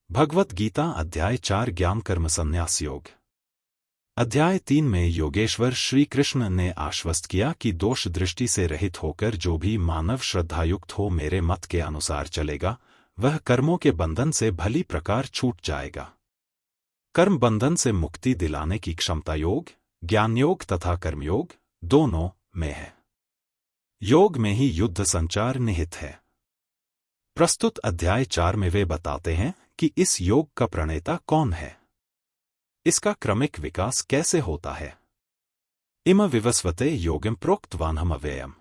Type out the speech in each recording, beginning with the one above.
भगवत गीता अध्याय 4 ज्ञान कर्म संन्यास योग। अध्याय 3 में योगेश्वर श्री कृष्ण ने आश्वस्त किया कि दोष दृष्टि से रहित होकर जो भी मानव श्रद्धायुक्त हो मेरे मत के अनुसार चलेगा वह कर्मों के बंधन से भली प्रकार छूट जाएगा। कर्म बंधन से मुक्ति दिलाने की क्षमता योग, ज्ञान योग तथा कर्मयोग दोनों में है। योग में ही युद्ध संचार निहित है। प्रस्तुत अध्याय 4 में वे बताते हैं कि इस योग का प्रणेता कौन है, इसका क्रमिक विकास कैसे होता है। इम विवस्वते योगम प्रोक्तवानहम अव्ययम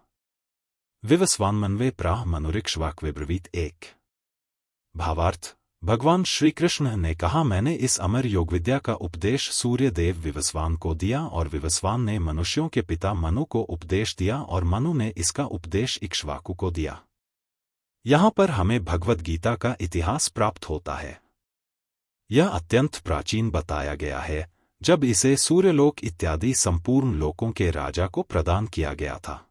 विवस्वान्मन्वे प्राह मनुरिक्ष्वाक विब्रवीत 1। भावार्थ, भगवान श्री कृष्ण ने कहा, मैंने इस अमर योग विद्या का उपदेश सूर्य देव विवस्वान को दिया और विवस्वान ने मनुष्यों के पिता मनु को उपदेश दिया और मनु ने इसका उपदेश इक्ष्वाकु को दिया। यहाँ पर हमें भगवद गीता का इतिहास प्राप्त होता है। यह अत्यंत प्राचीन बताया गया है, जब इसे सूर्यलोक इत्यादि संपूर्ण लोकों के राजा को प्रदान किया गया था।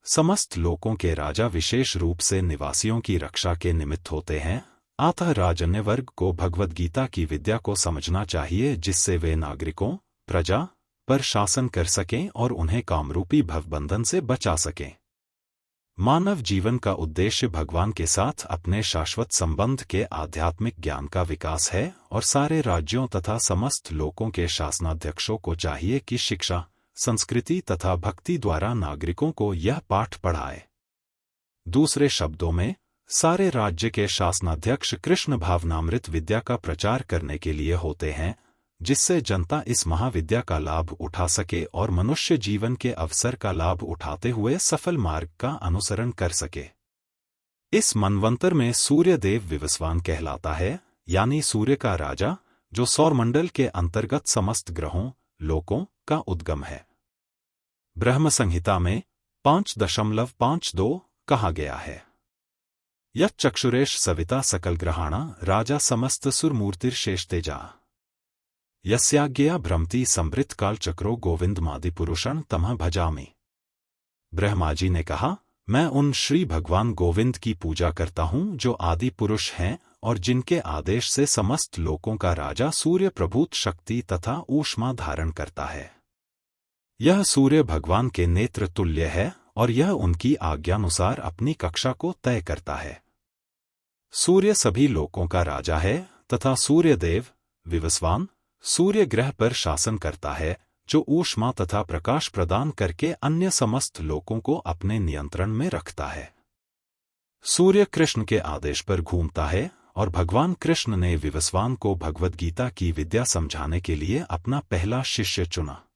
समस्त लोकों के राजा विशेष रूप से निवासियों की रक्षा के निमित्त होते हैं, अतः राजन्य वर्ग को भगवद गीता की विद्या को समझना चाहिए, जिससे वे नागरिकों, प्रजा पर शासन कर सकें और उन्हें कामरूपी भवबंधन से बचा सकें। मानव जीवन का उद्देश्य भगवान के साथ अपने शाश्वत संबंध के आध्यात्मिक ज्ञान का विकास है और सारे राज्यों तथा समस्त लोकों के शासनाध्यक्षों को चाहिए कि शिक्षा, संस्कृति तथा भक्ति द्वारा नागरिकों को यह पाठ पढ़ाए। दूसरे शब्दों में, सारे राज्य के शासनाध्यक्ष कृष्ण भावनामृत विद्या का प्रचार करने के लिए होते हैं, जिससे जनता इस महाविद्या का लाभ उठा सके और मनुष्य जीवन के अवसर का लाभ उठाते हुए सफल मार्ग का अनुसरण कर सके। इस मनवंतर में सूर्य देव विवस्वान कहलाता है, यानी सूर्य का राजा, जो सौरमंडल के अंतर्गत समस्त ग्रहों, लोकों का उद्गम है। ब्रह्म संहिता में 5.52 कहा गया है, यत् चक्षुरेश सविता सकल ग्रहाणा राजा समस्त सुरमूर्तिर्शेषतेजा यस्याज्ञया भ्रमति समृत काल चक्रो गोविंदमादि पुरुषं तमह भजामि। ब्रह्मा जी ने कहा, मैं उन श्री भगवान गोविंद की पूजा करता हूँ जो आदि पुरुष हैं और जिनके आदेश से समस्त लोकों का राजा सूर्य प्रभूत शक्ति तथा ऊष्मा धारण करता है। यह सूर्य भगवान के नेत्र तुल्य है और यह उनकी आज्ञानुसार अपनी कक्षा को तय करता है। सूर्य सभी लोकों का राजा है तथा सूर्यदेव विवस्वान सूर्य ग्रह पर शासन करता है, जो ऊष्मा तथा प्रकाश प्रदान करके अन्य समस्त लोकों को अपने नियंत्रण में रखता है। सूर्य कृष्ण के आदेश पर घूमता है और भगवान कृष्ण ने विवस्वान को भगवद गीता की विद्या समझाने के लिए अपना पहला शिष्य चुना।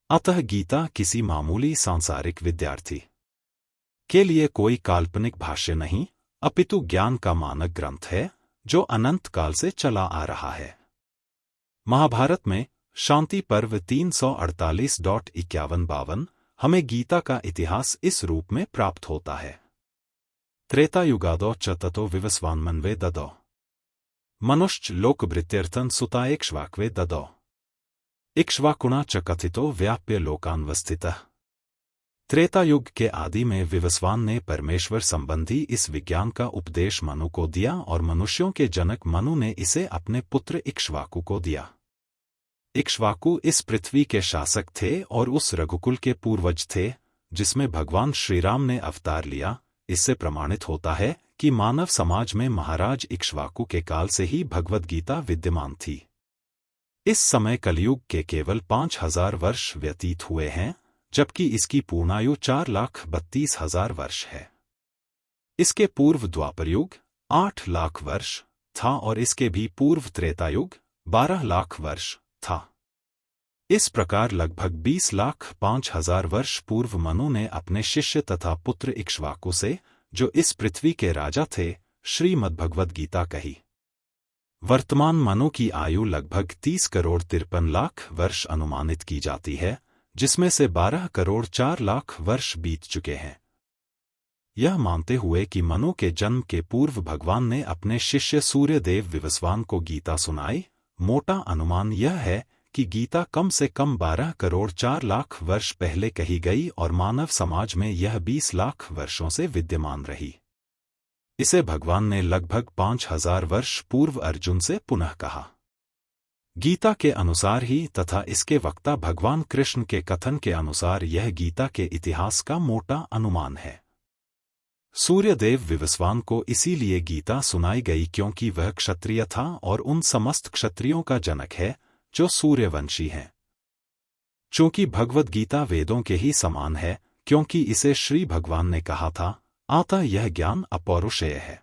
अतः गीता किसी मामूली सांसारिक विद्यार्थी के लिए कोई काल्पनिक भाष्य नहीं, अपितु ज्ञान का मानक ग्रंथ है जो अनंत काल से चला आ रहा है। महाभारत में शांति पर्व 348.51-52 हमें गीता का इतिहास इस रूप में प्राप्त होता है। त्रेतायुगादो च ततो विवस्वान्मन्वे ददो मनुश्च लोकभृत्यर्थन सुता इक्ष्वाक्वे ददो इक्ष्वाकुणा च कथितो व्याप्य लोकान्वस्थितः। त्रेतायुग के आदि में विवस्वान ने परमेश्वर संबंधी इस विज्ञान का उपदेश मनु को दिया और मनुष्यों के जनक मनु ने इसे अपने पुत्र इक्ष्वाकु को दिया। इक्ष्वाकु इस पृथ्वी के शासक थे और उस रघुकुल के पूर्वज थे जिसमें भगवान श्रीराम ने अवतार लिया। इससे प्रमाणित होता है कि मानव समाज में महाराज इक्ष्वाकु के काल से ही भगवद गीता विद्यमान थी। इस समय कलयुग के केवल 5000 वर्ष व्यतीत हुए हैं, जबकि इसकी पूर्णायु 4,32,000 वर्ष है। इसके पूर्व द्वापरयुग 8 लाख वर्ष था और इसके भी पूर्व त्रेतायुग 12 लाख वर्ष था। इस प्रकार लगभग 20,05,000 वर्ष पूर्व मनु ने अपने शिष्य तथा पुत्र इक्ष्वाकु से, जो इस पृथ्वी के राजा थे, श्रीमद्भगवद गीता कही। वर्तमान मनु की आयु लगभग 30 करोड़ 53 लाख वर्ष अनुमानित की जाती है, जिसमें से 12 करोड़ 4 लाख वर्ष बीत चुके हैं। यह मानते हुए कि मनु के जन्म के पूर्व भगवान ने अपने शिष्य सूर्यदेव विवस्वान को गीता सुनाई, मोटा अनुमान यह है कि गीता कम से कम 12 करोड़ 4 लाख वर्ष पहले कही गई और मानव समाज में यह 20 लाख वर्षों से विद्यमान रही। इसे भगवान ने लगभग 5000 वर्ष पूर्व अर्जुन से पुनः कहा। गीता के अनुसार ही तथा इसके वक्ता भगवान कृष्ण के कथन के अनुसार यह गीता के इतिहास का मोटा अनुमान है। सूर्यदेव विवस्वान को इसीलिए गीता सुनाई गई क्योंकि वह क्षत्रिय था और उन समस्त क्षत्रियों का जनक है जो सूर्यवंशी हैं। चूंकि भगवद गीता वेदों के ही समान है, क्योंकि इसे श्री भगवान ने कहा था, अतः यह ज्ञान अपौरुषेय है।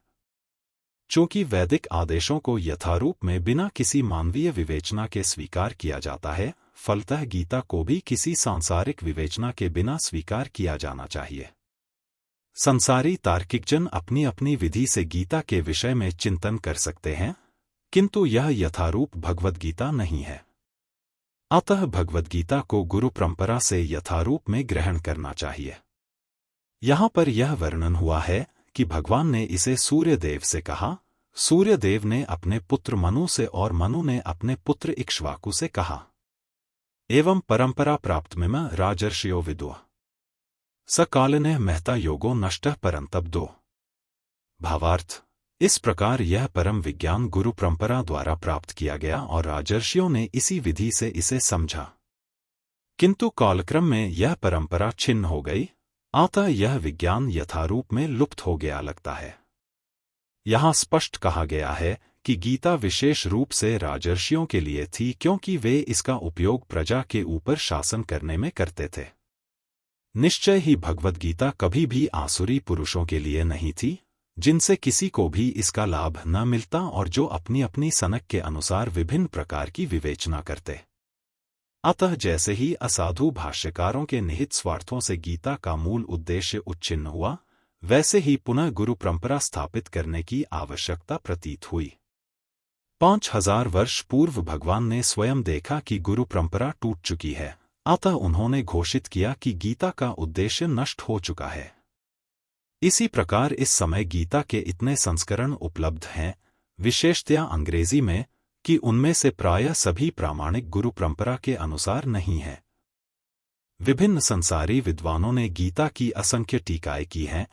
चूंकि वैदिक आदेशों को यथारूप में बिना किसी मानवीय विवेचना के स्वीकार किया जाता है, फलतः गीता को भी किसी सांसारिक विवेचना के बिना स्वीकार किया जाना चाहिए। संसारी तार्किकजन अपनी अपनी विधि से गीता के विषय में चिंतन कर सकते हैं, किंतु यह यथारूप भगवद गीता नहीं है। अतः भगवद गीता को गुरु परंपरा से यथारूप में ग्रहण करना चाहिए। यहाँ पर यह वर्णन हुआ है कि भगवान ने इसे सूर्यदेव से कहा, सूर्यदेव ने अपने पुत्र मनु से और मनु ने अपने पुत्र इक्ष्वाकु से कहा। एवं परंपरा प्राप्त में राजर्षियो विदुः सकालिनः महता योगो नष्टः परंतप। भावार्थ, इस प्रकार यह परम विज्ञान गुरु परंपरा द्वारा प्राप्त किया गया और राजर्षियों ने इसी विधि से इसे समझा, किंतु कालक्रम में यह परंपरा छिन्न हो गई, अतः यह विज्ञान यथारूप में लुप्त हो गया लगता है। यहाँ स्पष्ट कहा गया है कि गीता विशेष रूप से राजर्षियों के लिए थी क्योंकि वे इसका उपयोग प्रजा के ऊपर शासन करने में करते थे। निश्चय ही भगवद गीता कभी भी आसुरी पुरुषों के लिए नहीं थी, जिनसे किसी को भी इसका लाभ न मिलता और जो अपनी अपनी सनक के अनुसार विभिन्न प्रकार की विवेचना करते। अतः जैसे ही असाधु भाष्यकारों के निहित स्वार्थों से गीता का मूल उद्देश्य उच्छिन्न हुआ, वैसे ही पुनः गुरु परंपरा स्थापित करने की आवश्यकता प्रतीत हुई। 5000 वर्ष पूर्व भगवान ने स्वयं देखा कि गुरु परंपरा टूट चुकी है, अतः उन्होंने घोषित किया कि गीता का उद्देश्य नष्ट हो चुका है। इसी प्रकार इस समय गीता के इतने संस्करण उपलब्ध हैं, विशेषतया अंग्रेजी में, कि उनमें से प्रायः सभी प्रामाणिक गुरु परंपरा के अनुसार नहीं है। विभिन्न संसारी विद्वानों ने गीता की असंख्य टीकाएं की हैं,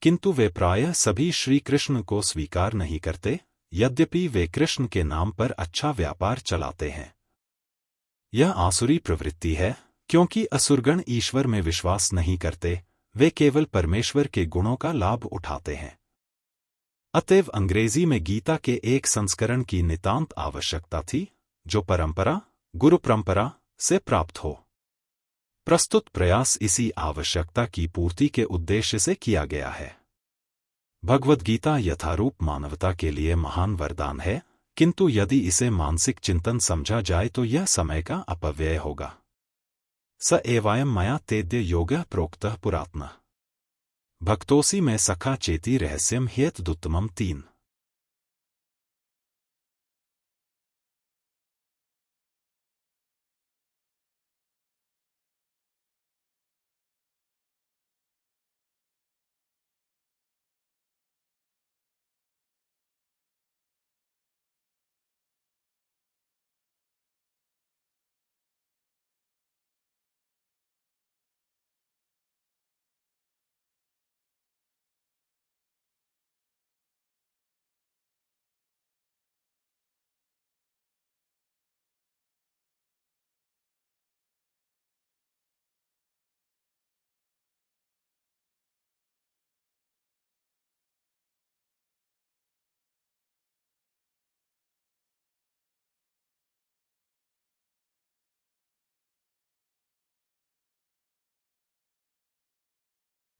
किंतु वे प्रायः सभी श्री कृष्ण को स्वीकार नहीं करते, यद्यपि वे कृष्ण के नाम पर अच्छा व्यापार चलाते हैं। यह आसुरी प्रवृत्ति है, क्योंकि असुरगण ईश्वर में विश्वास नहीं करते, वे केवल परमेश्वर के गुणों का लाभ उठाते हैं। अतएव अंग्रेजी में गीता के एक संस्करण की नितांत आवश्यकता थी, जो परंपरा, गुरु परंपरा से प्राप्त हो। प्रस्तुत प्रयास इसी आवश्यकता की पूर्ति के उद्देश्य से किया गया है। भगवद गीता यथारूप मानवता के लिए महान वरदान है, किंतु यदि इसे मानसिक चिंतन समझा जाए तो यह समय का अपव्यय होगा। स एवायम मया तेद्य योगः प्रोक्तः पुरातनः भक्तोसी में सखा चेति रहस्यम ह्येतदुत्तमम् 3।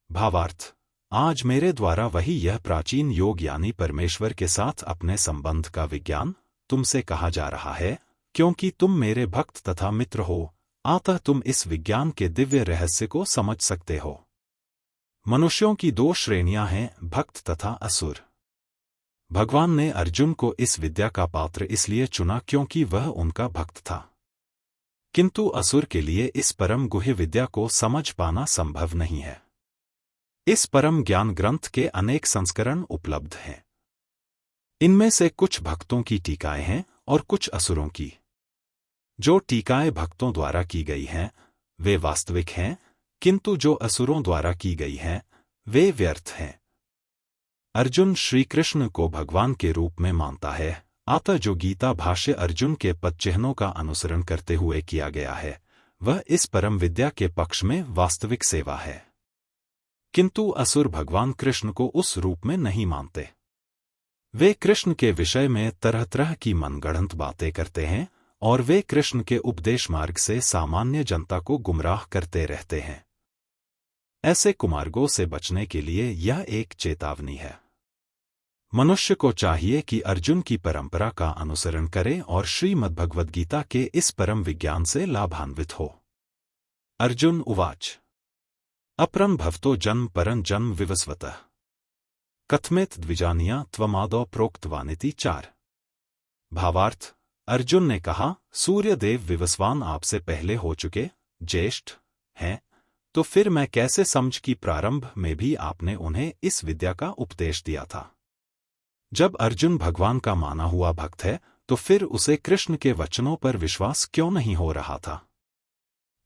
भावार्थ, आज मेरे द्वारा वही यह प्राचीन योग यानी परमेश्वर के साथ अपने संबंध का विज्ञान तुमसे कहा जा रहा है, क्योंकि तुम मेरे भक्त तथा मित्र हो, अतः तुम इस विज्ञान के दिव्य रहस्य को समझ सकते हो। मनुष्यों की 2 श्रेणियां हैं, भक्त तथा असुर। भगवान ने अर्जुन को इस विद्या का पात्र इसलिए चुना क्योंकि वह उनका भक्त था, किंतु असुर के लिए इस परम गुह्य विद्या को समझ पाना संभव नहीं है। इस परम ज्ञान ग्रंथ के अनेक संस्करण उपलब्ध हैं। इनमें से कुछ भक्तों की टीकाएं हैं और कुछ असुरों की। जो टीकाएं भक्तों द्वारा की गई हैं, वे वास्तविक हैं, किंतु जो असुरों द्वारा की गई हैं, वे व्यर्थ हैं। अर्जुन श्री कृष्ण को भगवान के रूप में मानता है, अतः जो गीता भाष्य अर्जुन के पदचिह्नों का अनुसरण करते हुए किया गया है, वह इस परम विद्या के पक्ष में वास्तविक सेवा है। किंतु असुर भगवान कृष्ण को उस रूप में नहीं मानते। वे कृष्ण के विषय में तरह तरह की मनगढ़ंत बातें करते हैं और वे कृष्ण के उपदेश मार्ग से सामान्य जनता को गुमराह करते रहते हैं। ऐसे कुमार्गों से बचने के लिए यह एक चेतावनी है। मनुष्य को चाहिए कि अर्जुन की परंपरा का अनुसरण करे और श्रीमद्भगवद्गीता के इस परम विज्ञान से लाभान्वित हो। अर्जुन उवाच अपरं भवतो जन्म परं जन्म विवस्वतः कथमेत द्विजानिया त्वमादौ प्रोक्तवानिति 4। भावार्थ, अर्जुन ने कहा, सूर्यदेव विवस्वान आपसे पहले हो चुके ज्येष्ठ हैं, तो फिर मैं कैसे समझ कि प्रारंभ में भी आपने उन्हें इस विद्या का उपदेश दिया था। जब अर्जुन भगवान का माना हुआ भक्त है, तो फिर उसे कृष्ण के वचनों पर विश्वास क्यों नहीं हो रहा था?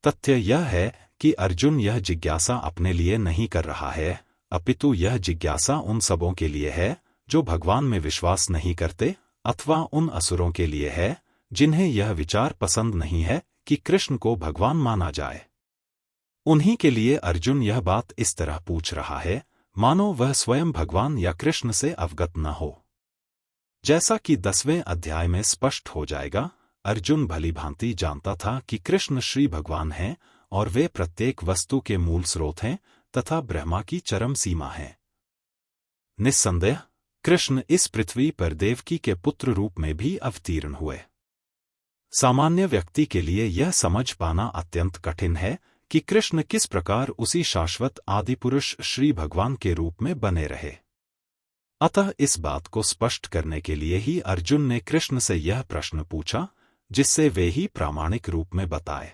तथ्य यह है कि अर्जुन यह जिज्ञासा अपने लिए नहीं कर रहा है, अपितु यह जिज्ञासा उन सबों के लिए है जो भगवान में विश्वास नहीं करते, अथवा उन असुरों के लिए है जिन्हें यह विचार पसंद नहीं है कि कृष्ण को भगवान माना जाए। उन्हीं के लिए अर्जुन यह बात इस तरह पूछ रहा है, मानो वह स्वयं भगवान या कृष्ण से अवगत न हो। जैसा कि 10वें अध्याय में स्पष्ट हो जाएगा, अर्जुन भली भांति जानता था कि कृष्ण श्री भगवान हैं और वे प्रत्येक वस्तु के मूल स्रोत हैं तथा ब्रह्मा की चरम सीमा हैं। निस्संदेह कृष्ण इस पृथ्वी पर देवकी के पुत्र रूप में भी अवतीर्ण हुए। सामान्य व्यक्ति के लिए यह समझ पाना अत्यंत कठिन है कि कृष्ण किस प्रकार उसी शाश्वत आदिपुरुष श्री भगवान के रूप में बने रहे। अतः इस बात को स्पष्ट करने के लिए ही अर्जुन ने कृष्ण से यह प्रश्न पूछा, जिससे वे ही प्रामाणिक रूप में बताए।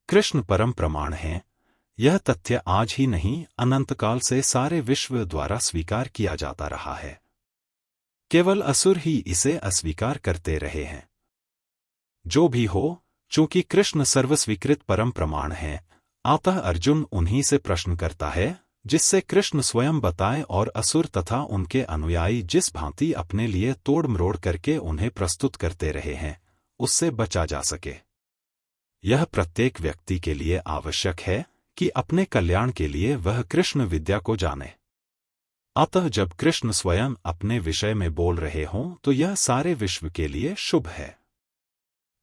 कृष्ण परम प्रमाण हैं, यह तथ्य आज ही नहीं अनंतकाल से सारे विश्व द्वारा स्वीकार किया जाता रहा है। केवल असुर ही इसे अस्वीकार करते रहे हैं। जो भी हो, चूंकि कृष्ण सर्वस्वीकृत परम प्रमाण है, अतः अर्जुन उन्हीं से प्रश्न करता है जिससे कृष्ण स्वयं बताए और असुर तथा उनके अनुयायी जिस भांति अपने लिए तोड़ मरोड़ करके उन्हें प्रस्तुत करते रहे हैं, उससे बचा जा सके। यह प्रत्येक व्यक्ति के लिए आवश्यक है कि अपने कल्याण के लिए वह कृष्ण विद्या को जाने। अतः जब कृष्ण स्वयं अपने विषय में बोल रहे हों तो यह सारे विश्व के लिए शुभ है।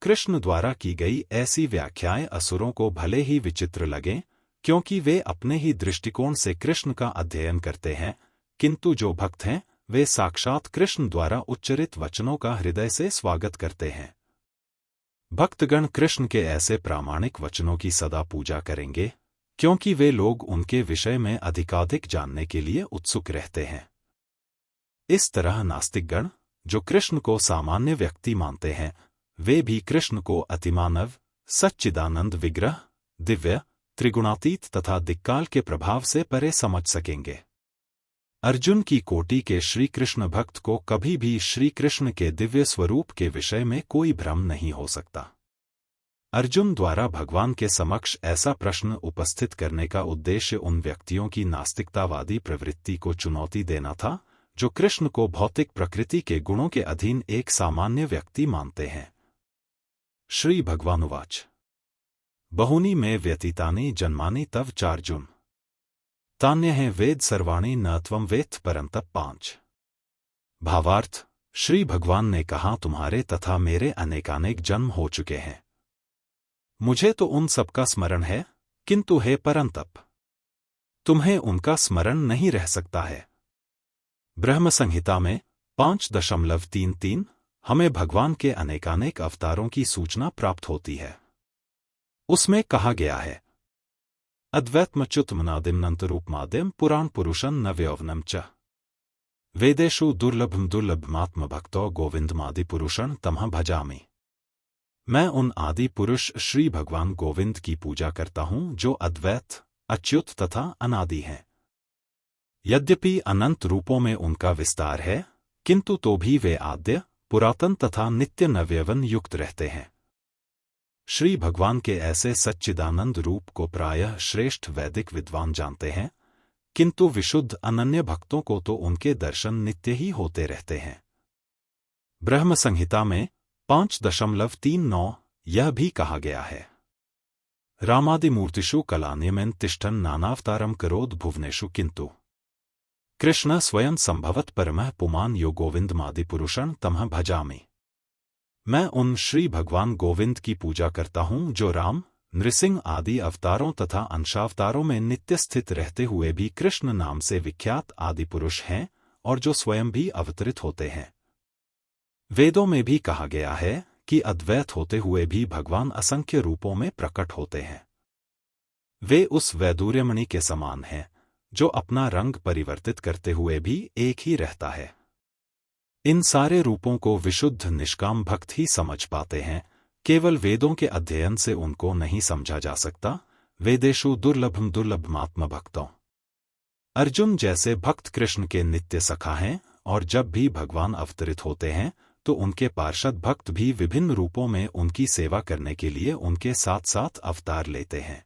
कृष्ण द्वारा की गई ऐसी व्याख्याएं असुरों को भले ही विचित्र लगें, क्योंकि वे अपने ही दृष्टिकोण से कृष्ण का अध्ययन करते हैं, किंतु जो भक्त हैं वे साक्षात कृष्ण द्वारा उच्चरित वचनों का हृदय से स्वागत करते हैं। भक्तगण कृष्ण के ऐसे प्रामाणिक वचनों की सदा पूजा करेंगे, क्योंकि वे लोग उनके विषय में अधिकाधिक जानने के लिए उत्सुक रहते हैं। इस तरह नास्तिकगण, जो कृष्ण को सामान्य व्यक्ति मानते हैं, वे भी कृष्ण को अतिमानव, सच्चिदानंद विग्रह, दिव्य, त्रिगुणातीत तथा दिक्काल के प्रभाव से परे समझ सकेंगे। अर्जुन की कोटि के श्री कृष्ण भक्त को कभी भी श्री कृष्ण के दिव्य स्वरूप के विषय में कोई भ्रम नहीं हो सकता। अर्जुन द्वारा भगवान के समक्ष ऐसा प्रश्न उपस्थित करने का उद्देश्य उन व्यक्तियों की नास्तिकतावादी प्रवृत्ति को चुनौती देना था, जो कृष्ण को भौतिक प्रकृति के गुणों के अधीन एक सामान्य व्यक्ति मानते हैं। श्री भगवानुवाच बहुनी में व्यतीतानि जन्मानि तव चार्जुन तान्यः वेद सर्वाणि न त्वं वेत्थ परन्तप 5। भावार्थ, श्री भगवान ने कहा, तुम्हारे तथा मेरे अनेकानेक जन्म हो चुके हैं। मुझे तो उन सबका स्मरण है, किंतु हे परंतप, तुम्हें उनका स्मरण नहीं रह सकता है। ब्रह्म संहिता में 5.33 हमें भगवान के अनेकानेक अवतारों की सूचना प्राप्त होती है। उसमें कहा गया है, अद्वैतमच्युतमनादिम नंतरूपमादिम पुराण पुरुषं नव्यौवनम च वेदेषु दुर्लभम दुर्लभमात्मभक्तो गोविंदमादि पुरुषं तमह भजामि। मैं उन आदि पुरुष श्री भगवान गोविंद की पूजा करता हूँ जो अद्वैत, अच्युत तथा अनादि हैं। यद्यपि अनंत रूपों में उनका विस्तार है, किंतु तो भी वे आद्य, पुरातन तथा नित्य नव्यवन युक्त रहते हैं। श्री भगवान के ऐसे सच्चिदानंद रूप को प्रायः श्रेष्ठ वैदिक विद्वान जानते हैं, किंतु विशुद्ध अनन्य भक्तों को तो उनके दर्शन नित्य ही होते रहते हैं। ब्रह्म संहिता में 5.39 यह भी कहा गया है, रामादिमूर्तिषु कलानियमेन तिष्ठन् नानावतारम करोद भुवनेषु किंतु कृष्ण स्वयं संभवत परमः पुमान यो गोविंदमादिपुरुषं तमह भजामि। मैं उन श्री भगवान गोविंद की पूजा करता हूँ जो राम, नृसिंह आदि अवतारों तथा अंशावतारों में नित्य स्थित रहते हुए भी कृष्ण नाम से विख्यात आदि पुरुष हैं और जो स्वयं भी अवतरित होते हैं। वेदों में भी कहा गया है कि अद्वैत होते हुए भी भगवान असंख्य रूपों में प्रकट होते हैं। वे उस वैदूर्यमणि के समान हैं जो अपना रंग परिवर्तित करते हुए भी एक ही रहता है। इन सारे रूपों को विशुद्ध निष्काम भक्त ही समझ पाते हैं, केवल वेदों के अध्ययन से उनको नहीं समझा जा सकता। वेदेषु दुर्लभम दुर्लभमात्म भक्तों। अर्जुन जैसे भक्त कृष्ण के नित्य सखा हैं और जब भी भगवान अवतरित होते हैं तो उनके पार्षद भक्त भी विभिन्न रूपों में उनकी सेवा करने के लिए उनके साथ साथ अवतार लेते हैं।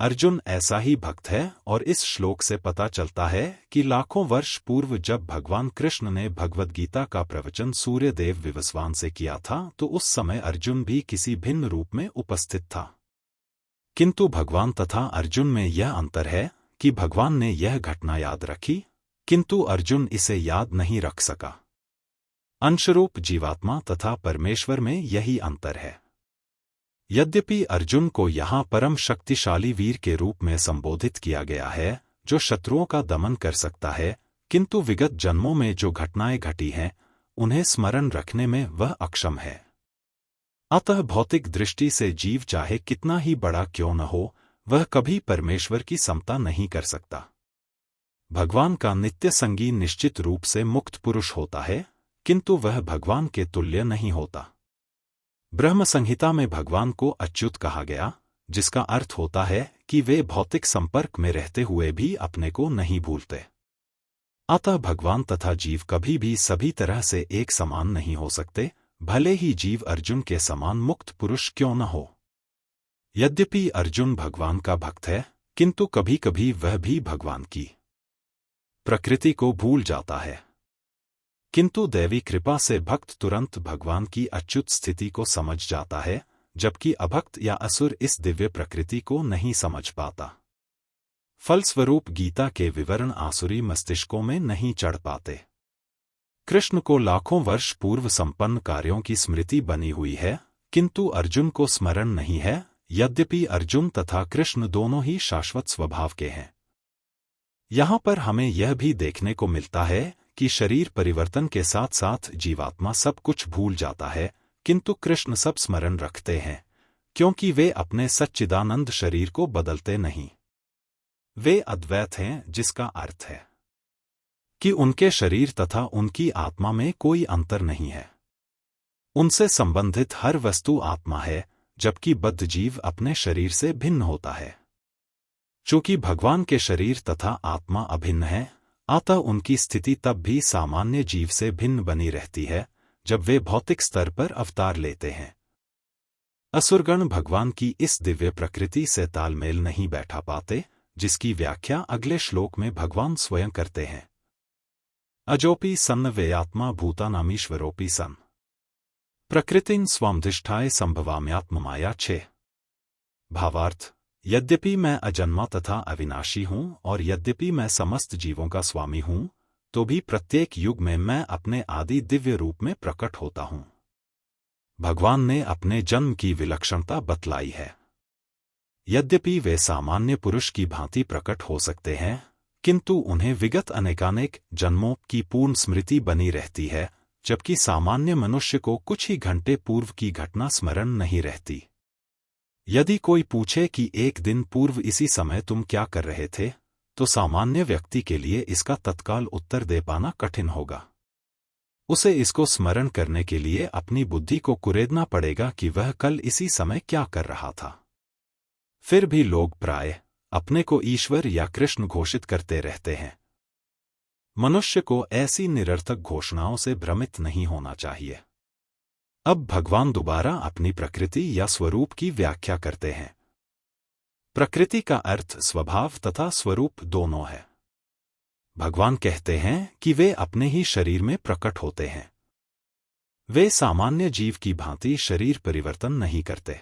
अर्जुन ऐसा ही भक्त है और इस श्लोक से पता चलता है कि लाखों वर्ष पूर्व जब भगवान कृष्ण ने भगवद गीता का प्रवचन सूर्यदेव विवस्वान से किया था तो उस समय अर्जुन भी किसी भिन्न रूप में उपस्थित था। किंतु भगवान तथा अर्जुन में यह अंतर है कि भगवान ने यह घटना याद रखी किंतु अर्जुन इसे याद नहीं रख सका। अंशरूप जीवात्मा तथा परमेश्वर में यही अंतर है। यद्यपि अर्जुन को यहाँ परम शक्तिशाली वीर के रूप में संबोधित किया गया है जो शत्रुओं का दमन कर सकता है, किंतु विगत जन्मों में जो घटनाएं घटी हैं उन्हें स्मरण रखने में वह अक्षम है। अतः भौतिक दृष्टि से जीव चाहे कितना ही बड़ा क्यों न हो, वह कभी परमेश्वर की समता नहीं कर सकता। भगवान का नित्य संगी निश्चित रूप से मुक्त पुरुष होता है, किंतु वह भगवान के तुल्य नहीं होता। ब्रह्म संहिता में भगवान को अच्युत कहा गया, जिसका अर्थ होता है कि वे भौतिक संपर्क में रहते हुए भी अपने को नहीं भूलते। अतः भगवान तथा जीव कभी भी सभी तरह से एक समान नहीं हो सकते, भले ही जीव अर्जुन के समान मुक्त पुरुष क्यों न हो। यद्यपि अर्जुन भगवान का भक्त है, किंतु कभी कभी वह भी भगवान की प्रकृति को भूल जाता है। किंतु दैवी कृपा से भक्त तुरंत भगवान की अच्युत स्थिति को समझ जाता है, जबकि अभक्त या असुर इस दिव्य प्रकृति को नहीं समझ पाता। फलस्वरूप गीता के विवरण आसुरी मस्तिष्कों में नहीं चढ़ पाते। कृष्ण को लाखों वर्ष पूर्व संपन्न कार्यों की स्मृति बनी हुई है, किंतु अर्जुन को स्मरण नहीं है, यद्यपि अर्जुन तथा कृष्ण दोनों ही शाश्वत स्वभाव के हैं। यहाँ पर हमें यह भी देखने को मिलता है कि शरीर परिवर्तन के साथ साथ जीवात्मा सब कुछ भूल जाता है, किंतु कृष्ण सब स्मरण रखते हैं, क्योंकि वे अपने सच्चिदानंद शरीर को बदलते नहीं। वे अद्वैत हैं, जिसका अर्थ है कि उनके शरीर तथा उनकी आत्मा में कोई अंतर नहीं है। उनसे संबंधित हर वस्तु आत्मा है, जबकि बद्ध जीव अपने शरीर से भिन्न होता है। चूंकि भगवान के शरीर तथा आत्मा अभिन्न है, अतः उनकी स्थिति तब भी सामान्य जीव से भिन्न बनी रहती है जब वे भौतिक स्तर पर अवतार लेते हैं। असुरगण भगवान की इस दिव्य प्रकृति से तालमेल नहीं बैठा पाते, जिसकी व्याख्या अगले श्लोक में भगवान स्वयं करते हैं। अजोपि सन्न वेयात्मा भूतानामीश्वरोपि सन् प्रकृतिं स्वामधिष्ठाय संभवाम्यात्ममाया 6। भावार्थ: यद्यपि मैं अजन्मा तथा अविनाशी हूँ और यद्यपि मैं समस्त जीवों का स्वामी हूँ, तो भी प्रत्येक युग में मैं अपने आदि दिव्य रूप में प्रकट होता हूँ। भगवान ने अपने जन्म की विलक्षणता बतलाई है। यद्यपि वे सामान्य पुरुष की भांति प्रकट हो सकते हैं, किंतु उन्हें विगत अनेकानेक जन्मों की पूर्ण स्मृति बनी रहती है, जबकि सामान्य मनुष्य को कुछ ही घंटे पूर्व की घटना स्मरण नहीं रहती। यदि कोई पूछे कि एक दिन पूर्व इसी समय तुम क्या कर रहे थे, तो सामान्य व्यक्ति के लिए इसका तत्काल उत्तर दे पाना कठिन होगा। उसे इसको स्मरण करने के लिए अपनी बुद्धि को कुरेदना पड़ेगा कि वह कल इसी समय क्या कर रहा था। फिर भी लोग प्रायः अपने को ईश्वर या कृष्ण घोषित करते रहते हैं। मनुष्य को ऐसी निरर्थक घोषणाओं से भ्रमित नहीं होना चाहिए। अब भगवान दोबारा अपनी प्रकृति या स्वरूप की व्याख्या करते हैं। प्रकृति का अर्थ स्वभाव तथा स्वरूप दोनों है। भगवान कहते हैं कि वे अपने ही शरीर में प्रकट होते हैं। वे सामान्य जीव की भांति शरीर परिवर्तन नहीं करते।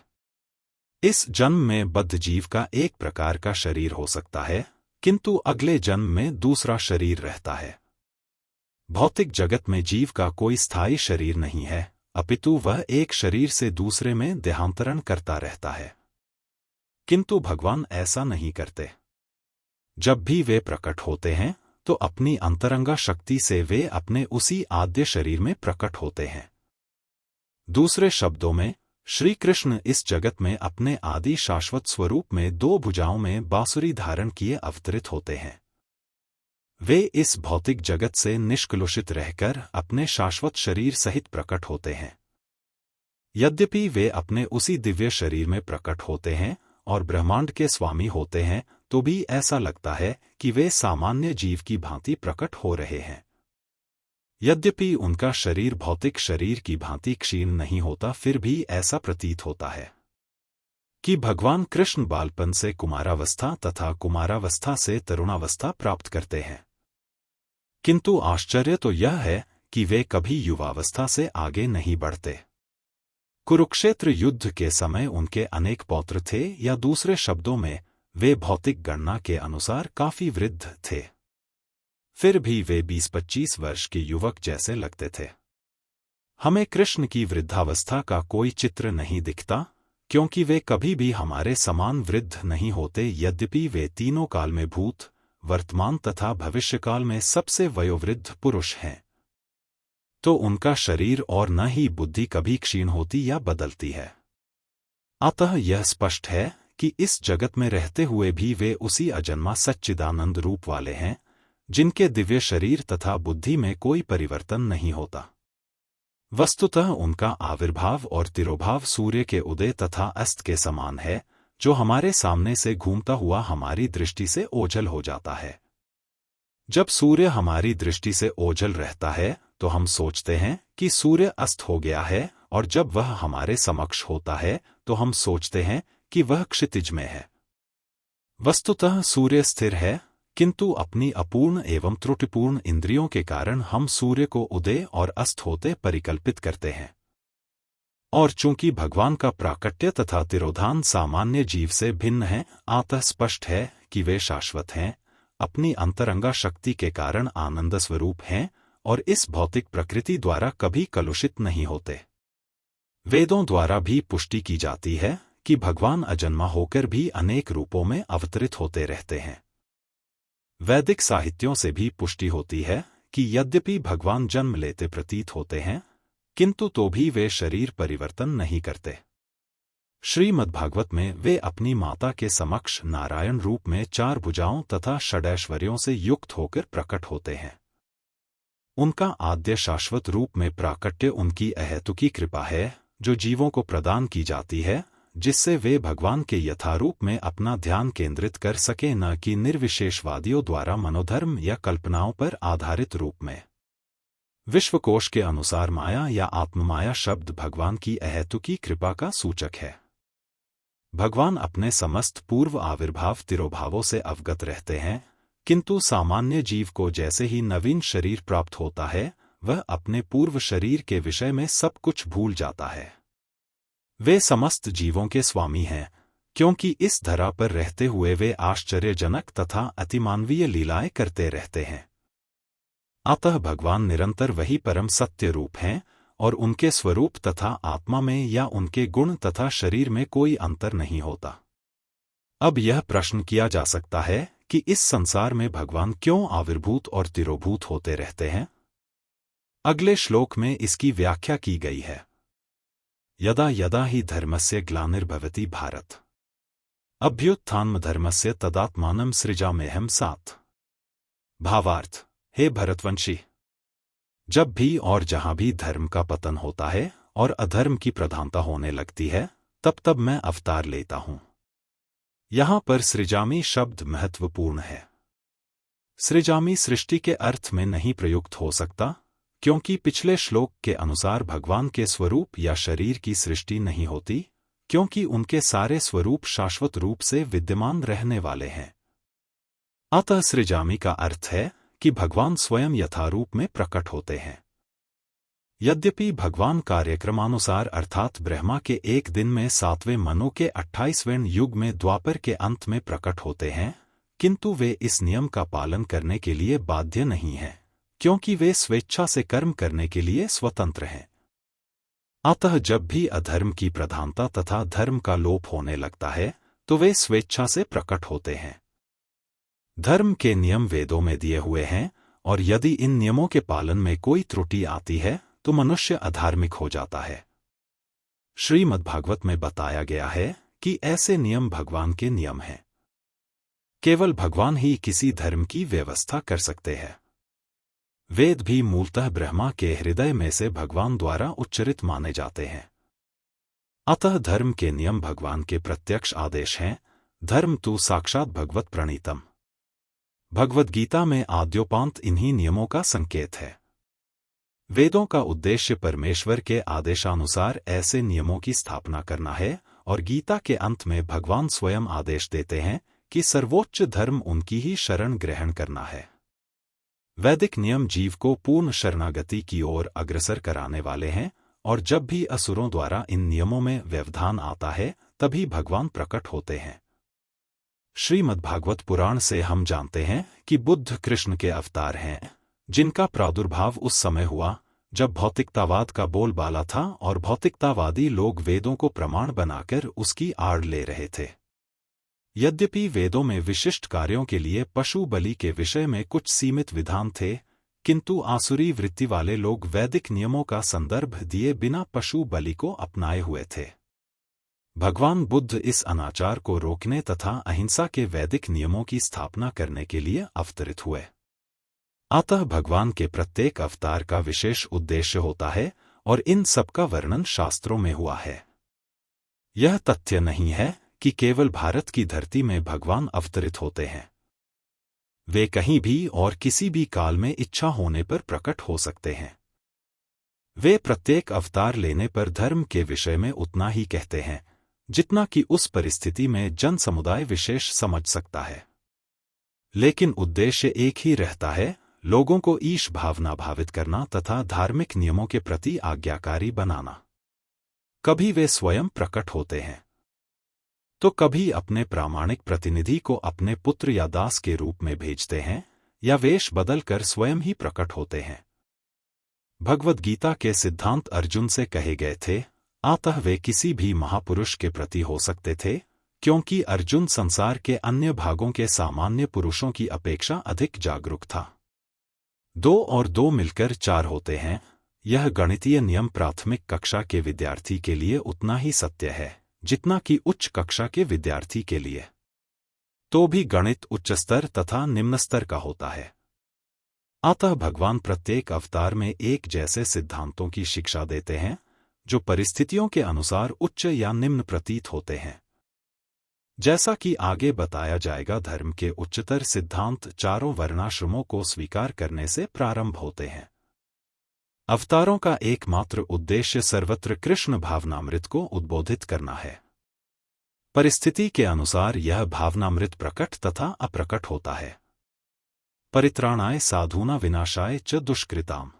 इस जन्म में बद्ध जीव का एक प्रकार का शरीर हो सकता है, किंतु अगले जन्म में दूसरा शरीर रहता है। भौतिक जगत में जीव का कोई स्थायी शरीर नहीं है, अपितु वह एक शरीर से दूसरे में देहांतरण करता रहता है। किंतु भगवान ऐसा नहीं करते। जब भी वे प्रकट होते हैं तो अपनी अंतरंगा शक्ति से वे अपने उसी आद्य शरीर में प्रकट होते हैं। दूसरे शब्दों में, श्री कृष्ण इस जगत में अपने आदि शाश्वत स्वरूप में 2 भुजाओं में बांसुरी धारण किए अवतरित होते हैं। वे इस भौतिक जगत से निष्कलुषित रहकर अपने शाश्वत शरीर सहित प्रकट होते हैं। यद्यपि वे अपने उसी दिव्य शरीर में प्रकट होते हैं और ब्रह्मांड के स्वामी होते हैं, तो भी ऐसा लगता है कि वे सामान्य जीव की भांति प्रकट हो रहे हैं। यद्यपि उनका शरीर भौतिक शरीर की भांति क्षीण नहीं होता, फिर भी ऐसा प्रतीत होता है कि भगवान कृष्ण बालपन से कुमारावस्था तथा कुमारावस्था से तरुणावस्था प्राप्त करते हैं। किंतु आश्चर्य तो यह है कि वे कभी युवावस्था से आगे नहीं बढ़ते। कुरुक्षेत्र युद्ध के समय उनके अनेक पौत्र थे, या दूसरे शब्दों में वे भौतिक गणना के अनुसार काफी वृद्ध थे। फिर भी वे 20-25 वर्ष के युवक जैसे लगते थे। हमें कृष्ण की वृद्धावस्था का कोई चित्र नहीं दिखता, क्योंकि वे कभी भी हमारे समान वृद्ध नहीं होते। यद्यपि वे तीनों काल में भूत, वर्तमान तथा भविष्यकाल में सबसे वयोवृद्ध पुरुष हैं, तो उनका शरीर और न ही बुद्धि कभी क्षीण होती या बदलती है। अतः यह स्पष्ट है कि इस जगत में रहते हुए भी वे उसी अजन्मा सच्चिदानंद रूप वाले हैं, जिनके दिव्य शरीर तथा बुद्धि में कोई परिवर्तन नहीं होता। वस्तुतः उनका आविर्भाव और तिरोभाव सूर्य के उदय तथा अस्त के समान है, जो हमारे सामने से घूमता हुआ हमारी दृष्टि से ओझल हो जाता है। जब सूर्य हमारी दृष्टि से ओझल रहता है तो हम सोचते हैं कि सूर्य अस्त हो गया है, और जब वह हमारे समक्ष होता है तो हम सोचते हैं कि वह क्षितिज में है। वस्तुतः सूर्य स्थिर है, किंतु अपनी अपूर्ण एवं त्रुटिपूर्ण इंद्रियों के कारण हम सूर्य को उदय और अस्त होते परिकल्पित करते हैं। और चूंकि भगवान का प्राकट्य तथा तिरोधान सामान्य जीव से भिन्न है, अतः स्पष्ट है कि वे शाश्वत हैं, अपनी अंतरंगा शक्ति के कारण आनंद स्वरूप हैं और इस भौतिक प्रकृति द्वारा कभी कलुषित नहीं होते। वेदों द्वारा भी पुष्टि की जाती है कि भगवान अजन्मा होकर भी अनेक रूपों में अवतरित होते रहते हैं। वैदिक साहित्यों से भी पुष्टि होती है कि यद्यपि भगवान जन्म लेते प्रतीत होते हैं, किंतु तो भी वे शरीर परिवर्तन नहीं करते। श्रीमद्भागवत में वे अपनी माता के समक्ष नारायण रूप में 4 भुजाओं तथा षडैश्वर्यों से युक्त होकर प्रकट होते हैं। उनका आद्य शाश्वत रूप में प्राकट्य उनकी अहेतुकी कृपा है, जो जीवों को प्रदान की जाती है, जिससे वे भगवान के यथारूप में अपना ध्यान केंद्रित कर सके, न कि निर्विशेषवादियों द्वारा मनोधर्म या कल्पनाओं पर आधारित रूप में। विश्वकोश के अनुसार माया या आत्ममाया शब्द भगवान की अहेतुकी कृपा का सूचक है। भगवान अपने समस्त पूर्व आविर्भाव तिरोभावों से अवगत रहते हैं, किंतु सामान्य जीव को जैसे ही नवीन शरीर प्राप्त होता है, वह अपने पूर्व शरीर के विषय में सब कुछ भूल जाता है। वे समस्त जीवों के स्वामी हैं, क्योंकि इस धरा पर रहते हुए वे आश्चर्यजनक तथा अतिमानवीय लीलाएं करते रहते हैं। अतः भगवान निरंतर वही परम सत्य रूप हैं, और उनके स्वरूप तथा आत्मा में या उनके गुण तथा शरीर में कोई अंतर नहीं होता। अब यह प्रश्न किया जा सकता है कि इस संसार में भगवान क्यों आविर्भूत और तिरोभूत होते रहते हैं? अगले श्लोक में इसकी व्याख्या की गई है। यदा यदा हि धर्मस्य ग्लानिर्भवति भारत, अभ्युत्थानमधर्मस्य तदात्मानं सृजाम्यहम् सात्। भावार्थ: हे भरतवंशी, जब भी और जहां भी धर्म का पतन होता है और अधर्म की प्रधानता होने लगती है, तब तब मैं अवतार लेता हूं। यहां पर सृजामि शब्द महत्वपूर्ण है। सृजामि सृष्टि के अर्थ में नहीं प्रयुक्त हो सकता, क्योंकि पिछले श्लोक के अनुसार भगवान के स्वरूप या शरीर की सृष्टि नहीं होती, क्योंकि उनके सारे स्वरूप शाश्वत रूप से विद्यमान रहने वाले हैं। अतः सृजामी का अर्थ है कि भगवान स्वयं यथारूप में प्रकट होते हैं। यद्यपि भगवान कार्यक्रमानुसार अर्थात ब्रह्मा के एक दिन में 7वें मनु के 28वें युग में द्वापर के अंत में प्रकट होते हैं, किंतु वे इस नियम का पालन करने के लिए बाध्य नहीं हैं, क्योंकि वे स्वेच्छा से कर्म करने के लिए स्वतंत्र हैं। अतः जब भी अधर्म की प्रधानता तथा धर्म का लोप होने लगता है तो वे स्वेच्छा से प्रकट होते हैं। धर्म के नियम वेदों में दिए हुए हैं, और यदि इन नियमों के पालन में कोई त्रुटि आती है तो मनुष्य अधार्मिक हो जाता है। श्रीमद्भागवत में बताया गया है कि ऐसे नियम भगवान के नियम हैं। केवल भगवान ही किसी धर्म की व्यवस्था कर सकते हैं। वेद भी मूलतः ब्रह्मा के हृदय में से भगवान द्वारा उच्चरित माने जाते हैं। अतः धर्म के नियम भगवान के प्रत्यक्ष आदेश हैं। धर्म तु साक्षात भगवत प्रणीतम। भगवद गीता में आद्योपांत इन्हीं नियमों का संकेत है। वेदों का उद्देश्य परमेश्वर के आदेशानुसार ऐसे नियमों की स्थापना करना है, और गीता के अंत में भगवान स्वयं आदेश देते हैं कि सर्वोच्च धर्म उनकी ही शरण ग्रहण करना है। वैदिक नियम जीव को पूर्ण शरणागति की ओर अग्रसर कराने वाले हैं, और जब भी असुरों द्वारा इन नियमों में व्यवधान आता है तभी भगवान प्रकट होते हैं। श्रीमद्भागवत पुराण से हम जानते हैं कि बुद्ध कृष्ण के अवतार हैं, जिनका प्रादुर्भाव उस समय हुआ जब भौतिकतावाद का बोलबाला था और भौतिकतावादी लोग वेदों को प्रमाण बनाकर उसकी आड़ ले रहे थे। यद्यपि वेदों में विशिष्ट कार्यों के लिए पशु बलि के विषय में कुछ सीमित विधान थे, किंतु आसुरी वृत्ति वाले लोग वैदिक नियमों का संदर्भ दिए बिना पशु बलि को अपनाए हुए थे। भगवान बुद्ध इस अनाचार को रोकने तथा अहिंसा के वैदिक नियमों की स्थापना करने के लिए अवतरित हुए। अतः भगवान के प्रत्येक अवतार का विशेष उद्देश्य होता है, और इन सब का वर्णन शास्त्रों में हुआ है। यह तथ्य नहीं है कि केवल भारत की धरती में भगवान अवतरित होते हैं। वे कहीं भी और किसी भी काल में इच्छा होने पर प्रकट हो सकते हैं। वे प्रत्येक अवतार लेने पर धर्म के विषय में उतना ही कहते हैं जितना कि उस परिस्थिति में जन समुदाय विशेष समझ सकता है। लेकिन उद्देश्य एक ही रहता है, लोगों को ईश भावना भावित करना तथा धार्मिक नियमों के प्रति आज्ञाकारी बनाना। कभी वे स्वयं प्रकट होते हैं तो कभी अपने प्रामाणिक प्रतिनिधि को अपने पुत्र या दास के रूप में भेजते हैं, या वेश बदलकर स्वयं ही प्रकट होते हैं। भगवद गीता के सिद्धांत अर्जुन से कहे गए थे, अतः वे किसी भी महापुरुष के प्रति हो सकते थे, क्योंकि अर्जुन संसार के अन्य भागों के सामान्य पुरुषों की अपेक्षा अधिक जागरूक था। 2 और 2 मिलकर 4 होते हैं। यह गणितीय नियम प्राथमिक कक्षा के विद्यार्थी के लिए उतना ही सत्य है जितना कि उच्च कक्षा के विद्यार्थी के लिए। तो भी गणित उच्च स्तर तथा निम्न स्तर का होता है। अतः भगवान प्रत्येक अवतार में एक जैसे सिद्धांतों की शिक्षा देते हैं, जो परिस्थितियों के अनुसार उच्च या निम्न प्रतीत होते हैं। जैसा कि आगे बताया जाएगा, धर्म के उच्चतर सिद्धांत चारों वर्णाश्रमों को स्वीकार करने से प्रारंभ होते हैं। अवतारों का एकमात्र उद्देश्य सर्वत्र कृष्ण भावनामृत को उद्बोधित करना है। परिस्थिति के अनुसार यह भावनामृत प्रकट तथा अप्रकट होता है। परित्राणाय साधूना विनाशाय च दुष्कृताम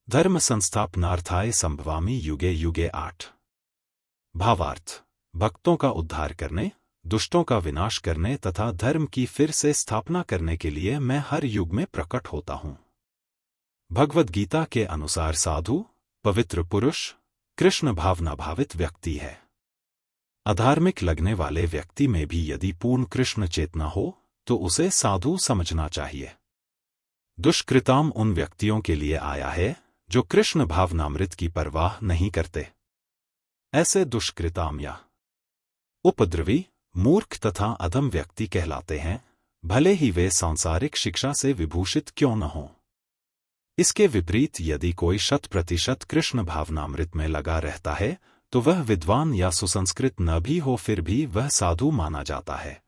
धर्म संस्थापनार्थाय संभवामि युगे युगे 8। भावार्थ: भक्तों का उद्धार करने, दुष्टों का विनाश करने तथा धर्म की फिर से स्थापना करने के लिए मैं हर युग में प्रकट होता हूँ। भगवद गीता के अनुसार साधु, पवित्र पुरुष, कृष्ण भावना भावित व्यक्ति है। अधार्मिक लगने वाले व्यक्ति में भी यदि पूर्ण कृष्ण चेतना हो तो उसे साधु समझना चाहिए। दुष्कृताम उन व्यक्तियों के लिए आया है जो कृष्ण भावनामृत की परवाह नहीं करते। ऐसे दुष्कृताम या उपद्रवी, मूर्ख तथा अधम व्यक्ति कहलाते हैं, भले ही वे सांसारिक शिक्षा से विभूषित क्यों न हों। इसके विपरीत यदि कोई 100% कृष्ण भावनामृत में लगा रहता है तो वह विद्वान या सुसंस्कृत न भी हो फिर भी वह साधु माना जाता है।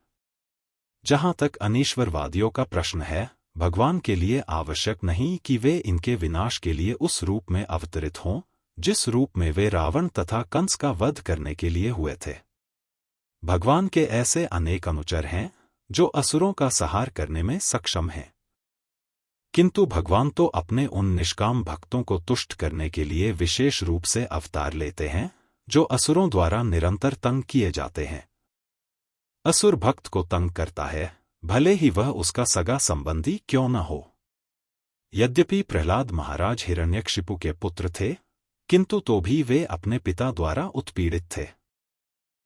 जहां तक अनीश्वरवादियों का प्रश्न है, भगवान के लिए आवश्यक नहीं कि वे इनके विनाश के लिए उस रूप में अवतरित हों जिस रूप में वे रावण तथा कंस का वध करने के लिए हुए थे। भगवान के ऐसे अनेक अनुचर हैं जो असुरों का संहार करने में सक्षम हैं। किंतु भगवान तो अपने उन निष्काम भक्तों को तुष्ट करने के लिए विशेष रूप से अवतार लेते हैं जो असुरों द्वारा निरंतर तंग किए जाते हैं। असुर भक्त को तंग करता है, भले ही वह उसका सगा संबंधी क्यों न हो। यद्यपि प्रहलाद महाराज हिरण्यकशिपु के पुत्र थे, किंतु तो भी वे अपने पिता द्वारा उत्पीड़ित थे।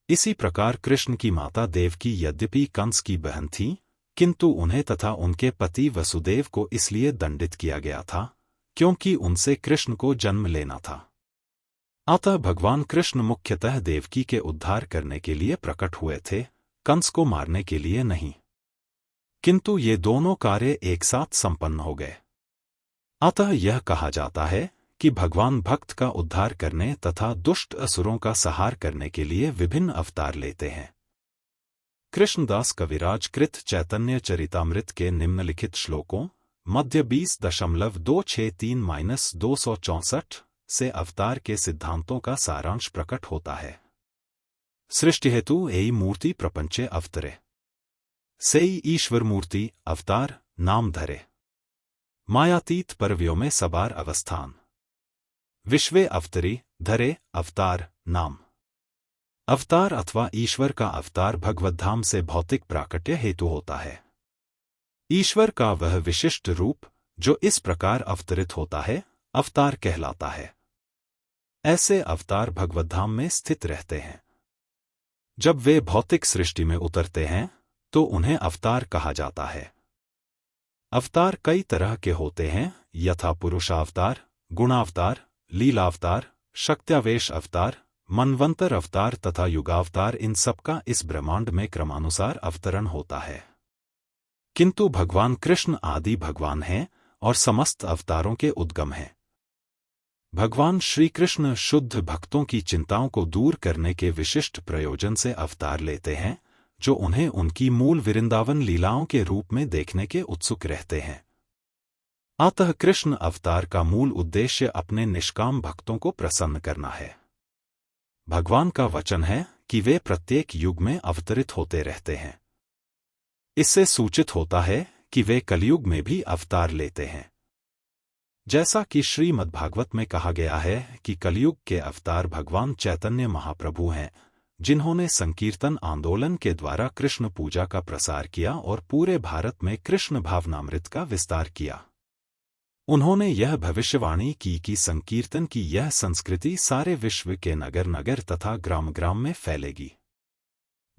इसी प्रकार कृष्ण की माता देवकी यद्यपि कंस की बहन थी, किंतु उन्हें तथा उनके पति वसुदेव को इसलिए दंडित किया गया था क्योंकि उनसे कृष्ण को जन्म लेना था। अतः भगवान कृष्ण मुख्यतः देवकी के उद्धार करने के लिए प्रकट हुए थे, कंस को मारने के लिए नहीं। किंतु ये दोनों कार्य एक साथ संपन्न हो गए। अतः यह कहा जाता है कि भगवान भक्त का उद्धार करने तथा दुष्ट असुरों का संहार करने के लिए विभिन्न अवतार लेते हैं। कृष्णदास कविराज कृत चैतन्य चरितामृत के निम्नलिखित श्लोकों मध्य 20.263-264 से अवतार के सिद्धांतों का सारांश प्रकट होता है। सृष्टि हेतु एई मूर्ति प्रपंचे अवतरे, सेई ईश्वर मूर्ति अवतार नाम धरे, मायातीत परव्यों में सबार अवस्थान, विश्वे अवतरी धरे अवतार नाम। अवतार अथवा ईश्वर का अवतार भगवद्धाम से भौतिक प्राकट्य हेतु होता है। ईश्वर का वह विशिष्ट रूप जो इस प्रकार अवतरित होता है अवतार कहलाता है। ऐसे अवतार भगवद्धाम में स्थित रहते हैं। जब वे भौतिक सृष्टि में उतरते हैं तो उन्हें अवतार कहा जाता है। अवतार कई तरह के होते हैं, यथा पुरुषावतार, गुणावतार, लीलावतार, शक्त्यावेश अवतार, मनवंतर अवतार तथा युगावतार। इन सबका इस ब्रह्मांड में क्रमानुसार अवतरण होता है। किंतु भगवान कृष्ण आदि भगवान हैं और समस्त अवतारों के उद्गम हैं। भगवान श्री कृष्ण शुद्ध भक्तों की चिंताओं को दूर करने के विशिष्ट प्रयोजन से अवतार लेते हैं, जो उन्हें उनकी मूल वृंदावन लीलाओं के रूप में देखने के उत्सुक रहते हैं। अतः कृष्ण अवतार का मूल उद्देश्य अपने निष्काम भक्तों को प्रसन्न करना है। भगवान का वचन है कि वे प्रत्येक युग में अवतरित होते रहते हैं। इससे सूचित होता है कि वे कलयुग में भी अवतार लेते हैं। जैसा कि श्रीमद्भागवत में कहा गया है कि कलयुग के अवतार भगवान चैतन्य महाप्रभु हैं, जिन्होंने संकीर्तन आंदोलन के द्वारा कृष्ण पूजा का प्रसार किया और पूरे भारत में कृष्ण भावनामृत का विस्तार किया। उन्होंने यह भविष्यवाणी की कि संकीर्तन की यह संस्कृति सारे विश्व के नगर नगर तथा ग्राम ग्राम में फैलेगी।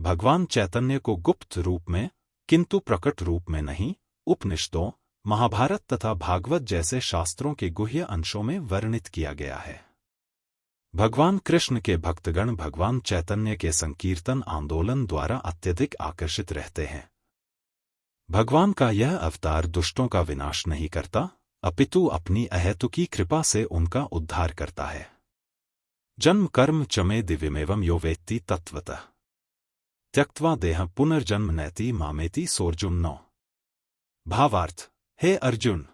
भगवान चैतन्य को गुप्त रूप में, किंतु प्रकट रूप में नहीं, उपनिषदों, महाभारत तथा भागवत जैसे शास्त्रों के गुह्य अंशों में वर्णित किया गया है। भगवान कृष्ण के भक्तगण भगवान चैतन्य के संकीर्तन आंदोलन द्वारा अत्यधिक आकर्षित रहते हैं। भगवान का यह अवतार दुष्टों का विनाश नहीं करता, अपितु अपनी अहेतुकी कृपा से उनका उद्धार करता है। जन्म कर्म चमे दिव्यमेवं यो वेत्ति तत्वतः त्यक्त्वा देह पुनर्जन्म नैति मामेति सोर्जुन 9। भावार्थ, हे अर्जुन,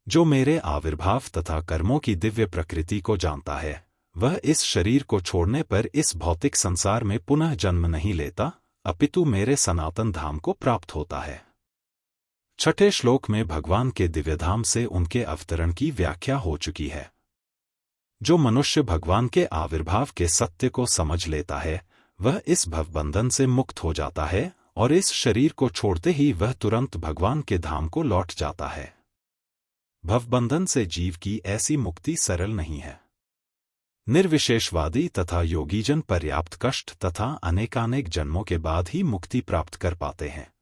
जो मेरे आविर्भाव तथा कर्मों की दिव्य प्रकृति को जानता है, वह इस शरीर को छोड़ने पर इस भौतिक संसार में पुनः जन्म नहीं लेता, अपितु मेरे सनातन धाम को प्राप्त होता है। छठे श्लोक में भगवान के दिव्यधाम से उनके अवतरण की व्याख्या हो चुकी है। जो मनुष्य भगवान के आविर्भाव के सत्य को समझ लेता है, वह इस भवबंधन से मुक्त हो जाता है और इस शरीर को छोड़ते ही वह तुरंत भगवान के धाम को लौट जाता है। भवबंधन से जीव की ऐसी मुक्ति सरल नहीं है। निर्विशेषवादी तथा योगीजन पर्याप्त कष्ट तथा अनेकानेक जन्मों के बाद ही मुक्ति प्राप्त कर पाते हैं।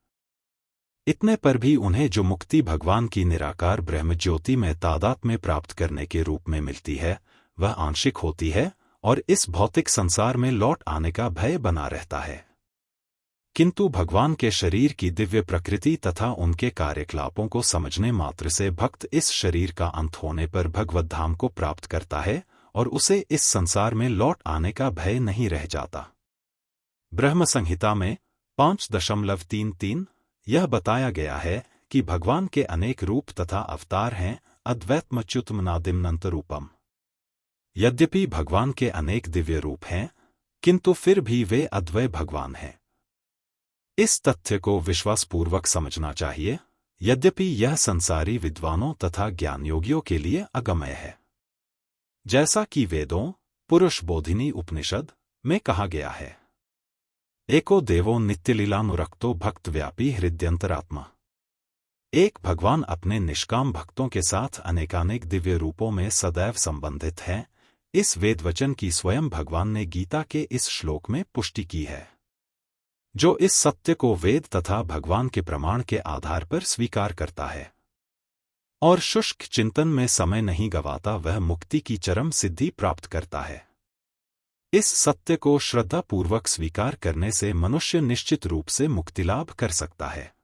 इतने पर भी उन्हें जो मुक्ति भगवान की निराकार ब्रह्म ज्योति में तादात्म्य प्राप्त करने के रूप में मिलती है, वह आंशिक होती है और इस भौतिक संसार में लौट आने का भय बना रहता है। किंतु भगवान के शरीर की दिव्य प्रकृति तथा उनके कार्यकलापों को समझने मात्र से भक्त इस शरीर का अंत होने पर भगवद्धाम को प्राप्त करता है और उसे इस संसार में लौट आने का भय नहीं रह जाता। ब्रह्म संहिता में 5.33 यह बताया गया है कि भगवान के अनेक रूप तथा अवतार हैं, अद्वैतमच्युतमनादिमनंत रूपम। यद्यपि भगवान के अनेक दिव्य रूप हैं, किंतु फिर भी वे अद्वय भगवान हैं। इस तथ्य को विश्वासपूर्वक समझना चाहिए, यद्यपि यह संसारी विद्वानों तथा ज्ञानयोगियों के लिए अगम्य है। जैसा कि वेदों, पुरुष बोधिनी उपनिषद में कहा गया है, एको देवो नित्यलीलानुरक्तो भक्त व्यापी हृदयंतरात्मा। एक भगवान अपने निष्काम भक्तों के साथ अनेकानेक दिव्य रूपों में सदैव संबंधित है। इस वेदवचन की स्वयं भगवान ने गीता के इस श्लोक में पुष्टि की है। जो इस सत्य को वेद तथा भगवान के प्रमाण के आधार पर स्वीकार करता है और शुष्क चिंतन में समय नहीं गवाता, वह मुक्ति की चरम सिद्धि प्राप्त करता है। इस सत्य को श्रद्धापूर्वक स्वीकार करने से मनुष्य निश्चित रूप से मुक्तिलाभ कर सकता है।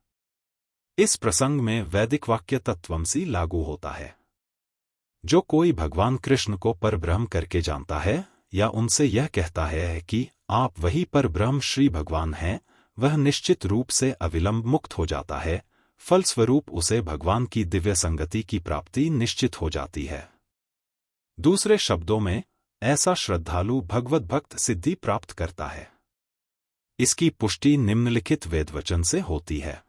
इस प्रसंग में वैदिक वाक्य तत्वमसि लागू होता है। जो कोई भगवान कृष्ण को परब्रह्म करके जानता है या उनसे यह कहता है कि आप वही परब्रह्म श्री भगवान हैं, वह निश्चित रूप से अविलंब मुक्त हो जाता है। फलस्वरूप उसे भगवान की दिव्य संगति की प्राप्ति निश्चित हो जाती है। दूसरे शब्दों में, ऐसा श्रद्धालु भगवत भक्त सिद्धि प्राप्त करता है। इसकी पुष्टि निम्नलिखित वेदवचन से होती है।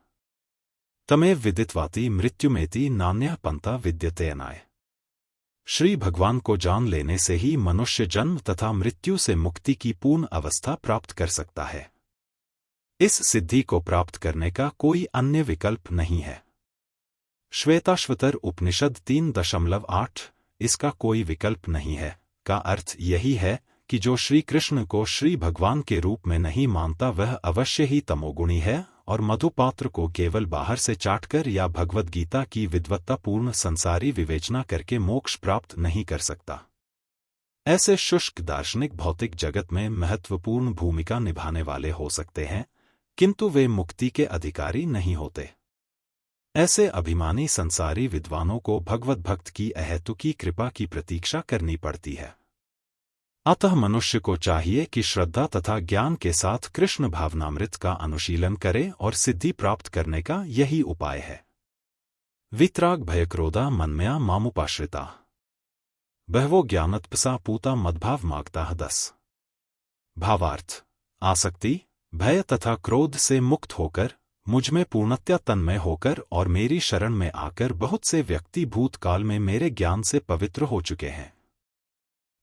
तमेव विदित्वाति मृत्युमेति नान्यः पंथा विद्यते अनाय। श्री भगवान को जान लेने से ही मनुष्य जन्म तथा मृत्यु से मुक्ति की पूर्ण अवस्था प्राप्त कर सकता है। इस सिद्धि को प्राप्त करने का कोई अन्य विकल्प नहीं है। श्वेताश्वतर उपनिषद 3.8 इसका कोई विकल्प नहीं है का अर्थ यही है कि जो श्री कृष्ण को श्री भगवान के रूप में नहीं मानता, वह अवश्य ही तमोगुणी है और मधुपात्र को केवल बाहर से चाटकर या भगवद गीता की विद्वत्तापूर्ण संसारी विवेचना करके मोक्ष प्राप्त नहीं कर सकता। ऐसे शुष्क दार्शनिक भौतिक जगत में महत्वपूर्ण भूमिका निभाने वाले हो सकते हैं, किंतु वे मुक्ति के अधिकारी नहीं होते। ऐसे अभिमानी संसारी विद्वानों को भगवत भक्त की अहेतुकी कृपा की प्रतीक्षा करनी पड़ती है। अतः मनुष्य को चाहिए कि श्रद्धा तथा ज्ञान के साथ कृष्ण भावनामृत का अनुशीलन करे और सिद्धि प्राप्त करने का यही उपाय है। वितराग भयक्रोधा मनमया मामुपाश्रिता बहवो ज्ञानत्पसा पूता मद्भाव मागता 10। भावार्थ, आसक्ति, भय तथा क्रोध से मुक्त होकर, मुझमें पूर्णतया तन्मय होकर और मेरी शरण में आकर बहुत से व्यक्ति भूतकाल में मेरे ज्ञान से पवित्र हो चुके हैं।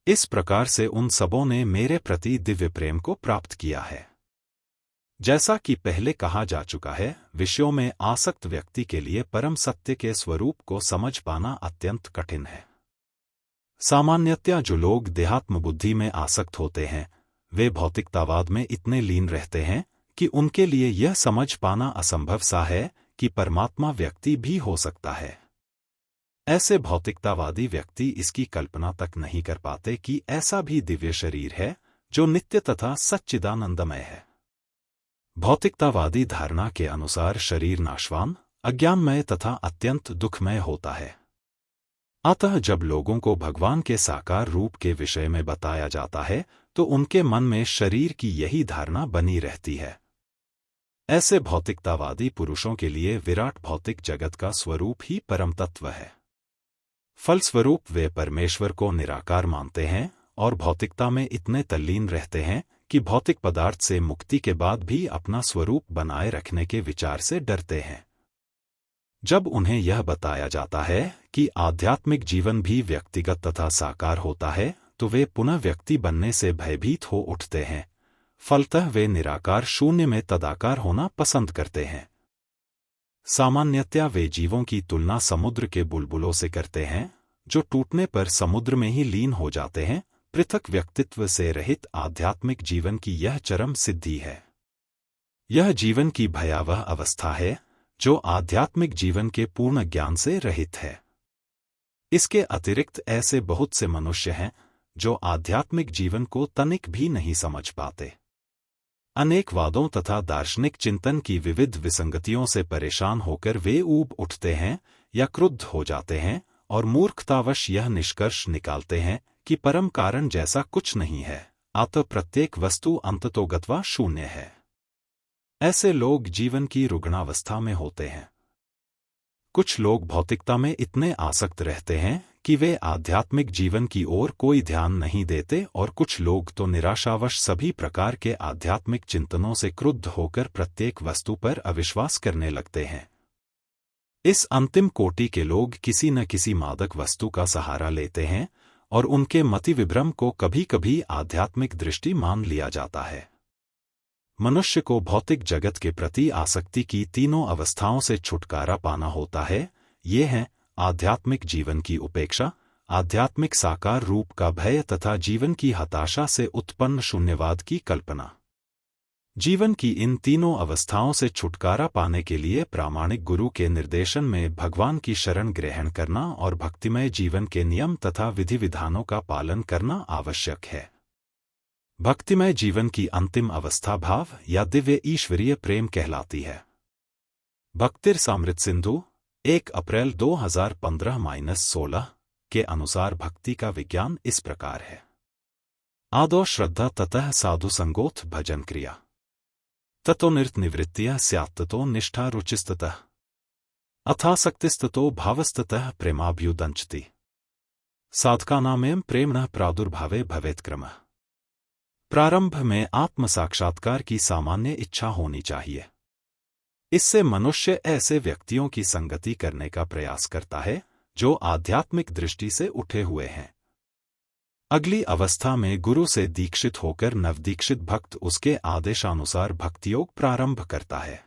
इस प्रकार से उन सबों ने मेरे प्रति दिव्य प्रेम को प्राप्त किया है। जैसा कि पहले कहा जा चुका है, विषयों में आसक्त व्यक्ति के लिए परम सत्य के स्वरूप को समझ पाना अत्यंत कठिन है। सामान्यतया जो लोग देहात्म बुद्धि में आसक्त होते हैं, वे भौतिकतावाद में इतने लीन रहते हैं कि उनके लिए यह समझ पाना असंभव सा है कि परमात्मा व्यक्ति भी हो सकता है। ऐसे भौतिकतावादी व्यक्ति इसकी कल्पना तक नहीं कर पाते कि ऐसा भी दिव्य शरीर है जो नित्य तथा सच्चिदानंदमय है। भौतिकतावादी धारणा के अनुसार शरीर नाशवान, अज्ञानमय तथा अत्यंत दुखमय होता है। अतः जब लोगों को भगवान के साकार रूप के विषय में बताया जाता है, तो उनके मन में शरीर की यही धारणा बनी रहती है। ऐसे भौतिकतावादी पुरुषों के लिए विराट भौतिक जगत का स्वरूप ही परम तत्व है। फलस्वरूप वे परमेश्वर को निराकार मानते हैं और भौतिकता में इतने तल्लीन रहते हैं कि भौतिक पदार्थ से मुक्ति के बाद भी अपना स्वरूप बनाए रखने के विचार से डरते हैं। जब उन्हें यह बताया जाता है कि आध्यात्मिक जीवन भी व्यक्तिगत तथा साकार होता है, तो वे पुनः व्यक्ति बनने से भयभीत हो उठते हैं। फलतः वे निराकार शून्य में तदाकार होना पसंद करते हैं। सामान्यतया वे जीवों की तुलना समुद्र के बुलबुलों से करते हैं, जो टूटने पर समुद्र में ही लीन हो जाते हैं। पृथक व्यक्तित्व से रहित आध्यात्मिक जीवन की यह चरम सिद्धि है। यह जीवन की भयावह अवस्था है जो आध्यात्मिक जीवन के पूर्ण ज्ञान से रहित है। इसके अतिरिक्त ऐसे बहुत से मनुष्य हैं जो आध्यात्मिक जीवन को तनिक भी नहीं समझ पाते। अनेक वादों तथा दार्शनिक चिंतन की विविध विसंगतियों से परेशान होकर वे ऊब उठते हैं या क्रुद्ध हो जाते हैं और मूर्खतावश यह निष्कर्ष निकालते हैं कि परम कारण जैसा कुछ नहीं है, अतः प्रत्येक वस्तु अंततोगत्वा शून्य है। ऐसे लोग जीवन की रुग्णावस्था में होते हैं। कुछ लोग भौतिकता में इतने आसक्त रहते हैं कि वे आध्यात्मिक जीवन की ओर कोई ध्यान नहीं देते और कुछ लोग तो निराशावश सभी प्रकार के आध्यात्मिक चिंतनों से क्रुद्ध होकर प्रत्येक वस्तु पर अविश्वास करने लगते हैं। इस अंतिम कोटि के लोग किसी न किसी मादक वस्तु का सहारा लेते हैं और उनके मतिविभ्रम को कभी-कभी आध्यात्मिक दृष्टि मान लिया जाता है। मनुष्य को भौतिक जगत के प्रति आसक्ति की तीनों अवस्थाओं से छुटकारा पाना होता है। ये हैं आध्यात्मिक जीवन की उपेक्षा, आध्यात्मिक साकार रूप का भय तथा जीवन की हताशा से उत्पन्न शून्यवाद की कल्पना। जीवन की इन तीनों अवस्थाओं से छुटकारा पाने के लिए प्रामाणिक गुरु के निर्देशन में भगवान की शरण ग्रहण करना और भक्तिमय जीवन के नियम तथा विधि विधानों का पालन करना आवश्यक है। भक्तिमय जीवन की अंतिम अवस्था भाव या दिव्य ईश्वरीय प्रेम कहलाती है। भक्तिरसामृत सिंधु 1 अप्रैल 2015-16 के अनुसार भक्ति का विज्ञान इस प्रकार है। आदौ श्रद्धा ततः साधु संगोथ भजन क्रिया ततो निवृत्तिया स्यात्ततो निष्ठा रुचिस्ततः अथासक्तिस्ततो भावस्ततः प्रेमाभ्युदंचति साधकानामें प्रेम्णः प्रादुर्भावे भवेत् क्रमः। प्रारंभ में आत्म साक्षात्कार की सामान्य इच्छा होनी चाहिए। इससे मनुष्य ऐसे व्यक्तियों की संगति करने का प्रयास करता है जो आध्यात्मिक दृष्टि से उठे हुए हैं। अगली अवस्था में गुरु से दीक्षित होकर नवदीक्षित भक्त उसके आदेशानुसार भक्तियोग प्रारंभ करता है।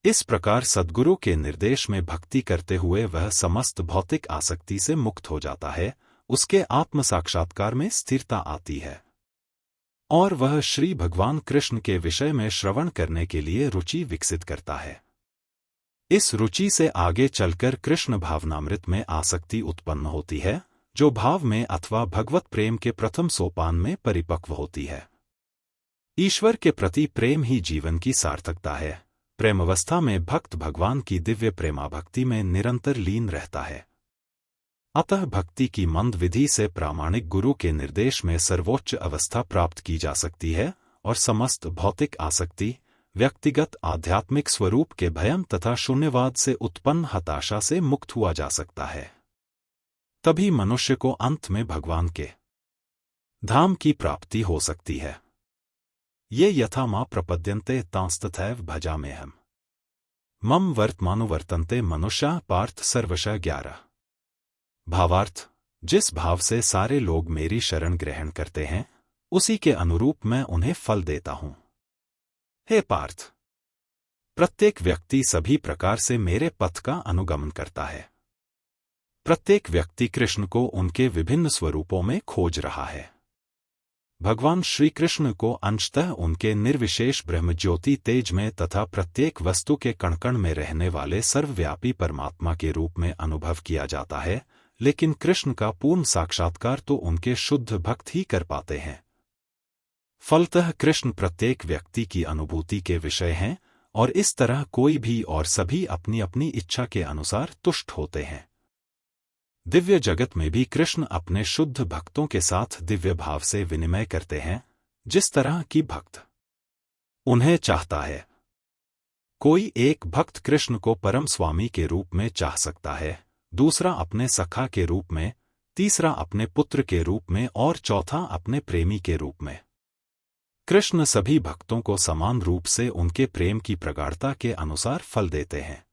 इस प्रकार सद्गुरु के निर्देश में भक्ति करते हुए वह समस्त भौतिक आसक्ति से मुक्त हो जाता है, उसके आत्म साक्षात्कार में स्थिरता आती है और वह श्री भगवान कृष्ण के विषय में श्रवण करने के लिए रुचि विकसित करता है। इस रुचि से आगे चलकर कृष्ण भावनामृत में आसक्ति उत्पन्न होती है, जो भाव में अथवा भगवत प्रेम के प्रथम सोपान में परिपक्व होती है। ईश्वर के प्रति प्रेम ही जीवन की सार्थकता है। प्रेमावस्था में भक्त भगवान की दिव्य प्रेमाभक्ति में निरंतर लीन रहता है। अतः भक्ति की मंद विधि से प्रामाणिक गुरु के निर्देश में सर्वोच्च अवस्था प्राप्त की जा सकती है और समस्त भौतिक आसक्ति, व्यक्तिगत आध्यात्मिक स्वरूप के भयम तथा शून्यवाद से उत्पन्न हताशा से मुक्त हुआ जा सकता है। तभी मनुष्य को अंत में भगवान के धाम की प्राप्ति हो सकती है। ये यथा मां प्रपद्यन्ते तांस्तथैव भजाम्यहम् मम वर्तमानुवर्तन्ते मनुष्या पार्थ सर्वशः 11। भावार्थ, जिस भाव से सारे लोग मेरी शरण ग्रहण करते हैं, उसी के अनुरूप मैं उन्हें फल देता हूं। हे पार्थ, प्रत्येक व्यक्ति सभी प्रकार से मेरे पथ का अनुगमन करता है। प्रत्येक व्यक्ति कृष्ण को उनके विभिन्न स्वरूपों में खोज रहा है। भगवान श्री कृष्ण को अंशतः उनके निर्विशेष ब्रह्मज्योति तेज में तथा प्रत्येक वस्तु के कण-कण में रहने वाले सर्वव्यापी परमात्मा के रूप में अनुभव किया जाता है, लेकिन कृष्ण का पूर्ण साक्षात्कार तो उनके शुद्ध भक्त ही कर पाते हैं। फलतः कृष्ण प्रत्येक व्यक्ति की अनुभूति के विषय हैं और इस तरह कोई भी और सभी अपनी अपनी इच्छा के अनुसार तुष्ट होते हैं। दिव्य जगत में भी कृष्ण अपने शुद्ध भक्तों के साथ दिव्य भाव से विनिमय करते हैं, जिस तरह की भक्त उन्हें चाहता है। कोई एक भक्त कृष्ण को परम स्वामी के रूप में चाह सकता है, दूसरा अपने सखा के रूप में, तीसरा अपने पुत्र के रूप में और चौथा अपने प्रेमी के रूप में। कृष्ण सभी भक्तों को समान रूप से उनके प्रेम की प्रगाढ़ता के अनुसार फल देते हैं।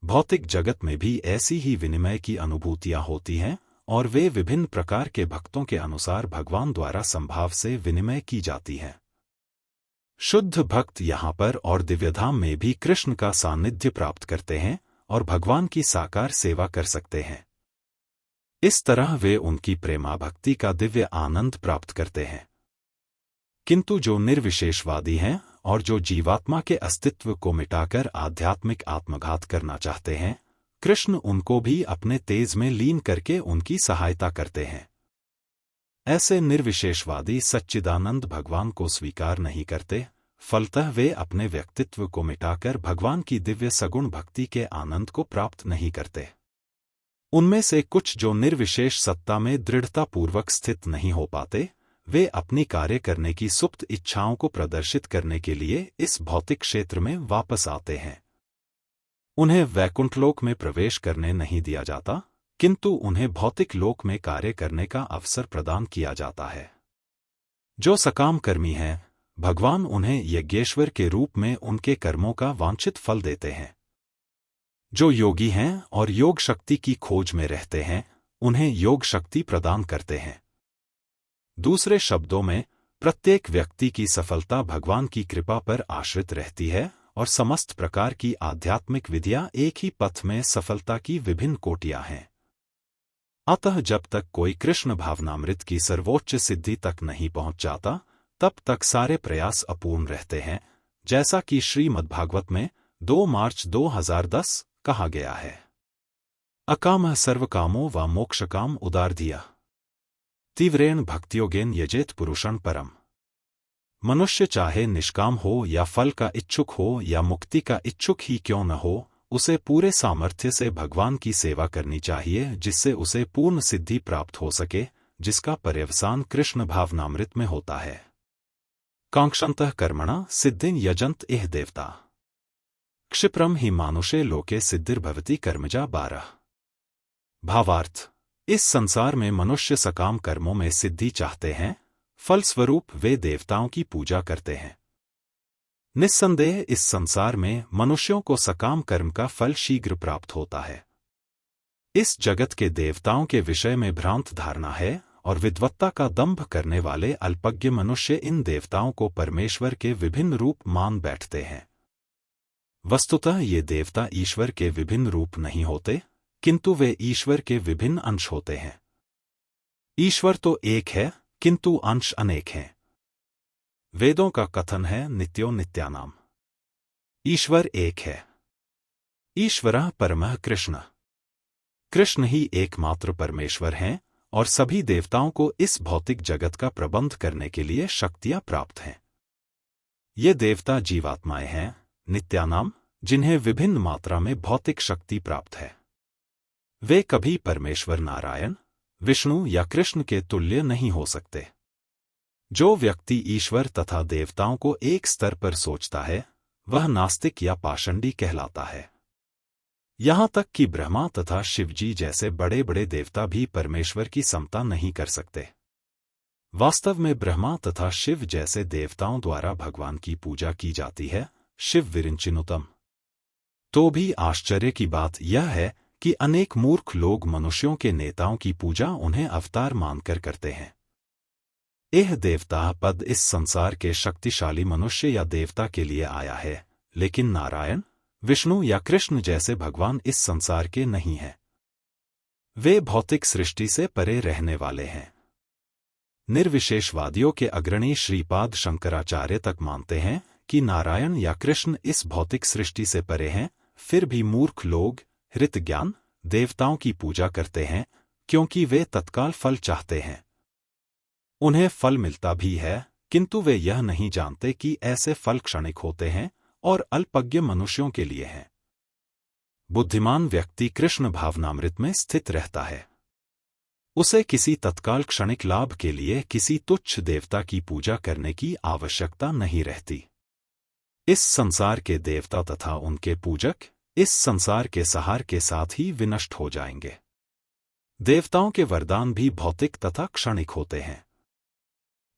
भौतिक जगत में भी ऐसी ही विनिमय की अनुभूतियां होती हैं और वे विभिन्न प्रकार के भक्तों के अनुसार भगवान द्वारा संभाव से विनिमय की जाती हैं। शुद्ध भक्त यहाँ पर और दिव्यधाम में भी कृष्ण का सानिध्य प्राप्त करते हैं और भगवान की साकार सेवा कर सकते हैं। इस तरह वे उनकी प्रेमाभक्ति का दिव्य आनंद प्राप्त करते हैं। किंतु जो निर्विशेषवादी हैं और जो जीवात्मा के अस्तित्व को मिटाकर आध्यात्मिक आत्मघात करना चाहते हैं, कृष्ण उनको भी अपने तेज में लीन करके उनकी सहायता करते हैं। ऐसे निर्विशेषवादी सच्चिदानंद भगवान को स्वीकार नहीं करते, फलतः वे अपने व्यक्तित्व को मिटाकर भगवान की दिव्य सगुण भक्ति के आनंद को प्राप्त नहीं करते। उनमें से कुछ जो निर्विशेष सत्ता में दृढ़तापूर्वक स्थित नहीं हो पाते, वे अपनी कार्य करने की सुप्त इच्छाओं को प्रदर्शित करने के लिए इस भौतिक क्षेत्र में वापस आते हैं। उन्हें वैकुंठलोक में प्रवेश करने नहीं दिया जाता, किंतु उन्हें भौतिक लोक में कार्य करने का अवसर प्रदान किया जाता है। जो सकाम कर्मी हैं, भगवान उन्हें यज्ञेश्वर के रूप में उनके कर्मों का वांछित फल देते हैं। जो योगी हैं और योग शक्ति की खोज में रहते हैं, उन्हें योग शक्ति प्रदान करते हैं। दूसरे शब्दों में, प्रत्येक व्यक्ति की सफलता भगवान की कृपा पर आश्रित रहती है और समस्त प्रकार की आध्यात्मिक विधियां एक ही पथ में सफलता की विभिन्न कोटियां हैं। अतः जब तक कोई कृष्ण भावनामृत की सर्वोच्च सिद्धि तक नहीं पहुंच जाता, तब तक सारे प्रयास अपूर्ण रहते हैं, जैसा कि श्रीमद्भागवत में 2 मार्च 2010 कहा गया है। अकामः सर्वकामो व मोक्षकाम उदारधिया तीव्रेण भक्तियोगेन यजेत पुरुषं परम। मनुष्य चाहे निष्काम हो या फल का इच्छुक हो या मुक्ति का इच्छुक ही क्यों न हो, उसे पूरे सामर्थ्य से भगवान की सेवा करनी चाहिए, जिससे उसे पूर्ण सिद्धि प्राप्त हो सके, जिसका पर्यवसान कृष्ण भावनामृत में होता है। कांक्षन्तः कर्मणा सिद्धिं यजन्त इह देवता क्षिप्रम ही मानुषे लोके सिद्धिर्भवति कर्मजा 12। भावार्थ, इस संसार में मनुष्य सकाम कर्मों में सिद्धि चाहते हैं, फलस्वरूप वे देवताओं की पूजा करते हैं। निस्संदेह इस संसार में मनुष्यों को सकाम कर्म का फल शीघ्र प्राप्त होता है। इस जगत के देवताओं के विषय में भ्रांत धारणा है और विद्वत्ता का दंभ करने वाले अल्पज्ञ मनुष्य इन देवताओं को परमेश्वर के विभिन्न रूप मान बैठते हैं। वस्तुतः ये देवता ईश्वर के विभिन्न रूप नहीं होते, किंतु वे ईश्वर के विभिन्न अंश होते हैं। ईश्वर तो एक है, किंतु अंश अनेक हैं। वेदों का कथन है नित्यो नित्यानाम। ईश्वर एक है। ईश्वरः परमः कृष्ण। कृष्ण ही एकमात्र परमेश्वर हैं और सभी देवताओं को इस भौतिक जगत का प्रबंध करने के लिए शक्तियां प्राप्त हैं। ये देवता जीवात्माएं हैं, नित्यानाम, जिन्हें विभिन्न मात्रा में भौतिक शक्ति प्राप्त है। वे कभी परमेश्वर नारायण, विष्णु या कृष्ण के तुल्य नहीं हो सकते। जो व्यक्ति ईश्वर तथा देवताओं को एक स्तर पर सोचता है, वह नास्तिक या पाषंडी कहलाता है। यहां तक कि ब्रह्मा तथा शिवजी जैसे बड़े बड़े देवता भी परमेश्वर की समता नहीं कर सकते। वास्तव में ब्रह्मा तथा शिव जैसे देवताओं द्वारा भगवान की पूजा की जाती है, शिव विरिंचिनुतम। तो भी आश्चर्य की बात यह है कि अनेक मूर्ख लोग मनुष्यों के नेताओं की पूजा उन्हें अवतार मानकर करते हैं। यह देवता पद इस संसार के शक्तिशाली मनुष्य या देवता के लिए आया है, लेकिन नारायण, विष्णु या कृष्ण जैसे भगवान इस संसार के नहीं हैं। वे भौतिक सृष्टि से परे रहने वाले हैं। निर्विशेषवादियों के अग्रणी श्रीपाद शंकराचार्य तक मानते हैं कि नारायण या कृष्ण इस भौतिक सृष्टि से परे हैं, फिर भी मूर्ख लोग हृत ज्ञान देवताओं की पूजा करते हैं, क्योंकि वे तत्काल फल चाहते हैं। उन्हें फल मिलता भी है, किंतु वे यह नहीं जानते कि ऐसे फल क्षणिक होते हैं और अल्पज्ञ मनुष्यों के लिए हैं। बुद्धिमान व्यक्ति कृष्ण भावनामृत में स्थित रहता है। उसे किसी तत्काल क्षणिक लाभ के लिए किसी तुच्छ देवता की पूजा करने की आवश्यकता नहीं रहती। इस संसार के देवता तथा उनके पूजक इस संसार के सहार के साथ ही विनष्ट हो जाएंगे। देवताओं के वरदान भी भौतिक तथा क्षणिक होते हैं।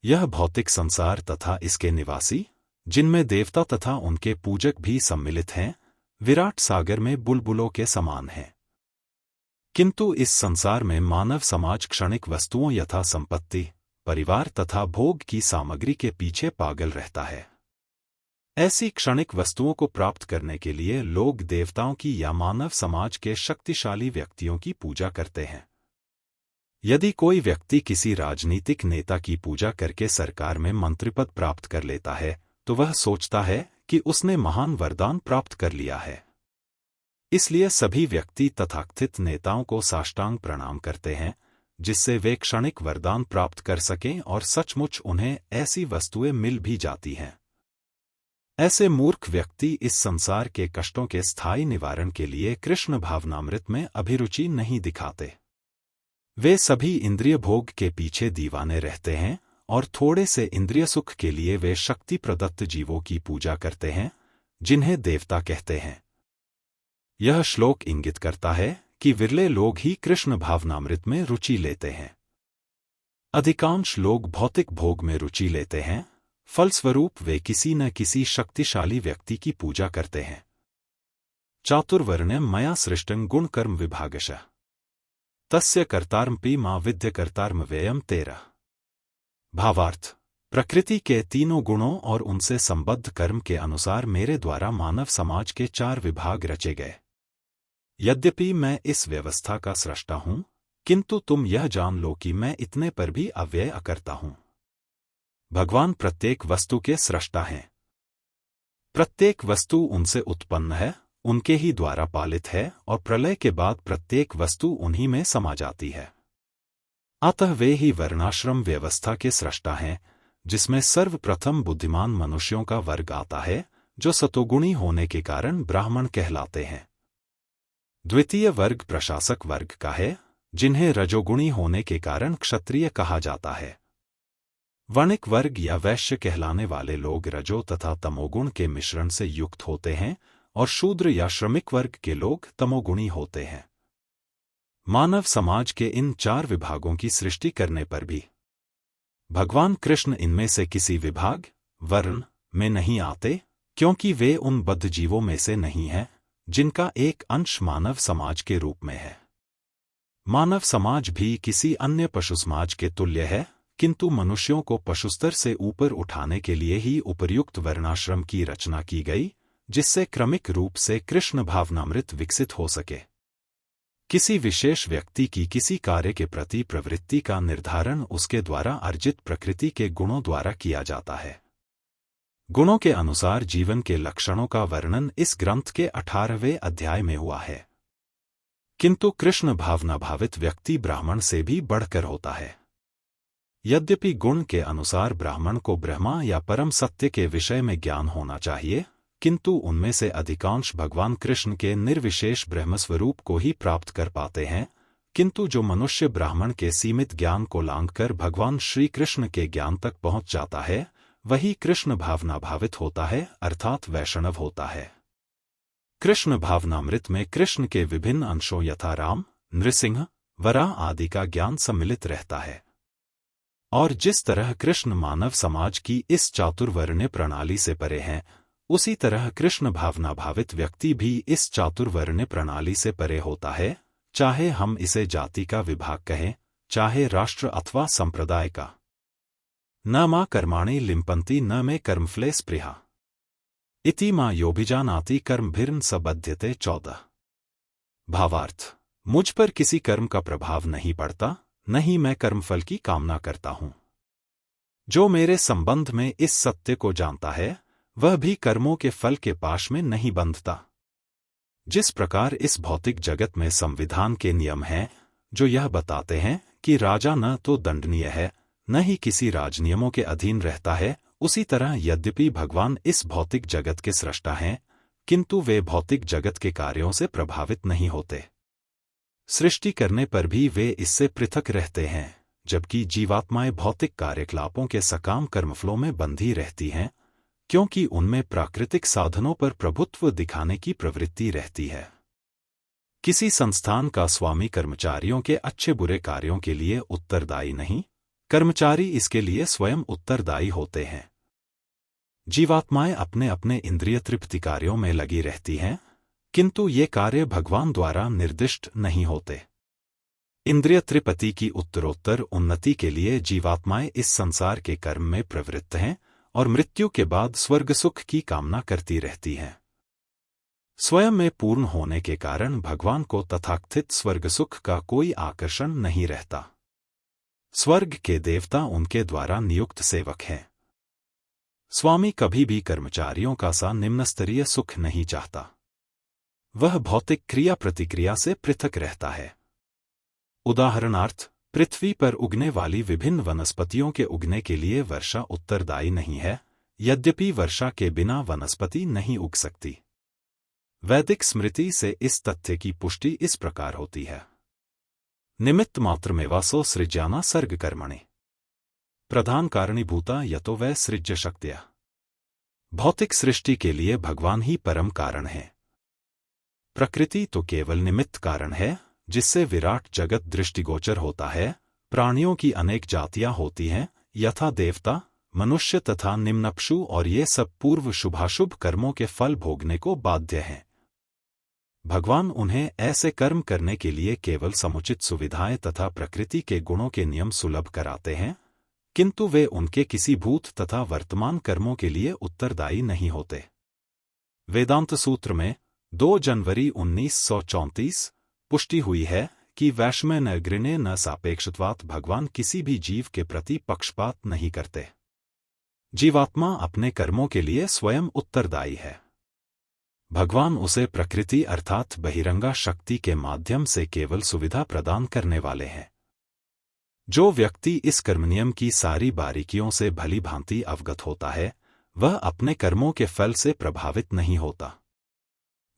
यह भौतिक संसार तथा इसके निवासी, जिनमें देवता तथा उनके पूजक भी सम्मिलित हैं, विराट सागर में बुलबुलों के समान हैं। किंतु इस संसार में मानव समाज क्षणिक वस्तुओं यथा संपत्ति, परिवार तथा भोग की सामग्री के पीछे पागल रहता है। ऐसी क्षणिक वस्तुओं को प्राप्त करने के लिए लोग देवताओं की या मानव समाज के शक्तिशाली व्यक्तियों की पूजा करते हैं। यदि कोई व्यक्ति किसी राजनीतिक नेता की पूजा करके सरकार में मंत्रिपद प्राप्त कर लेता है, तो वह सोचता है कि उसने महान वरदान प्राप्त कर लिया है। इसलिए सभी व्यक्ति तथाकथित नेताओं को साष्टांग प्रणाम करते हैं, जिससे वे क्षणिक वरदान प्राप्त कर सकें और सचमुच उन्हें ऐसी वस्तुएं मिल भी जाती हैं। ऐसे मूर्ख व्यक्ति इस संसार के कष्टों के स्थायी निवारण के लिए कृष्ण भावनामृत में अभिरुचि नहीं दिखाते। वे सभी इंद्रिय भोग के पीछे दीवाने रहते हैं और थोड़े से इंद्रिय सुख के लिए वे शक्ति प्रदत्त जीवों की पूजा करते हैं, जिन्हें देवता कहते हैं। यह श्लोक इंगित करता है कि विरले लोग ही कृष्ण भावनामृत में रुचि लेते हैं। अधिकांश लोग भौतिक भोग में रुचि लेते हैं, फलस्वरूप वे किसी न किसी शक्तिशाली व्यक्ति की पूजा करते हैं। चातुर्वर्ण्यं मया सृष्टं गुणकर्म विभागशः तस्य कर्तारमपि मा विद्य कर्तारम व्ययम 13। भावार्थ, प्रकृति के तीनों गुणों और उनसे संबद्ध कर्म के अनुसार मेरे द्वारा मानव समाज के 4 विभाग रचे गए। यद्यपि मैं इस व्यवस्था का सृष्टा हूं, किंतु तुम यह जान लो कि मैं इतने पर भी अव्यय अकर्ता हूं। भगवान प्रत्येक वस्तु के सृष्टा हैं। प्रत्येक वस्तु उनसे उत्पन्न है, उनके ही द्वारा पालित है और प्रलय के बाद प्रत्येक वस्तु उन्हीं में समा जाती है। अतः वे ही वर्णाश्रम व्यवस्था के सृष्टा हैं, जिसमें सर्वप्रथम बुद्धिमान मनुष्यों का वर्ग आता है, जो सतोगुणी होने के कारण ब्राह्मण कहलाते हैं। द्वितीय वर्ग प्रशासक वर्ग का है, जिन्हें रजोगुणी होने के कारण क्षत्रिय कहा जाता है। वणिक वर्ग या वैश्य कहलाने वाले लोग रजो तथा तमोगुण के मिश्रण से युक्त होते हैं और शूद्र या श्रमिक वर्ग के लोग तमोगुणी होते हैं। मानव समाज के इन 4 विभागों की सृष्टि करने पर भी भगवान कृष्ण इनमें से किसी विभाग, वर्ण में नहीं आते, क्योंकि वे उन बद्ध जीवों में से नहीं हैं, जिनका एक अंश मानव समाज के रूप में है। मानव समाज भी किसी अन्य पशु समाज के तुल्य है, किंतु मनुष्यों को पशुस्तर से ऊपर उठाने के लिए ही उपर्युक्त वर्णाश्रम की रचना की गई, जिससे क्रमिक रूप से कृष्ण भावनामृत विकसित हो सके। किसी विशेष व्यक्ति की किसी कार्य के प्रति प्रवृत्ति का निर्धारण उसके द्वारा अर्जित प्रकृति के गुणों द्वारा किया जाता है। गुणों के अनुसार जीवन के लक्षणों का वर्णन इस ग्रंथ के 18वें अध्याय में हुआ है। किंतु कृष्ण भावना भावित व्यक्ति ब्राह्मण से भी बढ़कर होता है। यद्यपि गुण के अनुसार ब्राह्मण को ब्रह्मा या परम सत्य के विषय में ज्ञान होना चाहिए, किंतु उनमें से अधिकांश भगवान कृष्ण के निर्विशेष ब्रह्मस्वरूप को ही प्राप्त कर पाते हैं, किंतु जो मनुष्य ब्राह्मण के सीमित ज्ञान को लांघकर भगवान श्री कृष्ण के ज्ञान तक पहुंच जाता है, वही कृष्ण भावना भावित होता है, अर्थात वैष्णव होता है। कृष्ण भावनामृत में कृष्ण के विभिन्न अंशों यथा राम, नृसिंह, वराह आदि का ज्ञान सम्मिलित रहता है। और जिस तरह कृष्ण मानव समाज की इस चातुर्वर्ण्य प्रणाली से परे हैं, उसी तरह कृष्ण भावना भावित व्यक्ति भी इस चातुर्वर्ण्य प्रणाली से परे होता है, चाहे हम इसे जाति का विभाग कहें, चाहे राष्ट्र अथवा संप्रदाय का। न मा कर्माणि लिम्पन्ति न मे कर्मफले स्पृहा इति मा योभिजानाति कर्मभिर्न स बध्यते 14। भावार्थ, मुझ पर किसी कर्म का प्रभाव नहीं पड़ता, न ही मैं कर्मफल की कामना करता हूं। जो मेरे संबंध में इस सत्य को जानता है, वह भी कर्मों के फल के पाश में नहीं बंधता। जिस प्रकार इस भौतिक जगत में संविधान के नियम हैं, जो यह बताते हैं कि राजा न तो दंडनीय है, न ही किसी राजनियमों के अधीन रहता है, उसी तरह यद्यपि भगवान इस भौतिक जगत के सृष्टा हैं, किंतु वे भौतिक जगत के कार्यों से प्रभावित नहीं होते। सृष्टि करने पर भी वे इससे पृथक रहते हैं, जबकि जीवात्माएं भौतिक कार्यकलापों के सकाम कर्मफलों में बंधी रहती हैं, क्योंकि उनमें प्राकृतिक साधनों पर प्रभुत्व दिखाने की प्रवृत्ति रहती है। किसी संस्थान का स्वामी कर्मचारियों के अच्छे बुरे कार्यों के लिए उत्तरदायी नहीं, कर्मचारी इसके लिए स्वयं उत्तरदायी होते हैं। जीवात्माएं अपने अपने इंद्रिय तृप्ति कार्यों में लगी रहती हैं, किंतु ये कार्य भगवान द्वारा निर्दिष्ट नहीं होते। इंद्रिय तृप्ति की उत्तरोत्तर उन्नति के लिए जीवात्माएं इस संसार के कर्म में प्रवृत्त हैं और मृत्यु के बाद स्वर्ग सुख की कामना करती रहती हैं। स्वयं में पूर्ण होने के कारण भगवान को तथाकथित स्वर्ग सुख का कोई आकर्षण नहीं रहता। स्वर्ग के देवता उनके द्वारा नियुक्त सेवक हैं। स्वामी कभी भी कर्मचारियों का सा निम्नस्तरीय सुख नहीं चाहता। वह भौतिक क्रिया प्रतिक्रिया से पृथक रहता है। उदाहरणार्थ, पृथ्वी पर उगने वाली विभिन्न वनस्पतियों के उगने के लिए वर्षा उत्तरदायी नहीं है, यद्यपि वर्षा के बिना वनस्पति नहीं उग सकती। वैदिक स्मृति से इस तथ्य की पुष्टि इस प्रकार होती है। निमित्त मात्रमेवासो सृज्याना सर्ग कर्मणि प्रधान कारणीभूता यतो वै सृज्य शक्त्या। भौतिक सृष्टि के लिए भगवान ही परम कारण है। प्रकृति तो केवल निमित्त कारण है, जिससे विराट जगत दृष्टिगोचर होता है। प्राणियों की अनेक जातियां होती हैं, यथा देवता, मनुष्य तथा निम्नपशु, और ये सब पूर्व शुभाशुभ कर्मों के फल भोगने को बाध्य हैं। भगवान उन्हें ऐसे कर्म करने के लिए केवल समुचित सुविधाएं तथा प्रकृति के गुणों के नियम सुलभ कराते हैं, किंतु वे उनके किसी भूत तथा वर्तमान कर्मों के लिए उत्तरदायी नहीं होते। वेदांत सूत्र में 2 जनवरी 1934 पुष्टि हुई है कि वैषम्य न गृणे न सापेक्षत्वात्, भगवान किसी भी जीव के प्रति पक्षपात नहीं करते। जीवात्मा अपने कर्मों के लिए स्वयं उत्तरदायी है। भगवान उसे प्रकृति अर्थात बहिरंगा शक्ति के माध्यम से केवल सुविधा प्रदान करने वाले हैं। जो व्यक्ति इस कर्मनियम की सारी बारीकियों से भली भांति अवगत होता है, वह अपने कर्मों के फल से प्रभावित नहीं होता।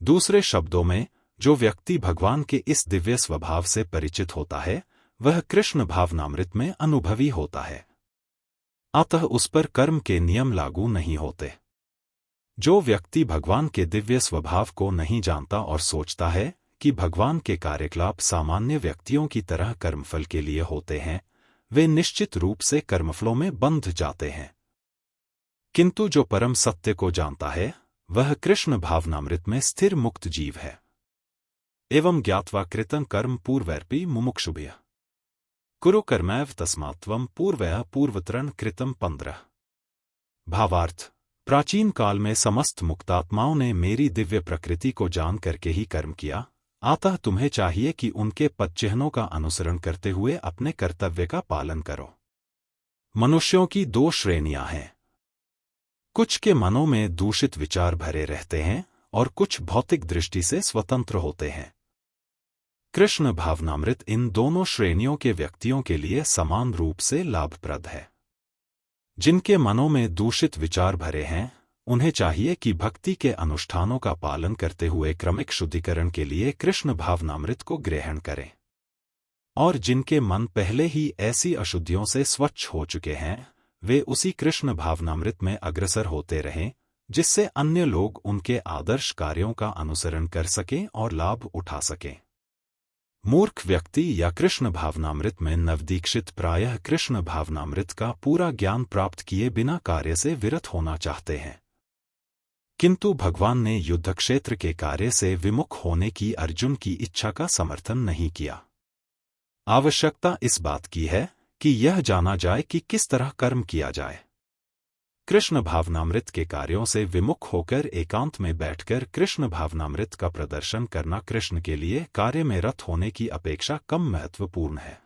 दूसरे शब्दों में, जो व्यक्ति भगवान के इस दिव्य स्वभाव से परिचित होता है, वह कृष्ण भावनामृत में अनुभवी होता है। अतः उस पर कर्म के नियम लागू नहीं होते। जो व्यक्ति भगवान के दिव्य स्वभाव को नहीं जानता और सोचता है कि भगवान के कार्यकलाप सामान्य व्यक्तियों की तरह कर्मफल के लिए होते हैं, वे निश्चित रूप से कर्मफलों में बंध जाते हैं। किंतु जो परम सत्य को जानता है, वह कृष्ण भावनामृत में स्थिर मुक्त जीव है। एवं ज्ञात्वा कृतं कर्म पूर्वैरपि मुमुक्षुभ्य कुरु कर्मैव तस्मात्त्वं पूर्वया पूर्वतरं कृतं 15। भावार्थ: प्राचीन काल में समस्त मुक्तात्माओं ने मेरी दिव्य प्रकृति को जान करके ही कर्म किया, अतः तुम्हें चाहिए कि उनके पदचिह्नों का अनुसरण करते हुए अपने कर्तव्य का पालन करो। मनुष्यों की 2 श्रेणियां हैं। कुछ के मनों में दूषित विचार भरे रहते हैं और कुछ भौतिक दृष्टि से स्वतंत्र होते हैं। कृष्ण भावनामृत इन दोनों श्रेणियों के व्यक्तियों के लिए समान रूप से लाभप्रद है। जिनके मनों में दूषित विचार भरे हैं, उन्हें चाहिए कि भक्ति के अनुष्ठानों का पालन करते हुए क्रमिक शुद्धिकरण के लिए कृष्ण भावनामृत को ग्रहण करें। और जिनके मन पहले ही ऐसी अशुद्धियों से स्वच्छ हो चुके हैं, वे उसी कृष्ण भावनामृत में अग्रसर होते रहें, जिससे अन्य लोग उनके आदर्श कार्यों का अनुसरण कर सकें और लाभ उठा सकें। मूर्ख व्यक्ति या कृष्ण भावनामृत में नवदीक्षित प्रायः कृष्ण भावनामृत का पूरा ज्ञान प्राप्त किए बिना कार्य से विरत होना चाहते हैं। किंतु भगवान ने युद्धक्षेत्र के कार्य से विमुख होने की अर्जुन की इच्छा का समर्थन नहीं किया। आवश्यकता इस बात की है कि यह जाना जाए कि किस तरह कर्म किया जाए। कृष्ण भावनामृत के कार्यों से विमुख होकर एकांत में बैठकर कृष्ण भावनामृत का प्रदर्शन करना कृष्ण के लिए कार्य में रत होने की अपेक्षा कम महत्वपूर्ण है।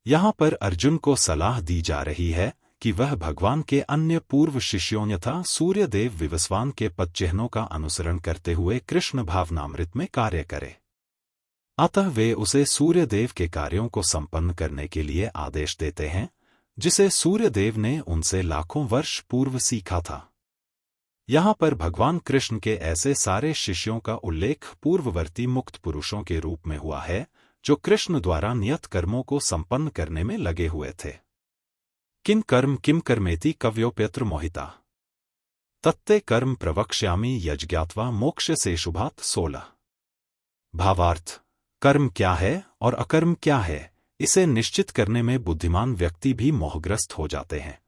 यहाँ पर अर्जुन को सलाह दी जा रही है कि वह भगवान के अन्य पूर्व शिष्यों यथा सूर्यदेव विवस्वान के पदचिह्नों का अनुसरण करते हुए कृष्ण भावनामृत में कार्य करे। अतः वे उसे सूर्यदेव के कार्यों को संपन्न करने के लिए आदेश देते हैं, जिसे सूर्यदेव ने उनसे लाखों वर्ष पूर्व सीखा था। यहाँ पर भगवान कृष्ण के ऐसे सारे शिष्यों का उल्लेख पूर्ववर्ती मुक्त पुरुषों के रूप में हुआ है, जो कृष्ण द्वारा नियत कर्मों को संपन्न करने में लगे हुए थे। किम कर्मेति कव्योप्यत्र मोहिता तत्ते कर्म प्रवक्ष्यामि यज्ञात्वा मोक्ष से शुभात् 16। भावार्थ: कर्म क्या है और अकर्म क्या है, इसे निश्चित करने में बुद्धिमान व्यक्ति भी मोहग्रस्त हो जाते हैं।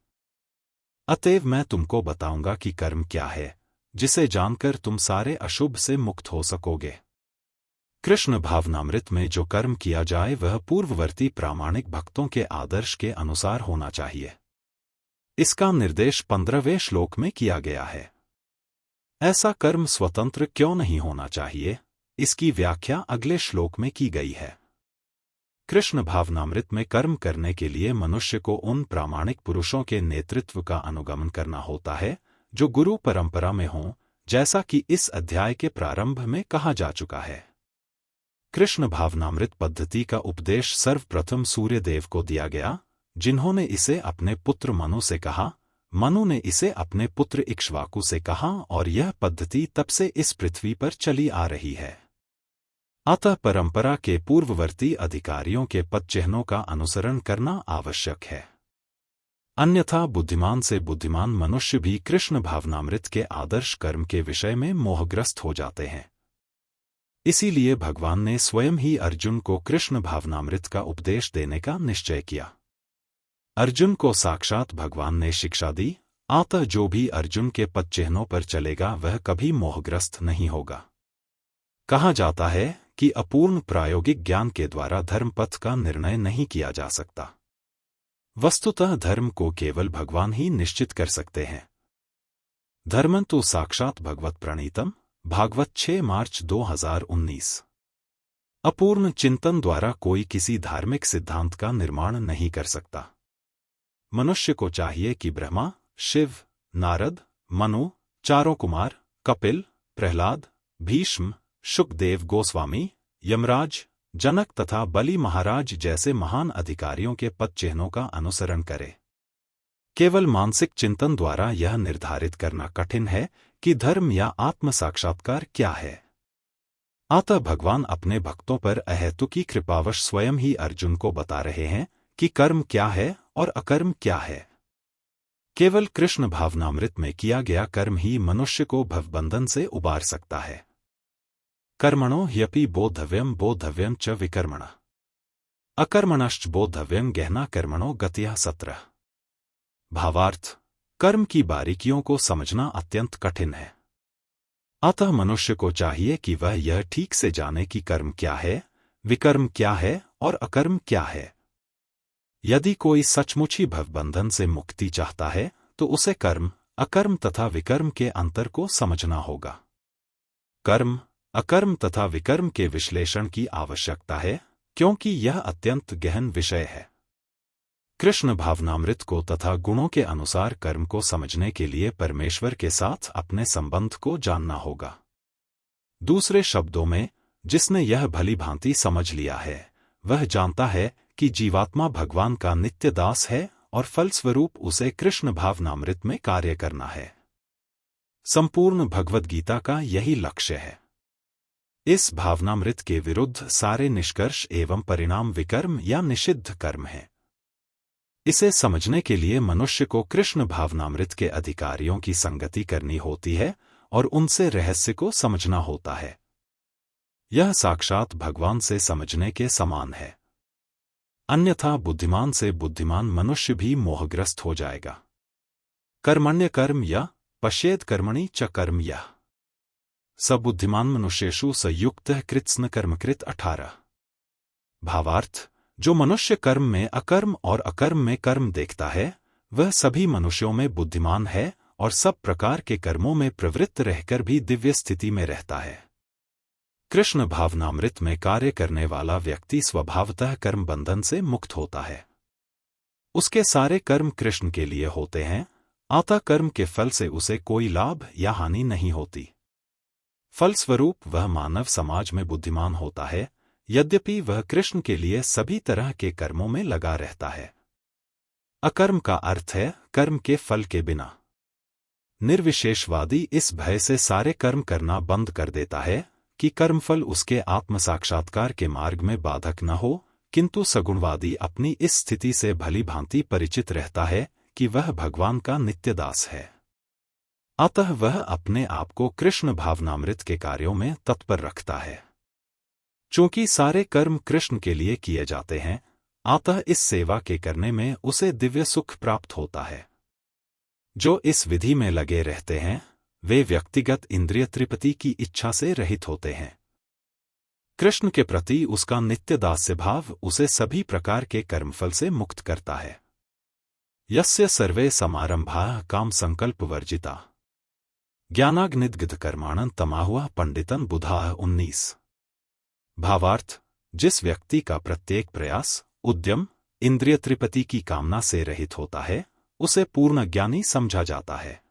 अतएव मैं तुमको बताऊंगा कि कर्म क्या है, जिसे जानकर तुम सारे अशुभ से मुक्त हो सकोगे। कृष्ण भावनामृत में जो कर्म किया जाए वह पूर्ववर्ती प्रामाणिक भक्तों के आदर्श के अनुसार होना चाहिए। इसका निर्देश 15वें श्लोक में किया गया है। ऐसा कर्म स्वतंत्र क्यों नहीं होना चाहिए, इसकी व्याख्या अगले श्लोक में की गई है। कृष्ण भावनामृत में कर्म करने के लिए मनुष्य को उन प्रामाणिक पुरुषों के नेतृत्व का अनुगमन करना होता है, जो गुरु परंपरा में हों, जैसा कि इस अध्याय के प्रारंभ में कहा जा चुका है। कृष्ण भावनामृत पद्धति का उपदेश सर्वप्रथम सूर्यदेव को दिया गया, जिन्होंने इसे अपने पुत्र मनु से कहा। मनु ने इसे अपने पुत्र इक्ष्वाकु से कहा और यह पद्धति तब से इस पृथ्वी पर चली आ रही है। अतः परंपरा के पूर्ववर्ती अधिकारियों के पदचिह्नों का अनुसरण करना आवश्यक है। अन्यथा बुद्धिमान से बुद्धिमान मनुष्य भी कृष्ण भावनामृत के आदर्श कर्म के विषय में मोहग्रस्त हो जाते हैं। इसीलिए भगवान ने स्वयं ही अर्जुन को कृष्ण भावनामृत का उपदेश देने का निश्चय किया। अर्जुन को साक्षात भगवान ने शिक्षा दी, अतः जो भी अर्जुन के पदचिह्नों पर चलेगा वह कभी मोहग्रस्त नहीं होगा। कहा जाता है कि अपूर्ण प्रायोगिक ज्ञान के द्वारा धर्मपथ का निर्णय नहीं किया जा सकता। वस्तुतः धर्म को केवल भगवान ही निश्चित कर सकते हैं। धर्मं तो साक्षात भगवत प्रणीतम, भागवत 6 मार्च 2019। अपूर्ण चिंतन द्वारा कोई किसी धार्मिक सिद्धांत का निर्माण नहीं कर सकता। मनुष्य को चाहिए कि ब्रह्मा, शिव, नारद, मनु, चारों कुमार, कपिल, प्रहलाद, भीष्म, शुकदेव गोस्वामी, यमराज, जनक तथा बलि महाराज जैसे महान अधिकारियों के पदचिह्नों का अनुसरण करे। केवल मानसिक चिंतन द्वारा यह निर्धारित करना कठिन है कि धर्म या आत्म साक्षात्कार क्या है। अतः भगवान अपने भक्तों पर अहेतुकी कृपावश स्वयं ही अर्जुन को बता रहे हैं कि कर्म क्या है और अकर्म क्या है। केवल कृष्ण भावनामृत में किया गया कर्म ही मनुष्य को भवबंधन से उबार सकता है। कर्मणो ह्यपि बोद्धव्यम बोद्धव्यम च विकर्मणः, अकर्मणश्च बोद्धव्यम गहना कर्मणो गतिः सत्रः। भावार्थ, कर्म की बारीकियों को समझना अत्यंत कठिन है। अतः मनुष्य को चाहिए कि वह यह ठीक से जाने कि कर्म क्या है, विकर्म क्या है और अकर्म क्या है। यदि कोई सचमुच ही भवबंधन से मुक्ति चाहता है तो उसे कर्म, अकर्म तथा विकर्म के अंतर को समझना होगा। कर्म, अकर्म तथा विकर्म के विश्लेषण की आवश्यकता है, क्योंकि यह अत्यंत गहन विषय है। कृष्ण भावनामृत को तथा गुणों के अनुसार कर्म को समझने के लिए परमेश्वर के साथ अपने संबंध को जानना होगा। दूसरे शब्दों में, जिसने यह भली भांति समझ लिया है वह जानता है कि जीवात्मा भगवान का नित्य दास है और फलस्वरूप उसे कृष्ण भावनामृत में कार्य करना है। संपूर्ण भगवद गीता का यही लक्ष्य है। इस भावनामृत के विरुद्ध सारे निष्कर्ष एवं परिणाम विकर्म या निषिद्ध कर्म हैं। इसे समझने के लिए मनुष्य को कृष्ण भावनामृत के अधिकारियों की संगति करनी होती है और उनसे रहस्य को समझना होता है। यह साक्षात भगवान से समझने के समान है। अन्यथा बुद्धिमान से बुद्धिमान मनुष्य भी मोहग्रस्त हो जाएगा। कर्मण्य कर्म यः पश्येद कर्मणि च कर्म यः स बुद्धिमान मनुष्येषु स युक्तः कृत्स्न कर्मकृत 18। भावार्थ, जो मनुष्य कर्म में अकर्म और अकर्म में कर्म देखता है वह सभी मनुष्यों में बुद्धिमान है और सब प्रकार के कर्मों में प्रवृत्त रहकर भी दिव्य स्थिति में रहता है। कृष्ण भावनामृत में कार्य करने वाला व्यक्ति स्वभावतः कर्म बंधन से मुक्त होता है। उसके सारे कर्म कृष्ण के लिए होते हैं, अतः कर्म के फल से उसे कोई लाभ या हानि नहीं होती। फलस्वरूप वह मानव समाज में बुद्धिमान होता है, यद्यपि वह कृष्ण के लिए सभी तरह के कर्मों में लगा रहता है। अकर्म का अर्थ है कर्म के फल के बिना। निर्विशेषवादी इस भय से सारे कर्म करना बंद कर देता है कि कर्मफल उसके आत्म साक्षात्कार के मार्ग में बाधक न हो, किंतु सगुणवादी अपनी इस स्थिति से भली भांति परिचित रहता है कि वह भगवान का नित्य दास है। अतः वह अपने आप को कृष्ण भावनामृत के कार्यों में तत्पर रखता है। चूंकि सारे कर्म कृष्ण के लिए किए जाते हैं, अतः इस सेवा के करने में उसे दिव्य सुख प्राप्त होता है। जो इस विधि में लगे रहते हैं वे व्यक्तिगत इंद्रिय तृप्ति की इच्छा से रहित होते हैं। कृष्ण के प्रति उसका नित्य दास्य भाव उसे सभी प्रकार के कर्मफल से मुक्त करता है। यस्य सर्वे समारंभाः काम संकल्प वर्जिता ज्ञानाग्निदग्ध कर्माणं तमाहुः पंडितन बुधाः 19। भावार्थ, जिस व्यक्ति का प्रत्येक प्रयास, उद्यम, इंद्रिय तृप्ति की कामना से रहित होता है उसे पूर्ण ज्ञानी समझा जाता है।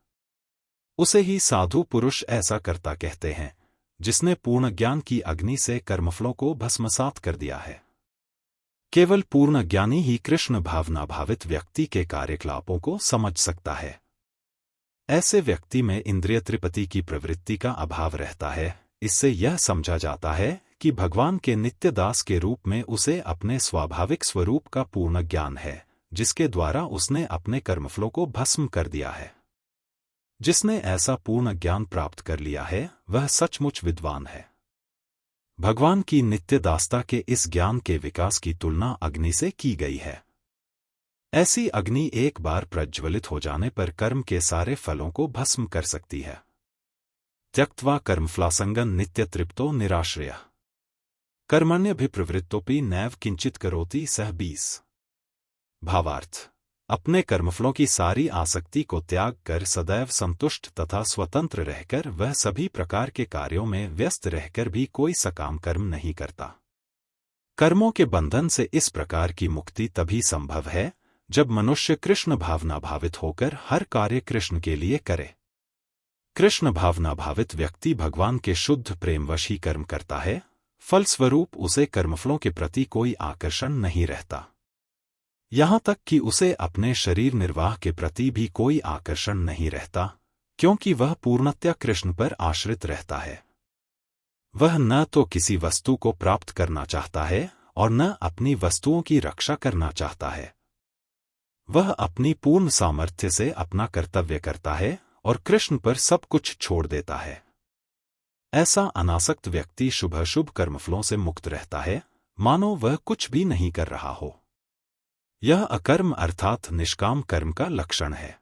उसे ही साधु पुरुष ऐसा करता कहते हैं जिसने पूर्ण ज्ञान की अग्नि से कर्मफलों को भस्मसात कर दिया है। केवल पूर्ण ज्ञानी ही कृष्ण भावना भावित व्यक्ति के कार्यकलापों को समझ सकता है। ऐसे व्यक्ति में इंद्रिय तृप्ति की प्रवृत्ति का अभाव रहता है। इससे यह समझा जाता है कि भगवान के नित्य दास के रूप में उसे अपने स्वाभाविक स्वरूप का पूर्ण ज्ञान है, जिसके द्वारा उसने अपने कर्मफलों को भस्म कर दिया है। जिसने ऐसा पूर्ण ज्ञान प्राप्त कर लिया है वह सचमुच विद्वान है। भगवान की नित्य दासता के इस ज्ञान के विकास की तुलना अग्नि से की गई है। ऐसी अग्नि एक बार प्रज्वलित हो जाने पर कर्म के सारे फलों को भस्म कर सकती है। त्यक्त्वा कर्मफलासंगं नित्य तृप्तो निराश्रयः कर्मण्यभिप्रवृत्तोपि नैव किंचित करोति सः 20। भावार्थ, अपने कर्मफलों की सारी आसक्ति को त्याग कर सदैव संतुष्ट तथा स्वतंत्र रहकर वह सभी प्रकार के कार्यों में व्यस्त रहकर भी कोई सकाम कर्म नहीं करता। कर्मों के बंधन से इस प्रकार की मुक्ति तभी संभव है जब मनुष्य कृष्ण भावना भावित होकर हर कार्य कृष्ण के लिए करे। कृष्ण भावना भावित व्यक्ति भगवान के शुद्ध प्रेमवश ही कर्म करता है, फलस्वरूप उसे कर्मफलों के प्रति कोई आकर्षण नहीं रहता। यहाँ तक कि उसे अपने शरीर निर्वाह के प्रति भी कोई आकर्षण नहीं रहता, क्योंकि वह पूर्णतया कृष्ण पर आश्रित रहता है। वह न तो किसी वस्तु को प्राप्त करना चाहता है और न अपनी वस्तुओं की रक्षा करना चाहता है। वह अपनी पूर्ण सामर्थ्य से अपना कर्तव्य करता है और कृष्ण पर सब कुछ छोड़ देता है। ऐसा अनासक्त व्यक्ति शुभ कर्मफलों से मुक्त रहता है, मानो वह कुछ भी नहीं कर रहा हो। यह अकर्म अर्थात निष्काम कर्म का लक्षण है।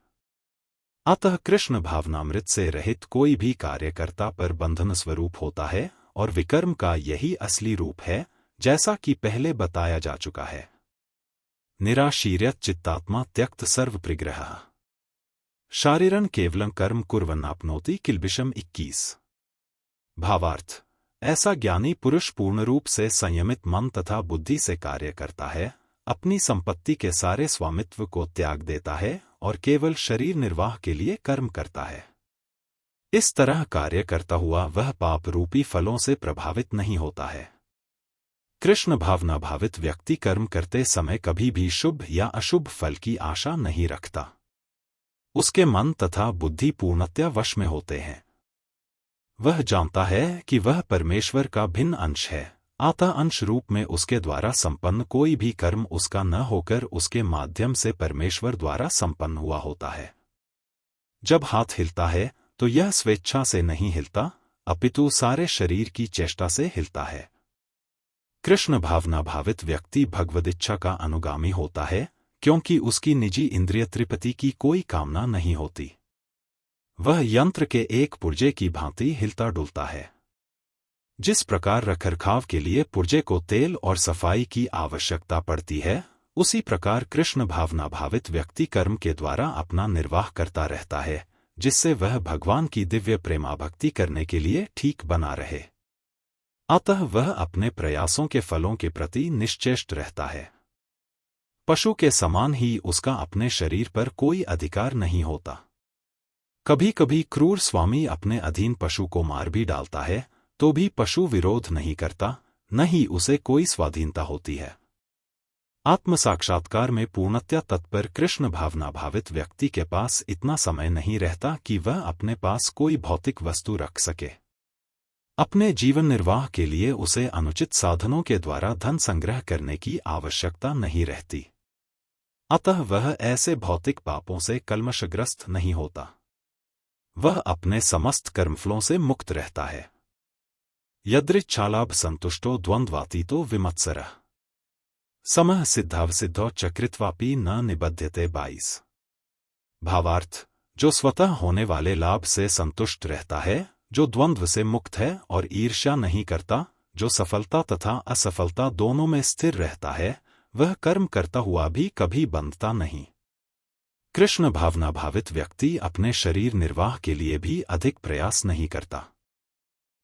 अतः कृष्ण भावनामृत से रहित कोई भी कार्यकर्ता पर बंधन स्वरूप होता है और विकर्म का यही असली रूप है, जैसा कि पहले बताया जा चुका है। निराशीर्यत चित्तात्मा त्यक्त सर्व परिग्रहः शारीरन केवलं कर्म कुर्वन्नाप्नोति किल्बिषम 21। भावार्थ, ऐसा ज्ञानी पुरुष पूर्ण रूप से संयमित मन तथा बुद्धि से कार्य करता है, अपनी संपत्ति के सारे स्वामित्व को त्याग देता है और केवल शरीर निर्वाह के लिए कर्म करता है। इस तरह कार्य करता हुआ वह पाप रूपी फलों से प्रभावित नहीं होता है। कृष्ण भावना भावित व्यक्ति कर्म करते समय कभी भी शुभ या अशुभ फल की आशा नहीं रखता। उसके मन तथा बुद्धि पूर्णतया वश में होते हैं। वह जानता है कि वह परमेश्वर का भिन्न अंश है, अतः अंश रूप में उसके द्वारा संपन्न कोई भी कर्म उसका न होकर उसके माध्यम से परमेश्वर द्वारा संपन्न हुआ होता है। जब हाथ हिलता है तो यह स्वेच्छा से नहीं हिलता, अपितु सारे शरीर की चेष्टा से हिलता है। कृष्ण भावना भावित व्यक्ति भगवदिच्छा का अनुगामी होता है, क्योंकि उसकी निजी इंद्रिय तृप्ति की कोई कामना नहीं होती। वह यंत्र के एक पुर्जे की भांति हिलता डुलता है। जिस प्रकार रखरखाव के लिए पुर्जे को तेल और सफाई की आवश्यकता पड़ती है, उसी प्रकार कृष्ण भावना भावित व्यक्ति कर्म के द्वारा अपना निर्वाह करता रहता है, जिससे वह भगवान की दिव्य प्रेमाभक्ति करने के लिए ठीक बना रहे। अतः वह अपने प्रयासों के फलों के प्रति निश्चेष्ट रहता है। पशु के समान ही उसका अपने शरीर पर कोई अधिकार नहीं होता। कभी कभी क्रूर स्वामी अपने अधीन पशु को मार भी डालता है, तो भी पशु विरोध नहीं करता, न ही उसे कोई स्वाधीनता होती है। आत्म साक्षात्कार में पूर्णतया तत्पर कृष्ण भावना भावित व्यक्ति के पास इतना समय नहीं रहता कि वह अपने पास कोई भौतिक वस्तु रख सके। अपने जीवन निर्वाह के लिए उसे अनुचित साधनों के द्वारा धन संग्रह करने की आवश्यकता नहीं रहती। अतः वह ऐसे भौतिक पापों से कल्मषग्रस्त नहीं होता। वह अपने समस्त कर्मफलों से मुक्त रहता है। यदृच्छालाभ संतुष्टो द्वंद्वातीतो विमत्सरः समः सिद्धावसिद्धौ चकृत्वापि न निबध्यते 22। भावार्थ, जो स्वतः होने वाले लाभ से संतुष्ट रहता है, जो द्वंद्व से मुक्त है और ईर्ष्या नहीं करता, जो सफलता तथा असफलता दोनों में स्थिर रहता है, वह कर्म करता हुआ भी कभी बंधता नहीं। कृष्ण भावना भावित व्यक्ति अपने शरीर निर्वाह के लिए भी अधिक प्रयास नहीं करता।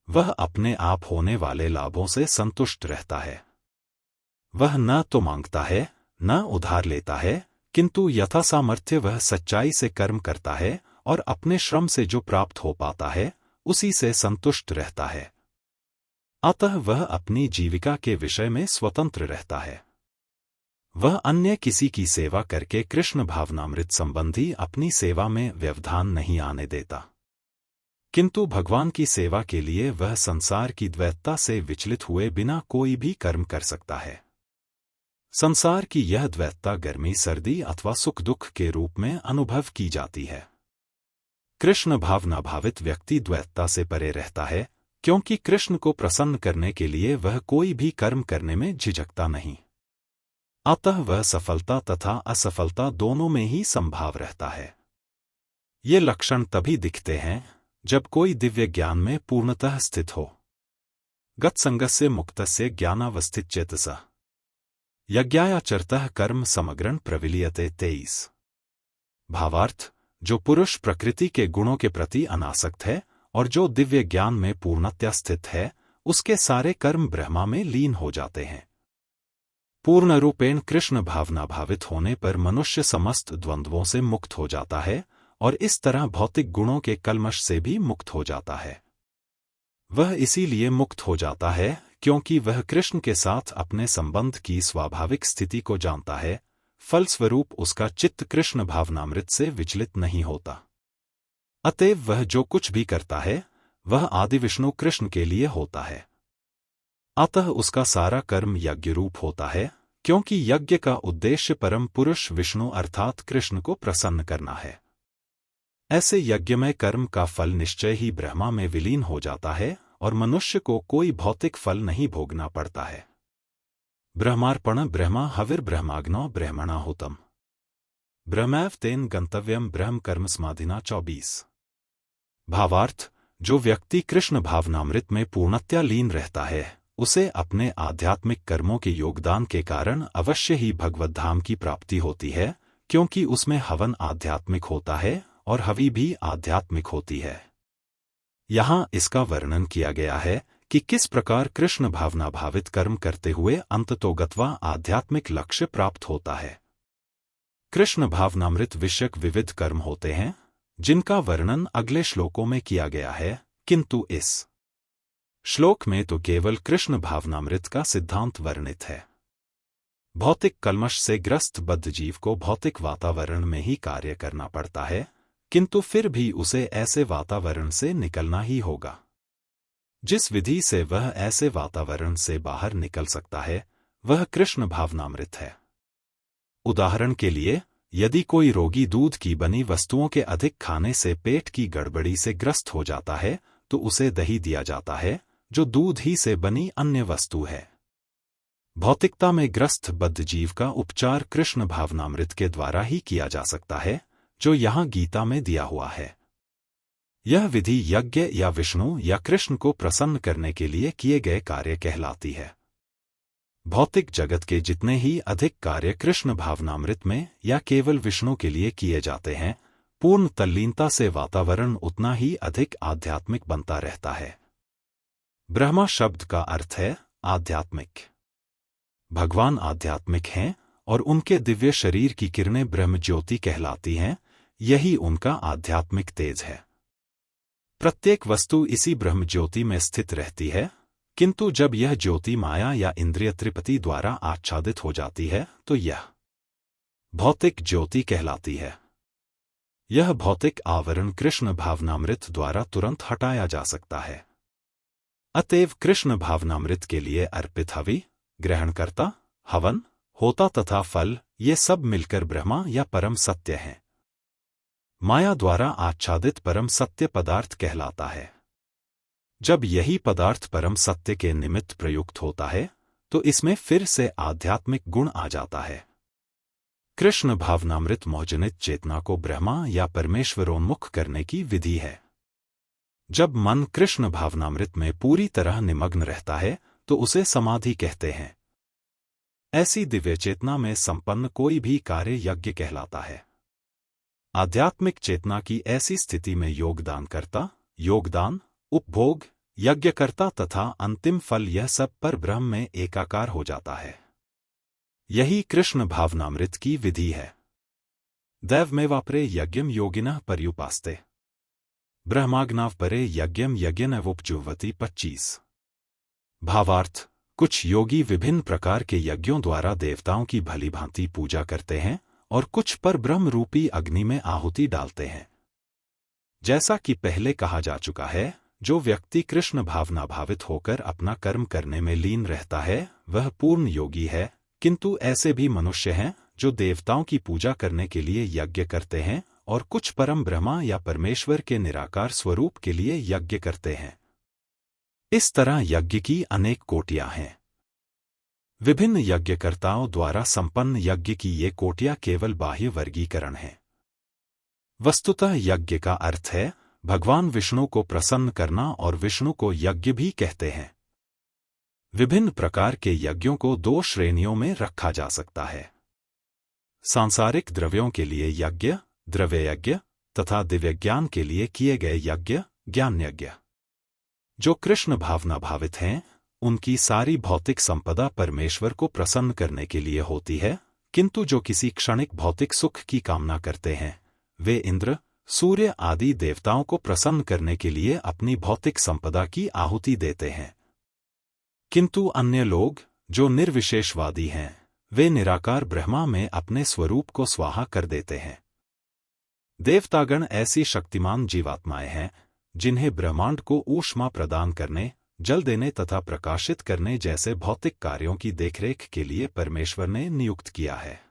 वह अपने आप होने वाले लाभों से संतुष्ट रहता है। वह न तो मांगता है न उधार लेता है, किंतु यथासामर्थ्य वह सच्चाई से कर्म करता है और अपने श्रम से जो प्राप्त हो पाता है उसी से संतुष्ट रहता है। अतः वह अपनी जीविका के विषय में स्वतंत्र रहता है। वह अन्य किसी की सेवा करके कृष्ण भावनामृत संबंधी अपनी सेवा में व्यवधान नहीं आने देता, किंतु भगवान की सेवा के लिए वह संसार की द्वैतता से विचलित हुए बिना कोई भी कर्म कर सकता है। संसार की यह द्वैतता गर्मी सर्दी अथवा सुख दुख के रूप में अनुभव की जाती है। कृष्ण भावना भावित व्यक्ति द्वैतता से परे रहता है, क्योंकि कृष्ण को प्रसन्न करने के लिए वह कोई भी कर्म करने में झिझकता नहीं। अतः वह सफलता तथा असफलता दोनों में ही संभाव रहता है। ये लक्षण तभी दिखते हैं जब कोई दिव्य ज्ञान में पूर्णतः स्थित हो। गतसंगस्य मुक्तस्य ज्ञानावस्थितचेतसः यज्ञायाचरतः कर्म समग्रं प्रविलीयते 23। भावार्थ, जो पुरुष प्रकृति के गुणों के प्रति अनासक्त है और जो दिव्य ज्ञान में पूर्णतया स्थित है, उसके सारे कर्म ब्रह्मा में लीन हो जाते हैं। पूर्ण रूपेण कृष्ण भावना भावित होने पर मनुष्य समस्त द्वंद्वों से मुक्त हो जाता है और इस तरह भौतिक गुणों के कल्मश से भी मुक्त हो जाता है। वह इसीलिए मुक्त हो जाता है क्योंकि वह कृष्ण के साथ अपने संबंध की स्वाभाविक स्थिति को जानता है, फलस्वरूप उसका चित्त कृष्ण भावनामृत से विचलित नहीं होता। अतएव वह जो कुछ भी करता है वह आदि विष्णु कृष्ण के लिए होता है। अतः उसका सारा कर्म यज्ञ रूप होता है, क्योंकि यज्ञ का उद्देश्य परम पुरुष विष्णु अर्थात कृष्ण को प्रसन्न करना है। ऐसे यज्ञमय कर्म का फल निश्चय ही ब्रह्मा में विलीन हो जाता है और मनुष्य को कोई भौतिक फल नहीं भोगना पड़ता है। ब्रह्मार्पण ब्रह्मा हविर्ब्रह्माग्नौ ब्रह्मणाहुतम् ब्रह्मैव तेन गंतव्यम ब्रह्म कर्म समाधिना 24। भावार्थ, जो व्यक्ति कृष्ण भावनामृत में पूर्णतया लीन रहता है, उसे अपने आध्यात्मिक कर्मों के योगदान के कारण अवश्य ही भगवत धाम की प्राप्ति होती है, क्योंकि उसमें हवन आध्यात्मिक होता है और हवि भी आध्यात्मिक होती है। यहाँ इसका वर्णन किया गया है कि किस प्रकार कृष्ण भावना भावित कर्म करते हुए अंततोगत्वा आध्यात्मिक लक्ष्य प्राप्त होता है। कृष्ण भावनामृत विषयक विविध कर्म होते हैं, जिनका वर्णन अगले श्लोकों में किया गया है, किंतु इस श्लोक में तो केवल कृष्ण भावनामृत का सिद्धांत वर्णित है। भौतिक कल्मश से ग्रस्त बद्ध जीव को भौतिक वातावरण में ही कार्य करना पड़ता है, किंतु फिर भी उसे ऐसे वातावरण से निकलना ही होगा। जिस विधि से वह ऐसे वातावरण से बाहर निकल सकता है, वह कृष्ण भावनामृत है। उदाहरण के लिए, यदि कोई रोगी दूध की बनी वस्तुओं के अधिक खाने से पेट की गड़बड़ी से ग्रस्त हो जाता है, तो उसे दही दिया जाता है, जो दूध ही से बनी अन्य वस्तु है। भौतिकता में ग्रस्त बद्ध जीव का उपचार कृष्ण भावनामृत के द्वारा ही किया जा सकता है, जो यहाँ गीता में दिया हुआ है। यह विधि यज्ञ या विष्णु या कृष्ण को प्रसन्न करने के लिए किए गए कार्य कहलाती है। भौतिक जगत के जितने ही अधिक कार्य कृष्ण भावनामृत में या केवल विष्णु के लिए किए जाते हैं, पूर्ण तल्लीनता से वातावरण उतना ही अधिक आध्यात्मिक बनता रहता है। ब्रह्मा शब्द का अर्थ है आध्यात्मिक। भगवान आध्यात्मिक हैं और उनके दिव्य शरीर की किरणें ब्रह्म ज्योति कहलाती हैं, यही उनका आध्यात्मिक तेज है। प्रत्येक वस्तु इसी ब्रह्म ज्योति में स्थित रहती है, किंतु जब यह ज्योति माया या इंद्रिय त्रिपति द्वारा आच्छादित हो जाती है तो यह भौतिक ज्योति कहलाती है। यह भौतिक आवरण कृष्ण भावनामृत द्वारा तुरंत हटाया जा सकता है। अतएव कृष्ण भावनामृत के लिए अर्पित हवि, ग्रहणकर्ता, हवन, होता तथा फल, ये सब मिलकर ब्रह्मा या परम सत्य हैं। माया द्वारा आच्छादित परम सत्य पदार्थ कहलाता है। जब यही पदार्थ परम सत्य के निमित्त प्रयुक्त होता है, तो इसमें फिर से आध्यात्मिक गुण आ जाता है। कृष्ण भावनामृत मोहजनित चेतना को ब्रह्मा या परमेश्वरोन्मुख करने की विधि है। जब मन कृष्ण भावनामृत में पूरी तरह निमग्न रहता है, तो उसे समाधि कहते हैं। ऐसी दिव्य चेतना में संपन्न कोई भी कार्य यज्ञ कहलाता है। आध्यात्मिक चेतना की ऐसी स्थिति में योगदान, उपभोग, यज्ञकर्ता तथा अंतिम फल, यह सब पर ब्रह्म में एकाकार हो जाता है। यही कृष्ण भावनामृत की विधि है। दैवमेवापरे यज्ञम योगिनः पर्युपास्ते ब्रह्माग्नाव परे यज्ञम यज्ञनवोपजुह्वति 25। भावार्थ, कुछ योगी विभिन्न प्रकार के यज्ञों द्वारा देवताओं की भली भांति पूजा करते हैं और कुछ पर ब्रह्म रूपी अग्नि में आहुति डालते हैं। जैसा कि पहले कहा जा चुका है, जो व्यक्ति कृष्ण भावना भावित होकर अपना कर्म करने में लीन रहता है, वह पूर्ण योगी है, किंतु ऐसे भी मनुष्य हैं जो देवताओं की पूजा करने के लिए यज्ञ करते हैं और कुछ परम ब्रह्मा या परमेश्वर के निराकार स्वरूप के लिए यज्ञ करते हैं। इस तरह यज्ञ की अनेक कोटियां हैं। विभिन्न यज्ञकर्ताओं द्वारा संपन्न यज्ञ की ये कोटियां केवल बाह्य वर्गीकरण हैं। वस्तुतः यज्ञ का अर्थ है भगवान विष्णु को प्रसन्न करना, और विष्णु को यज्ञ भी कहते हैं। विभिन्न प्रकार के यज्ञों को दो श्रेणियों में रखा जा सकता है: सांसारिक द्रव्यों के लिए यज्ञ, द्रव्य यज्ञ, तथा दिव्यज्ञान के लिए किए गए यज्ञ, ज्ञान यज्ञ। जो कृष्ण भावना भावित हैं, उनकी सारी भौतिक संपदा परमेश्वर को प्रसन्न करने के लिए होती है, किंतु जो किसी क्षणिक भौतिक सुख की कामना करते हैं, वे इंद्र, सूर्य आदि देवताओं को प्रसन्न करने के लिए अपनी भौतिक संपदा की आहुति देते हैं। किंतु अन्य लोग, जो निर्विशेषवादी हैं, वे निराकार ब्रह्मा में अपने स्वरूप को स्वाहा कर देते हैं। देवतागण ऐसी शक्तिमान जीवात्माएं हैं जिन्हें ब्रह्मांड को ऊष्मा प्रदान करने, जल देने तथा प्रकाशित करने जैसे भौतिक कार्यों की देखरेख के लिए परमेश्वर ने नियुक्त किया है।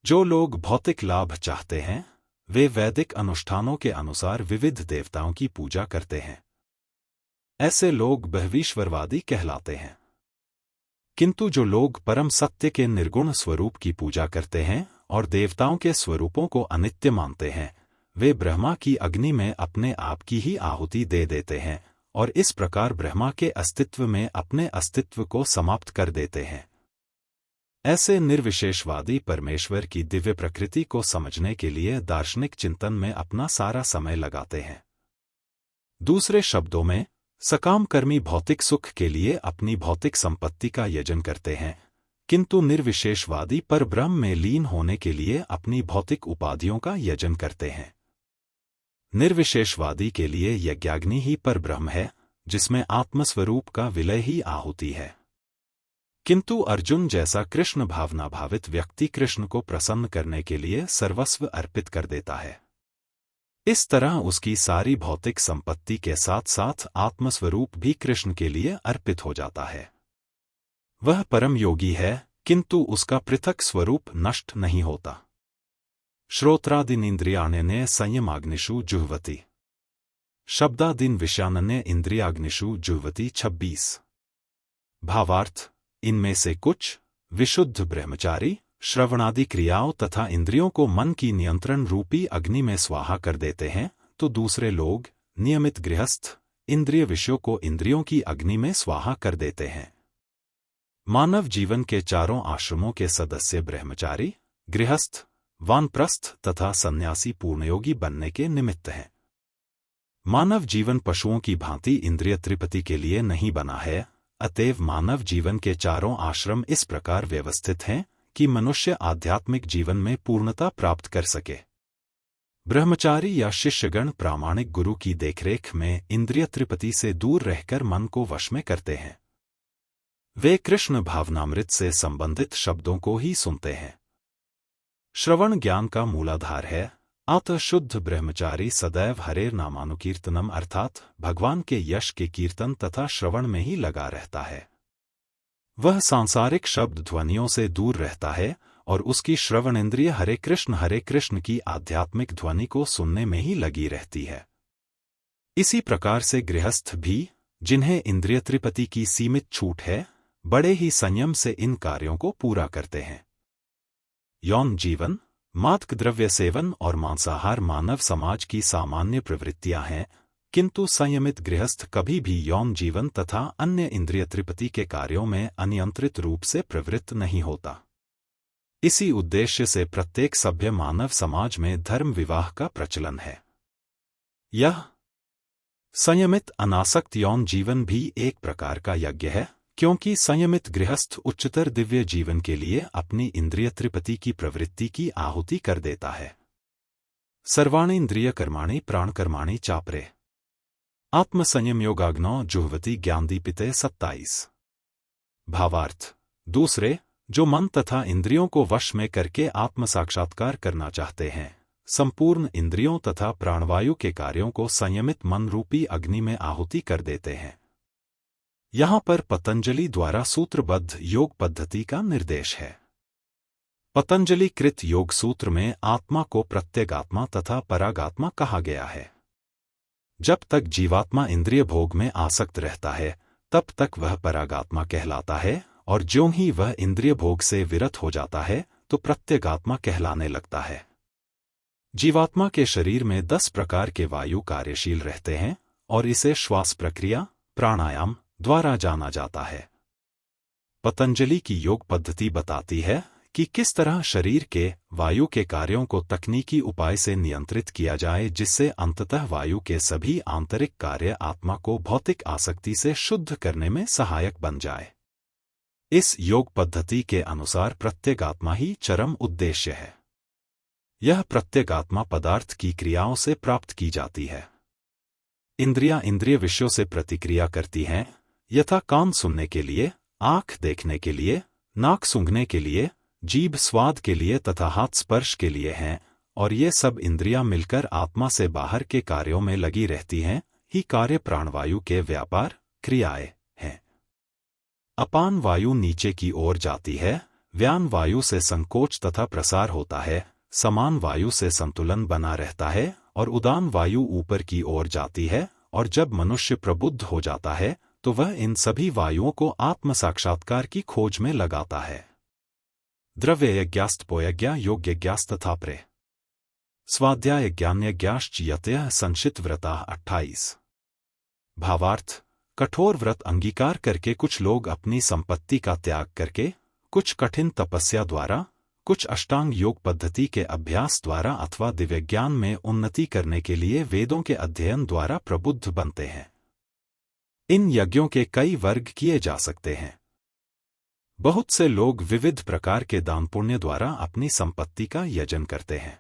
जो लोग भौतिक लाभ चाहते हैं, वे वैदिक अनुष्ठानों के अनुसार विविध देवताओं की पूजा करते हैं। ऐसे लोग बह्वीश्वरवादी कहलाते हैं। किंतु जो लोग परम सत्य के निर्गुण स्वरूप की पूजा करते हैं और देवताओं के स्वरूपों को अनित्य मानते हैं, वे ब्रह्मा की अग्नि में अपने आप की ही आहुति दे देते हैं और इस प्रकार ब्रह्मा के अस्तित्व में अपने अस्तित्व को समाप्त कर देते हैं। ऐसे निर्विशेषवादी परमेश्वर की दिव्य प्रकृति को समझने के लिए दार्शनिक चिंतन में अपना सारा समय लगाते हैं। दूसरे शब्दों में, सकामकर्मी भौतिक सुख के लिए अपनी भौतिक संपत्ति का यजन करते हैं, किंतु निर्विशेषवादी पर ब्रह्म में लीन होने के लिए अपनी भौतिक उपाधियों का यजन करते हैं। निर्विशेषवादी के लिए यज्ञाग्नि ही पर ब्रह्म है, जिसमें आत्मस्वरूप का विलय ही आहुति है। किंतु अर्जुन जैसा कृष्ण भावना भावित व्यक्ति कृष्ण को प्रसन्न करने के लिए सर्वस्व अर्पित कर देता है। इस तरह उसकी सारी भौतिक संपत्ति के साथ साथ आत्मस्वरूप भी कृष्ण के लिए अर्पित हो जाता है। वह परम योगी है, किंतु उसका पृथक स्वरूप नष्ट नहीं होता। श्रोत्रादीनिन्द्रियाण्यन्ये संयमाग्निषु जुह्वति। शब्दादीन विषयान्ये इंद्रियाग्निषु जुह्वति 26। भावार्थ, इनमें से कुछ विशुद्ध ब्रह्मचारी श्रवणादि क्रियाओं तथा इंद्रियों को मन की नियंत्रण रूपी अग्नि में स्वाहा कर देते हैं, तो दूसरे लोग नियमित गृहस्थ इंद्रिय विषयों को इंद्रियों की अग्नि में स्वाहा कर देते हैं। मानव जीवन के चारों आश्रमों के सदस्य ब्रह्मचारी, गृहस्थ, वानप्रस्थ तथा सन्यासी पूर्णयोगी बनने के निमित्त हैं। मानव जीवन पशुओं की भांति इंद्रिय तृप्ति के लिए नहीं बना है, अतएव मानव जीवन के चारों आश्रम इस प्रकार व्यवस्थित हैं कि मनुष्य आध्यात्मिक जीवन में पूर्णता प्राप्त कर सके। ब्रह्मचारी या शिष्यगण प्रामाणिक गुरु की देखरेख में इंद्रिय तृप्ति से दूर रहकर मन को वश में करते हैं। वे कृष्ण भावनामृत से संबंधित शब्दों को ही सुनते हैं। श्रवण ज्ञान का मूलाधार है, अतः शुद्ध ब्रह्मचारी सदैव हरेर नामानुकीर्तनम अर्थात भगवान के यश के कीर्तन तथा श्रवण में ही लगा रहता है। वह सांसारिक शब्द ध्वनियों से दूर रहता है और उसकी श्रवण इंद्रिय हरे कृष्ण की आध्यात्मिक ध्वनि को सुनने में ही लगी रहती है। इसी प्रकार से गृहस्थ भी, जिन्हें इंद्रिय तृप्ति की सीमित छूट है, बड़े ही संयम से इन कार्यों को पूरा करते हैं। यौन जीवन, मादक द्रव्य सेवन और मांसाहार मानव समाज की सामान्य प्रवृत्तियां हैं, किंतु संयमित गृहस्थ कभी भी यौन जीवन तथा अन्य इंद्रिय तृप्ति के कार्यों में अनियंत्रित रूप से प्रवृत्त नहीं होता। इसी उद्देश्य से प्रत्येक सभ्य मानव समाज में धर्म विवाह का प्रचलन है। यह संयमित अनासक्त यौन जीवन भी एक प्रकार का यज्ञ है, क्योंकि संयमित गृहस्थ उच्चतर दिव्य जीवन के लिए अपनी इंद्रिय तृप्ति की प्रवृत्ति की आहुति कर देता है। सर्वाणि इंद्रिय कर्माणि प्राणकर्माणि चापरे आत्मसंयम योगाग्नौ जुह्वति ज्ञानदीपिते 27। भावार्थ, दूसरे जो मन तथा इंद्रियों को वश में करके आत्म साक्षात्कार करना चाहते हैं, संपूर्ण इंद्रियों तथा प्राणवायु के कार्यों को संयमित मन रूपी अग्नि में आहुति कर देते हैं। यहाँ पर पतंजलि द्वारा सूत्रबद्ध योग पद्धति का निर्देश है। पतंजलि कृत योग सूत्र में आत्मा को प्रत्यगात्मा तथा परागात्मा कहा गया है। जब तक जीवात्मा इंद्रिय भोग में आसक्त रहता है तब तक वह परागात्मा कहलाता है, और ज्यों ही वह इंद्रिय भोग से विरत हो जाता है तो प्रत्यगात्मा कहलाने लगता है। जीवात्मा के शरीर में 10 प्रकार के वायु कार्यशील रहते हैं और इसे श्वास प्रक्रिया, प्राणायाम द्वारा जाना जाता है। पतंजलि की योग पद्धति बताती है कि किस तरह शरीर के वायु के कार्यों को तकनीकी उपाय से नियंत्रित किया जाए, जिससे अंततः वायु के सभी आंतरिक कार्य आत्मा को भौतिक आसक्ति से शुद्ध करने में सहायक बन जाए। इस योग पद्धति के अनुसार प्रत्यगात्मा ही चरम उद्देश्य है। यह प्रत्यगात्मा पदार्थ की क्रियाओं से प्राप्त की जाती है। इंद्रियां इंद्रिय विषयों से प्रतिक्रिया करती हैं, यथा कान सुनने के लिए, आंख देखने के लिए, नाक सूंघने के लिए, जीभ स्वाद के लिए तथा हाथ स्पर्श के लिए हैं, और ये सब इंद्रियां मिलकर आत्मा से बाहर के कार्यों में लगी रहती हैं। ही कार्य प्राणवायु के व्यापार क्रियाएं हैं। अपान वायु नीचे की ओर जाती है, व्यान वायु से संकोच तथा प्रसार होता है, समान वायु से संतुलन बना रहता है, और उदान वायु ऊपर की ओर जाती है। और जब मनुष्य प्रबुद्ध हो जाता है तो वह इन सभी वायुओं को आत्म साक्षात्कार की खोज में लगाता है। द्रव्ययज्ञास्तपोयज्ञा योगयज्ञास्तथा प्रे स्वाध्यायज्ञान्यज्ञाश्च यतयः संशित व्रता 28। भावार्थ: कठोर व्रत अंगीकार करके कुछ लोग अपनी संपत्ति का त्याग करके, कुछ कठिन तपस्या द्वारा, कुछ अष्टांग योग पद्धति के अभ्यास द्वारा अथवा दिव्यज्ञान में उन्नति करने के लिए वेदों के अध्ययन द्वारा प्रबुद्ध बनते हैं। इन यज्ञों के कई वर्ग किए जा सकते हैं। बहुत से लोग विविध प्रकार के दान पुण्य द्वारा अपनी संपत्ति का यजन करते हैं।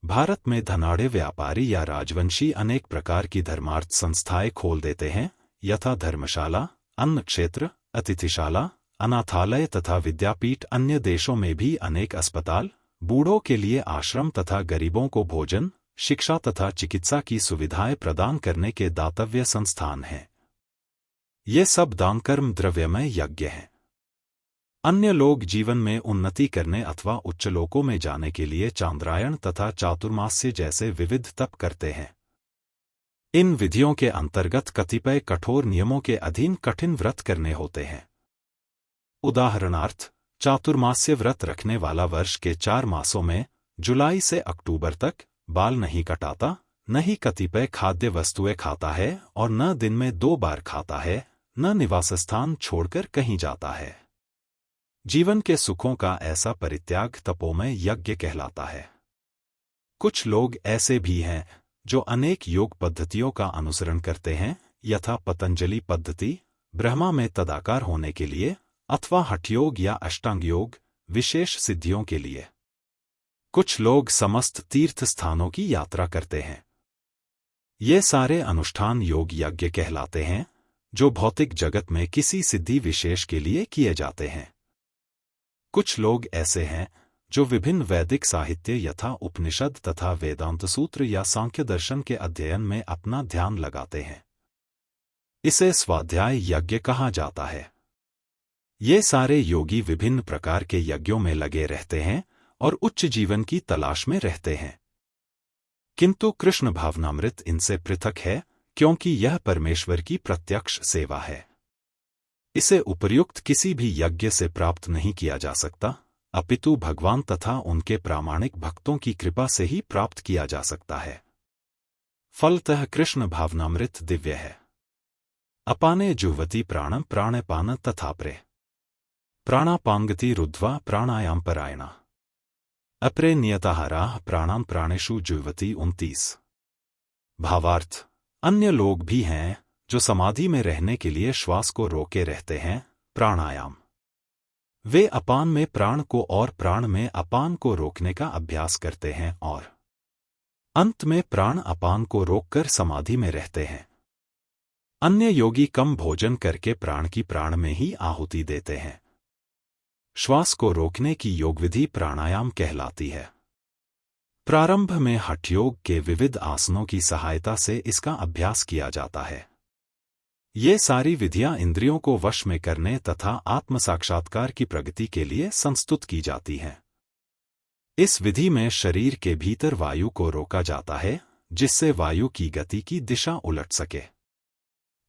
भारत में धनाढ़े व्यापारी या राजवंशी अनेक प्रकार की धर्मार्थ संस्थाएं खोल देते हैं, यथा धर्मशाला, अन्न क्षेत्र, अतिथिशाला, अनाथालय तथा विद्यापीठ। अन्य देशों में भी अनेक अस्पताल, बूढ़ों के लिए आश्रम तथा गरीबों को भोजन, शिक्षा तथा चिकित्सा की सुविधाएं प्रदान करने के दातव्य संस्थान हैं। ये सब दान कर्म द्रव्यमय यज्ञ हैं। अन्य लोग जीवन में उन्नति करने अथवा उच्चलोकों में जाने के लिए चांद्रायण तथा चातुर्मास्य जैसे विविध तप करते हैं। इन विधियों के अंतर्गत कतिपय कठोर नियमों के अधीन कठिन व्रत करने होते हैं। उदाहरणार्थ, चातुर्मास्य व्रत रखने वाला वर्ष के 4 मासों में जुलाई से अक्टूबर तक बाल नहीं कटाता, न ही कतिपय खाद्य वस्तुएं खाता है, और न दिन में 2 बार खाता है, न निवास स्थान छोड़कर कहीं जाता है। जीवन के सुखों का ऐसा परित्याग तपोमय यज्ञ कहलाता है। कुछ लोग ऐसे भी हैं जो अनेक योग पद्धतियों का अनुसरण करते हैं, यथा पतंजलि पद्धति, ब्रह्मा में तदाकार होने के लिए, अथवा हठयोग या अष्टांग योग, विशेष सिद्धियों के लिए। कुछ लोग समस्त तीर्थ स्थानों की यात्रा करते हैं। ये सारे अनुष्ठान योग यज्ञ कहलाते हैं, जो भौतिक जगत में किसी सिद्धि विशेष के लिए किए जाते हैं। कुछ लोग ऐसे हैं जो विभिन्न वैदिक साहित्य यथा उपनिषद तथा वेदांत सूत्र या सांख्य दर्शन के अध्ययन में अपना ध्यान लगाते हैं। इसे स्वाध्याय यज्ञ कहा जाता है। ये सारे योगी विभिन्न प्रकार के यज्ञों में लगे रहते हैं और उच्च जीवन की तलाश में रहते हैं। किंतु कृष्ण भावनामृत इनसे पृथक है, क्योंकि यह परमेश्वर की प्रत्यक्ष सेवा है। इसे उपर्युक्त किसी भी यज्ञ से प्राप्त नहीं किया जा सकता, अपितु भगवान तथा उनके प्रामाणिक भक्तों की कृपा से ही प्राप्त किया जा सकता है। फलतः कृष्ण भावनामृत दिव्य है। अपाने जुह्वति प्राणं प्राणपान तथा प्रे प्राणापांगति रुद्ध्वा प्राणायाम परायणा अपरे नियताहाराः प्राणान् प्राणेषु जुह्वति 29। भावार्थ: अन्य लोग भी हैं जो समाधि में रहने के लिए श्वास को रोके रहते हैं, प्राणायाम। वे अपान में प्राण को और प्राण में अपान को रोकने का अभ्यास करते हैं और अंत में प्राण अपान को रोककर समाधि में रहते हैं। अन्य योगी कम भोजन करके प्राण की प्राण में ही आहुति देते हैं। श्वास को रोकने की योगविधि प्राणायाम कहलाती है। प्रारंभ में हठयोग के विविध आसनों की सहायता से इसका अभ्यास किया जाता है। ये सारी विधियां इंद्रियों को वश में करने तथा आत्म साक्षात्कार की प्रगति के लिए संस्तुत की जाती हैं। इस विधि में शरीर के भीतर वायु को रोका जाता है, जिससे वायु की गति की दिशा उलट सके।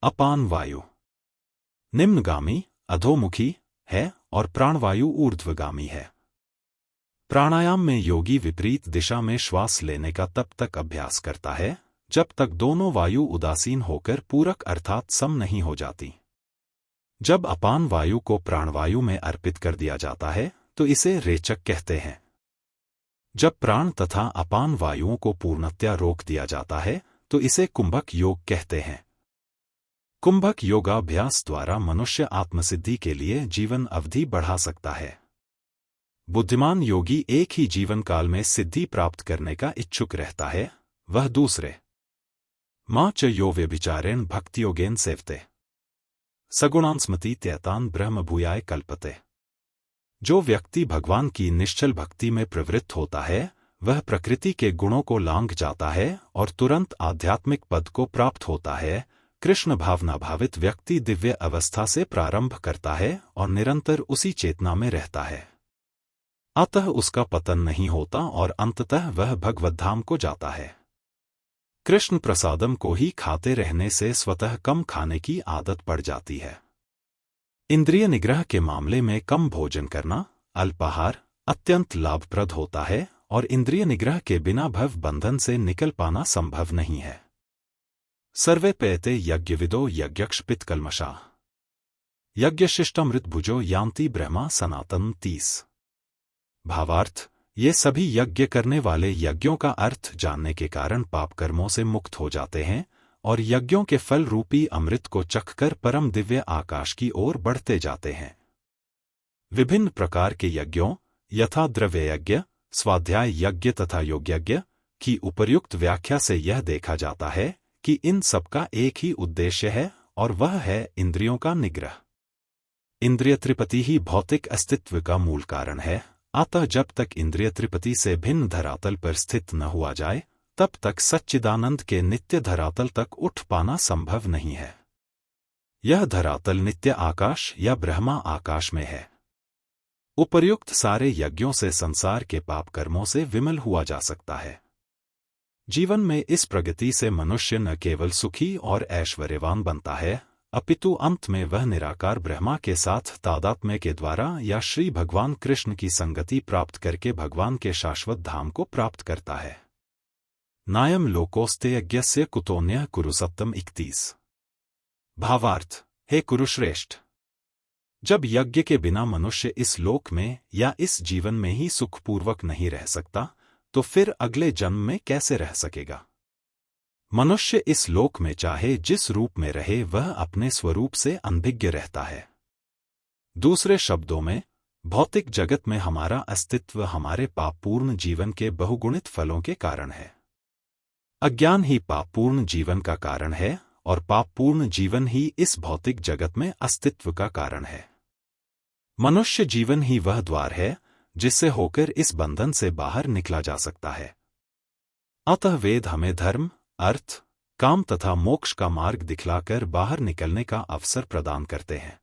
अपान वायु निम्नगामी अधोमुखी है और प्राणवायु ऊर्ध्वगामी है। प्राणायाम में योगी विपरीत दिशा में श्वास लेने का तब तक अभ्यास करता है जब तक दोनों वायु उदासीन होकर पूरक अर्थात सम नहीं हो जाती। जब अपान वायु को प्राणवायु में अर्पित कर दिया जाता है तो इसे रेचक कहते हैं। जब प्राण तथा अपान वायुओं को पूर्णतया रोक दिया जाता है तो इसे कुंभक योग कहते हैं। कुंभक योगाभ्यास द्वारा मनुष्य आत्मसिद्धि के लिए जीवन अवधि बढ़ा सकता है। बुद्धिमान योगी एक ही जीवन काल में सिद्धि प्राप्त करने का इच्छुक रहता है, वह दूसरे मां च यो व्यभिचारेण भक्तियोगेन सेवते सगुणान स्मृति त्यतान ब्रह्म भूयाय कल्पते। जो व्यक्ति भगवान की निश्चल भक्ति में प्रवृत्त होता है वह प्रकृति के गुणों को लांघ जाता है और तुरंत आध्यात्मिक पद को प्राप्त होता है। कृष्ण भावना भावित व्यक्ति दिव्य अवस्था से प्रारंभ करता है और निरंतर उसी चेतना में रहता है, अतः उसका पतन नहीं होता और अंततः वह भगवद्धाम को जाता है। कृष्ण प्रसादम को ही खाते रहने से स्वतः कम खाने की आदत पड़ जाती है। इंद्रिय निग्रह के मामले में कम भोजन करना, अल्पाहार अत्यंत लाभप्रद होता है और इंद्रिय निग्रह के बिना भव बंधन से निकल पाना संभव नहीं है। सर्वे पेयते यज्ञविदो यज्ञक्ष पित्तकल्मषा यज्ञशिष्टामृत भुजो यान्ति ब्रह्मा सनातन 30। भावार्थ, ये सभी यज्ञ करने वाले यज्ञों का अर्थ जानने के कारण पाप कर्मों से मुक्त हो जाते हैं और यज्ञों के फल रूपी अमृत को चखकर परम दिव्य आकाश की ओर बढ़ते जाते हैं। विभिन्न प्रकार के यज्ञों यथा द्रव्य यज्ञ, स्वाध्याय यज्ञ तथा योगयज्ञ की उपर्युक्त व्याख्या से यह देखा जाता है कि इन सबका एक ही उद्देश्य है और वह है इंद्रियों का निग्रह। इंद्रिय त्रिपति ही भौतिक अस्तित्व का मूल कारण है, अतः जब तक इंद्रिय त्रिपति से भिन्न धरातल पर स्थित न हुआ जाए तब तक सच्चिदानंद के नित्य धरातल तक उठ पाना संभव नहीं है। यह धरातल नित्य आकाश या ब्रह्मा आकाश में है। उपर्युक्त सारे यज्ञों से संसार के पाप कर्मों से विमल हुआ जा सकता है। जीवन में इस प्रगति से मनुष्य न केवल सुखी और ऐश्वर्यवान बनता है अपितु अंत में वह निराकार ब्रह्मा के साथ तादात्म्य के द्वारा या श्री भगवान कृष्ण की संगति प्राप्त करके भगवान के शाश्वत धाम को प्राप्त करता है। नायम लोकोस्ते यज्ञस्य कुतोन्यः कुरु सप्तम 31। भावार्थ, हे कुरुश्रेष्ठ, जब यज्ञ के बिना मनुष्य इस लोक में या इस जीवन में ही सुखपूर्वक नहीं रह सकता तो फिर अगले जन्म में कैसे रह सकेगा। मनुष्य इस लोक में चाहे जिस रूप में रहे वह अपने स्वरूप से अनभिज्ञ रहता है। दूसरे शब्दों में, भौतिक जगत में हमारा अस्तित्व हमारे पापपूर्ण जीवन के बहुगुणित फलों के कारण है। अज्ञान ही पापपूर्ण जीवन का कारण है और पापपूर्ण जीवन ही इस भौतिक जगत में अस्तित्व का कारण है। मनुष्य जीवन ही वह द्वार है जिससे होकर इस बंधन से बाहर निकला जा सकता है। अतः वेद हमें धर्म, अर्थ, काम तथा मोक्ष का मार्ग दिखलाकर बाहर निकलने का अवसर प्रदान करते हैं।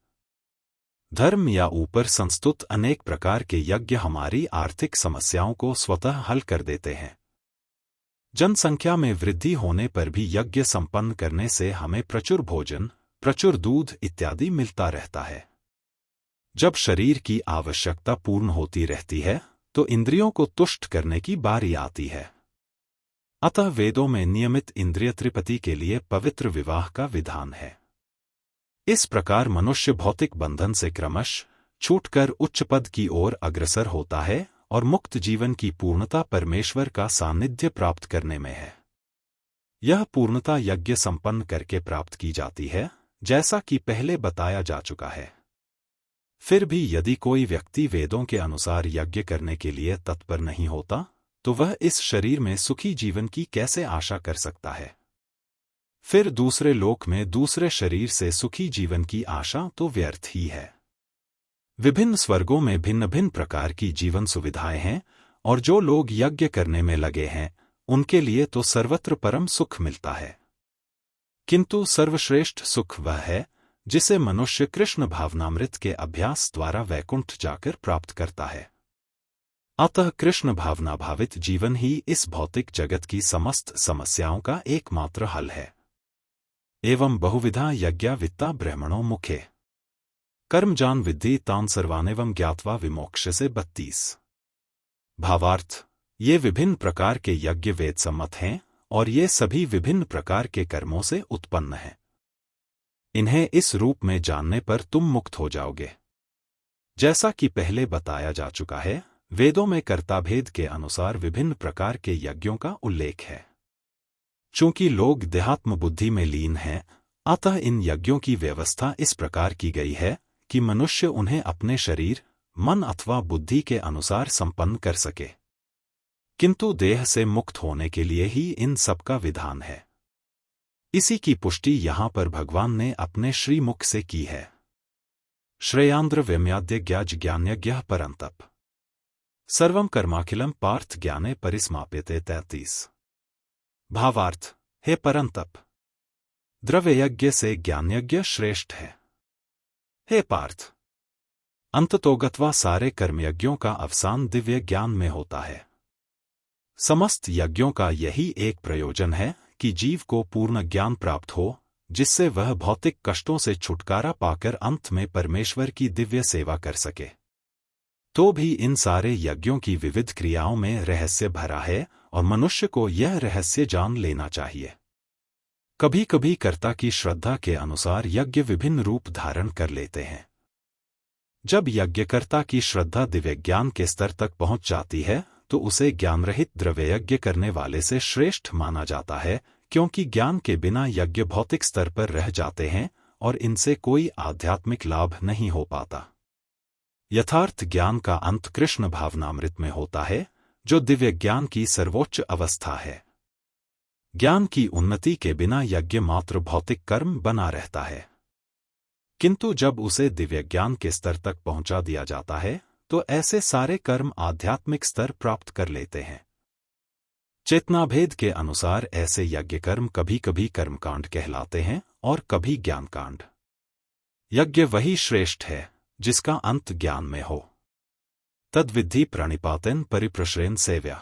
धर्म या ऊपर संस्तुत अनेक प्रकार के यज्ञ हमारी आर्थिक समस्याओं को स्वतः हल कर देते हैं। जनसंख्या में वृद्धि होने पर भी यज्ञ संपन्न करने से हमें प्रचुर भोजन, प्रचुर दूध इत्यादि मिलता रहता है। जब शरीर की आवश्यकता पूर्ण होती रहती है तो इंद्रियों को तुष्ट करने की बारी आती है। अतः वेदों में नियमित इंद्रिय त्रिपति के लिए पवित्र विवाह का विधान है। इस प्रकार मनुष्य भौतिक बंधन से क्रमश छूटकर उच्च पद की ओर अग्रसर होता है और मुक्त जीवन की पूर्णता परमेश्वर का सानिध्य प्राप्त करने में है। यह पूर्णता यज्ञ संपन्न करके प्राप्त की जाती है, जैसा कि पहले बताया जा चुका है। फिर भी यदि कोई व्यक्ति वेदों के अनुसार यज्ञ करने के लिए तत्पर नहीं होता तो वह इस शरीर में सुखी जीवन की कैसे आशा कर सकता है। फिर दूसरे लोक में दूसरे शरीर से सुखी जीवन की आशा तो व्यर्थ ही है। विभिन्न स्वर्गों में भिन्न भिन्न प्रकार की जीवन सुविधाएं हैं और जो लोग यज्ञ करने में लगे हैं उनके लिए तो सर्वत्र परम सुख मिलता है। किंतु सर्वश्रेष्ठ सुख वह है जिसे मनुष्य कृष्ण भावनामृत के अभ्यास द्वारा वैकुंठ जाकर प्राप्त करता है। अतः कृष्ण भावना भावित जीवन ही इस भौतिक जगत की समस्त समस्याओं का एकमात्र हल है। एवं बहुविधा यज्ञा वित्ता ब्रह्मणों मुखे कर्मजान विद्धि तान सर्वानेवं ज्ञात्वा विमोक्ष से 32। भावार्थ, ये विभिन्न प्रकार के यज्ञ वेद सम्मत हैं और ये सभी विभिन्न प्रकार के कर्मों से उत्पन्न हैं। इन्हें इस रूप में जानने पर तुम मुक्त हो जाओगे। जैसा कि पहले बताया जा चुका है, वेदों में कर्ताभेद के अनुसार विभिन्न प्रकार के यज्ञों का उल्लेख है। चूंकि लोग देहात्म बुद्धि में लीन हैं, अतः इन यज्ञों की व्यवस्था इस प्रकार की गई है कि मनुष्य उन्हें अपने शरीर, मन अथवा बुद्धि के अनुसार संपन्न कर सके। किंतु देह से मुक्त होने के लिए ही इन सब का विधान है। इसी की पुष्टि यहाँ पर भगवान ने अपने श्रीमुख से की है। श्रेयांद्र व्यम्याद्य ज्ञाज्ञान्यज्ञः परंतप सर्वं कर्माखिलम पार्थ ज्ञाने परिसमाप्यते 33। भावार्थ, हे परंतप, द्रव्ययज्ञ से ज्ञानयज्ञ श्रेष्ठ है। हे पार्थ, अंततोगत्वा सारे कर्मयज्ञों का अवसान दिव्य ज्ञान में होता है। समस्त यज्ञों का यही एक प्रयोजन है कि जीव को पूर्ण ज्ञान प्राप्त हो, जिससे वह भौतिक कष्टों से छुटकारा पाकर अंत में परमेश्वर की दिव्य सेवा कर सके। तो भी इन सारे यज्ञों की विविध क्रियाओं में रहस्य भरा है और मनुष्य को यह रहस्य जान लेना चाहिए। कभी कभी कर्ता की श्रद्धा के अनुसार यज्ञ विभिन्न रूप धारण कर लेते हैं। जब यज्ञकर्ता की श्रद्धा दिव्य ज्ञान के स्तर तक पहुंच जाती है तो उसे ज्ञानरहित द्रव्ययज्ञ करने वाले से श्रेष्ठ माना जाता है, क्योंकि ज्ञान के बिना यज्ञ भौतिक स्तर पर रह जाते हैं और इनसे कोई आध्यात्मिक लाभ नहीं हो पाता। यथार्थ ज्ञान का अंत कृष्ण भावनामृत में होता है, जो दिव्य ज्ञान की सर्वोच्च अवस्था है। ज्ञान की उन्नति के बिना यज्ञ मात्र भौतिक कर्म बना रहता है, किंतु जब उसे दिव्य ज्ञान के स्तर तक पहुंचा दिया जाता है तो ऐसे सारे कर्म आध्यात्मिक स्तर प्राप्त कर लेते हैं। चेतनाभेद के अनुसार ऐसे यज्ञ कर्म कभी कभी कर्मकांड कहलाते हैं और कभी ज्ञानकांड। यज्ञ वही श्रेष्ठ है जिसका अंत ज्ञान में हो। तद्विद्धि प्रणिपातेन परिप्रश्रेण सेव्या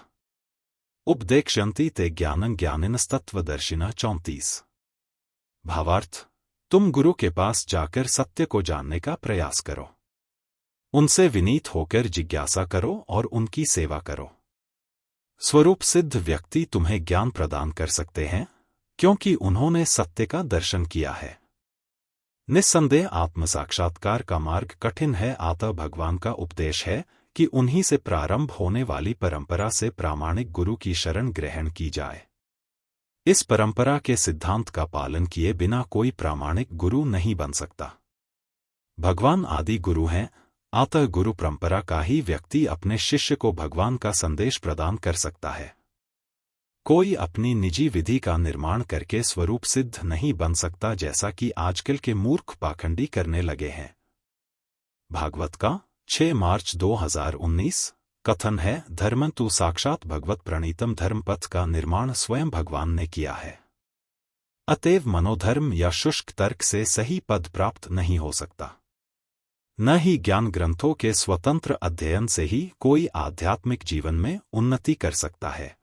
उपदेक्ष्यन्ति ते ज्ञानं ज्ञानिनस्तत्वदर्शिनः 34। भावार्थ, तुम गुरु के पास जाकर सत्य को जानने का प्रयास करो, उनसे विनीत होकर जिज्ञासा करो और उनकी सेवा करो। स्वरूप सिद्ध व्यक्ति तुम्हें ज्ञान प्रदान कर सकते हैं, क्योंकि उन्होंने सत्य का दर्शन किया है। निस्संदेह आत्म साक्षात्कार का मार्ग कठिन है, अतः भगवान का उपदेश है कि उन्हीं से प्रारंभ होने वाली परंपरा से प्रामाणिक गुरु की शरण ग्रहण की जाए। इस परंपरा के सिद्धांत का पालन किए बिना कोई प्रामाणिक गुरु नहीं बन सकता। भगवान आदि गुरु हैं, अतः गुरु परंपरा का ही व्यक्ति अपने शिष्य को भगवान का संदेश प्रदान कर सकता है। कोई अपनी निजी विधि का निर्माण करके स्वरूप सिद्ध नहीं बन सकता, जैसा कि आजकल के मूर्ख पाखंडी करने लगे हैं। भागवत का 6 मार्च 2019 कथन है, धर्मंतु साक्षात भगवत प्रणीतम धर्मपथ का निर्माण स्वयं भगवान ने किया है। अतएव मनोधर्म या शुष्क तर्क से सही पद प्राप्त नहीं हो सकता। न ही ज्ञान ग्रंथों के स्वतंत्र अध्ययन से ही कोई आध्यात्मिक जीवन में उन्नति कर सकता है।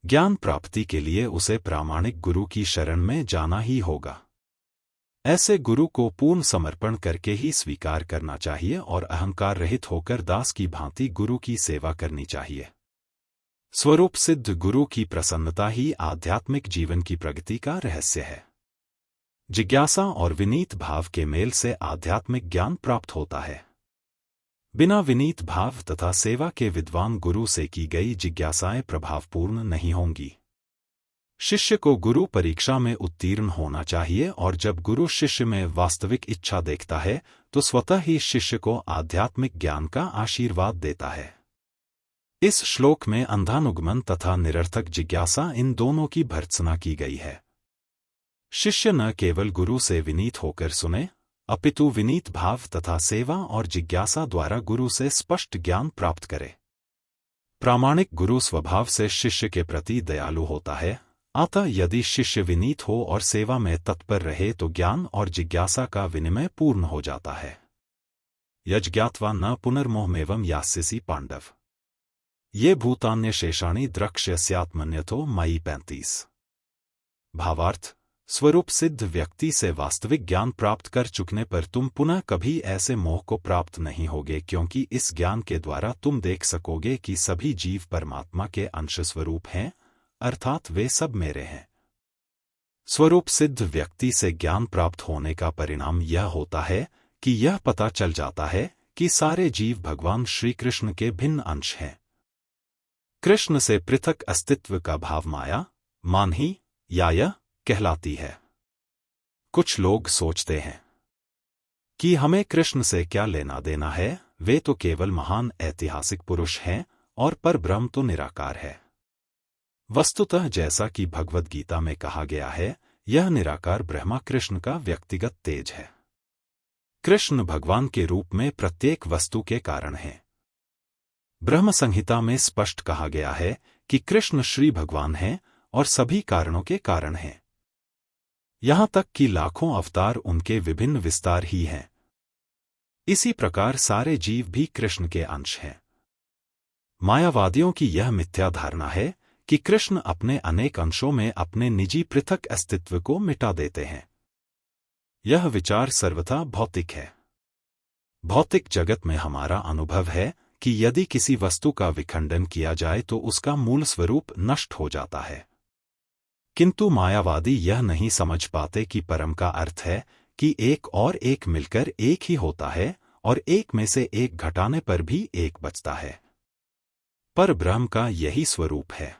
ज्ञान प्राप्ति के लिए उसे प्रामाणिक गुरु की शरण में जाना ही होगा। ऐसे गुरु को पूर्ण समर्पण करके ही स्वीकार करना चाहिए और अहंकार रहित होकर दास की भांति गुरु की सेवा करनी चाहिए। स्वरूप सिद्ध गुरु की प्रसन्नता ही आध्यात्मिक जीवन की प्रगति का रहस्य है। जिज्ञासा और विनीत भाव के मेल से आध्यात्मिक ज्ञान प्राप्त होता है। बिना विनीत भाव तथा सेवा के विद्वान गुरु से की गई जिज्ञासाएं प्रभावपूर्ण नहीं होंगी। शिष्य को गुरु परीक्षा में उत्तीर्ण होना चाहिए और जब गुरु शिष्य में वास्तविक इच्छा देखता है तो स्वतः ही शिष्य को आध्यात्मिक ज्ञान का आशीर्वाद देता है। इस श्लोक में अंधानुगमन तथा निरर्थक जिज्ञासा इन दोनों की भर्त्सना की गई है। शिष्य न केवल गुरु से विनीत होकर सुने, अपितु विनीत भाव तथा सेवा और जिज्ञासा द्वारा गुरु से स्पष्ट ज्ञान प्राप्त करे। प्रामाणिक गुरु स्वभाव से शिष्य के प्रति दयालु होता है, अतः यदि शिष्य विनीत हो और सेवा में तत्पर रहे तो ज्ञान और जिज्ञासा का विनिमय पूर्ण हो जाता है। यज्ञात्वा न पुनर्मोहमेवं यास्यसि पांडव। ये भूतान्य शेषाणि द्रक्ष्यस्यात्मन्यतो मयि 35। भावार्थ, स्वरूप सिद्ध व्यक्ति से वास्तविक ज्ञान प्राप्त कर चुकने पर तुम पुनः कभी ऐसे मोह को प्राप्त नहीं होगे, क्योंकि इस ज्ञान के द्वारा तुम देख सकोगे कि सभी जीव परमात्मा के अंश स्वरूप हैं, अर्थात वे सब मेरे हैं। स्वरूप सिद्ध व्यक्ति से ज्ञान प्राप्त होने का परिणाम यह होता है कि यह पता चल जाता है कि सारे जीव भगवान श्री कृष्ण के भिन्न अंश हैं। कृष्ण से पृथक अस्तित्व का भाव माया, मानही या यह कहलाती है। कुछ लोग सोचते हैं कि हमें कृष्ण से क्या लेना देना है, वे तो केवल महान ऐतिहासिक पुरुष हैं और परब्रह्म तो निराकार है। वस्तुतः जैसा कि भगवद गीता में कहा गया है, यह निराकार ब्रह्मा कृष्ण का व्यक्तिगत तेज है। कृष्ण भगवान के रूप में प्रत्येक वस्तु के कारण हैं। ब्रह्म संहिता में स्पष्ट कहा गया है कि कृष्ण श्री भगवान हैं और सभी कारणों के कारण हैं। यहां तक कि लाखों अवतार उनके विभिन्न विस्तार ही हैं। इसी प्रकार सारे जीव भी कृष्ण के अंश हैं। मायावादियों की यह मिथ्या धारणा है कि कृष्ण अपने अनेक अंशों में अपने निजी पृथक अस्तित्व को मिटा देते हैं। यह विचार सर्वथा भौतिक है। भौतिक जगत में हमारा अनुभव है कि यदि किसी वस्तु का विखंडन किया जाए तो उसका मूल स्वरूप नष्ट हो जाता है। किंतु मायावादी यह नहीं समझ पाते कि परम का अर्थ है कि एक और एक मिलकर एक ही होता है और एक में से एक घटाने पर भी एक बचता है। पर ब्रह्म का यही स्वरूप है।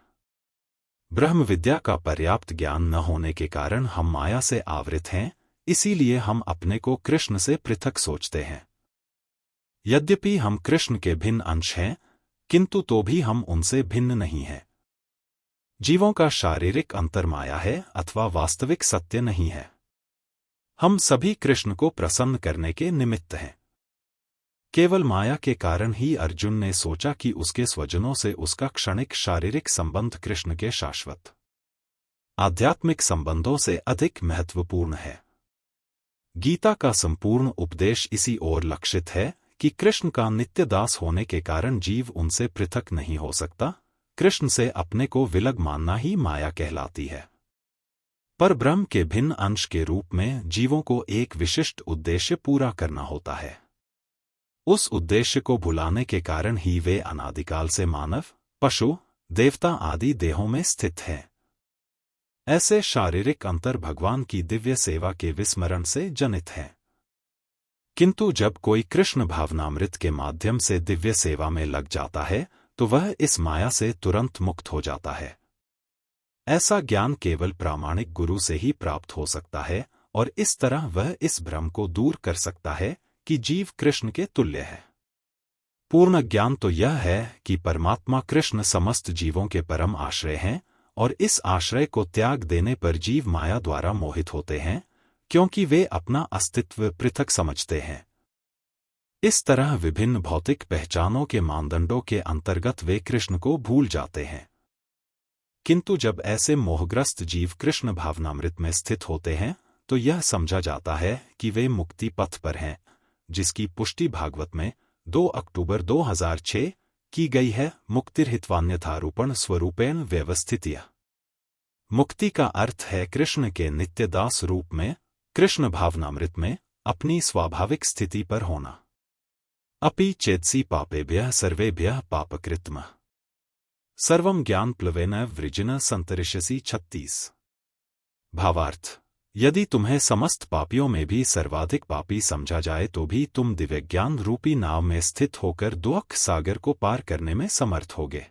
ब्रह्म विद्या का पर्याप्त ज्ञान न होने के कारण हम माया से आवृत हैं, इसीलिए हम अपने को कृष्ण से पृथक सोचते हैं। यद्यपि हम कृष्ण के भिन्न अंश हैं, किंतु तो भी हम उनसे भिन्न नहीं हैं। जीवों का शारीरिक अंतर माया है अथवा वास्तविक सत्य नहीं है। हम सभी कृष्ण को प्रसन्न करने के निमित्त हैं। केवल माया के कारण ही अर्जुन ने सोचा कि उसके स्वजनों से उसका क्षणिक शारीरिक संबंध कृष्ण के शाश्वत आध्यात्मिक संबंधों से अधिक महत्वपूर्ण है। गीता का संपूर्ण उपदेश इसी ओर लक्षित है कि कृष्ण का नित्य दास होने के कारण जीव उनसे पृथक नहीं हो सकता। कृष्ण से अपने को विलग मानना ही माया कहलाती है। पर ब्रह्म के भिन्न अंश के रूप में जीवों को एक विशिष्ट उद्देश्य पूरा करना होता है। उस उद्देश्य को भुलाने के कारण ही वे अनादिकाल से मानव, पशु, देवता आदि देहों में स्थित हैं। ऐसे शारीरिक अंतर भगवान की दिव्य सेवा के विस्मरण से जनित हैं। किंतु जब कोई कृष्ण भावनामृत के माध्यम से दिव्य सेवा में लग जाता है तो वह इस माया से तुरंत मुक्त हो जाता है। ऐसा ज्ञान केवल प्रामाणिक गुरु से ही प्राप्त हो सकता है और इस तरह वह इस भ्रम को दूर कर सकता है कि जीव कृष्ण के तुल्य है। पूर्ण ज्ञान तो यह है कि परमात्मा कृष्ण समस्त जीवों के परम आश्रय हैं और इस आश्रय को त्याग देने पर जीव माया द्वारा मोहित होते हैं, क्योंकि वे अपना अस्तित्व पृथक समझते हैं। इस तरह विभिन्न भौतिक पहचानों के मानदंडों के अंतर्गत वे कृष्ण को भूल जाते हैं। किंतु जब ऐसे मोहग्रस्त जीव कृष्ण भावनामृत में स्थित होते हैं तो यह समझा जाता है कि वे मुक्ति पथ पर हैं, जिसकी पुष्टि भागवत में 2 अक्टूबर 2006 की गई है। मुक्तिर्हित्वान्यथारूपण स्वरूपेण व्यवस्थित्य। मुक्ति का अर्थ है कृष्ण के नित्य दास रूप में, कृष्ण भावनामृत में अपनी स्वाभाविक स्थिति पर होना। अपि चेत्सि पापेभ्यः सर्वेभ्यः पापकृत्म सर्वं ज्ञान प्लवेन वृजिन संतरिष्यसि 36। भावार्थ, यदि तुम्हें समस्त पापियों में भी सर्वाधिक पापी समझा जाए तो भी तुम दिव्यज्ञान रूपी नाव में स्थित होकर दुख सागर को पार करने में समर्थ होगे।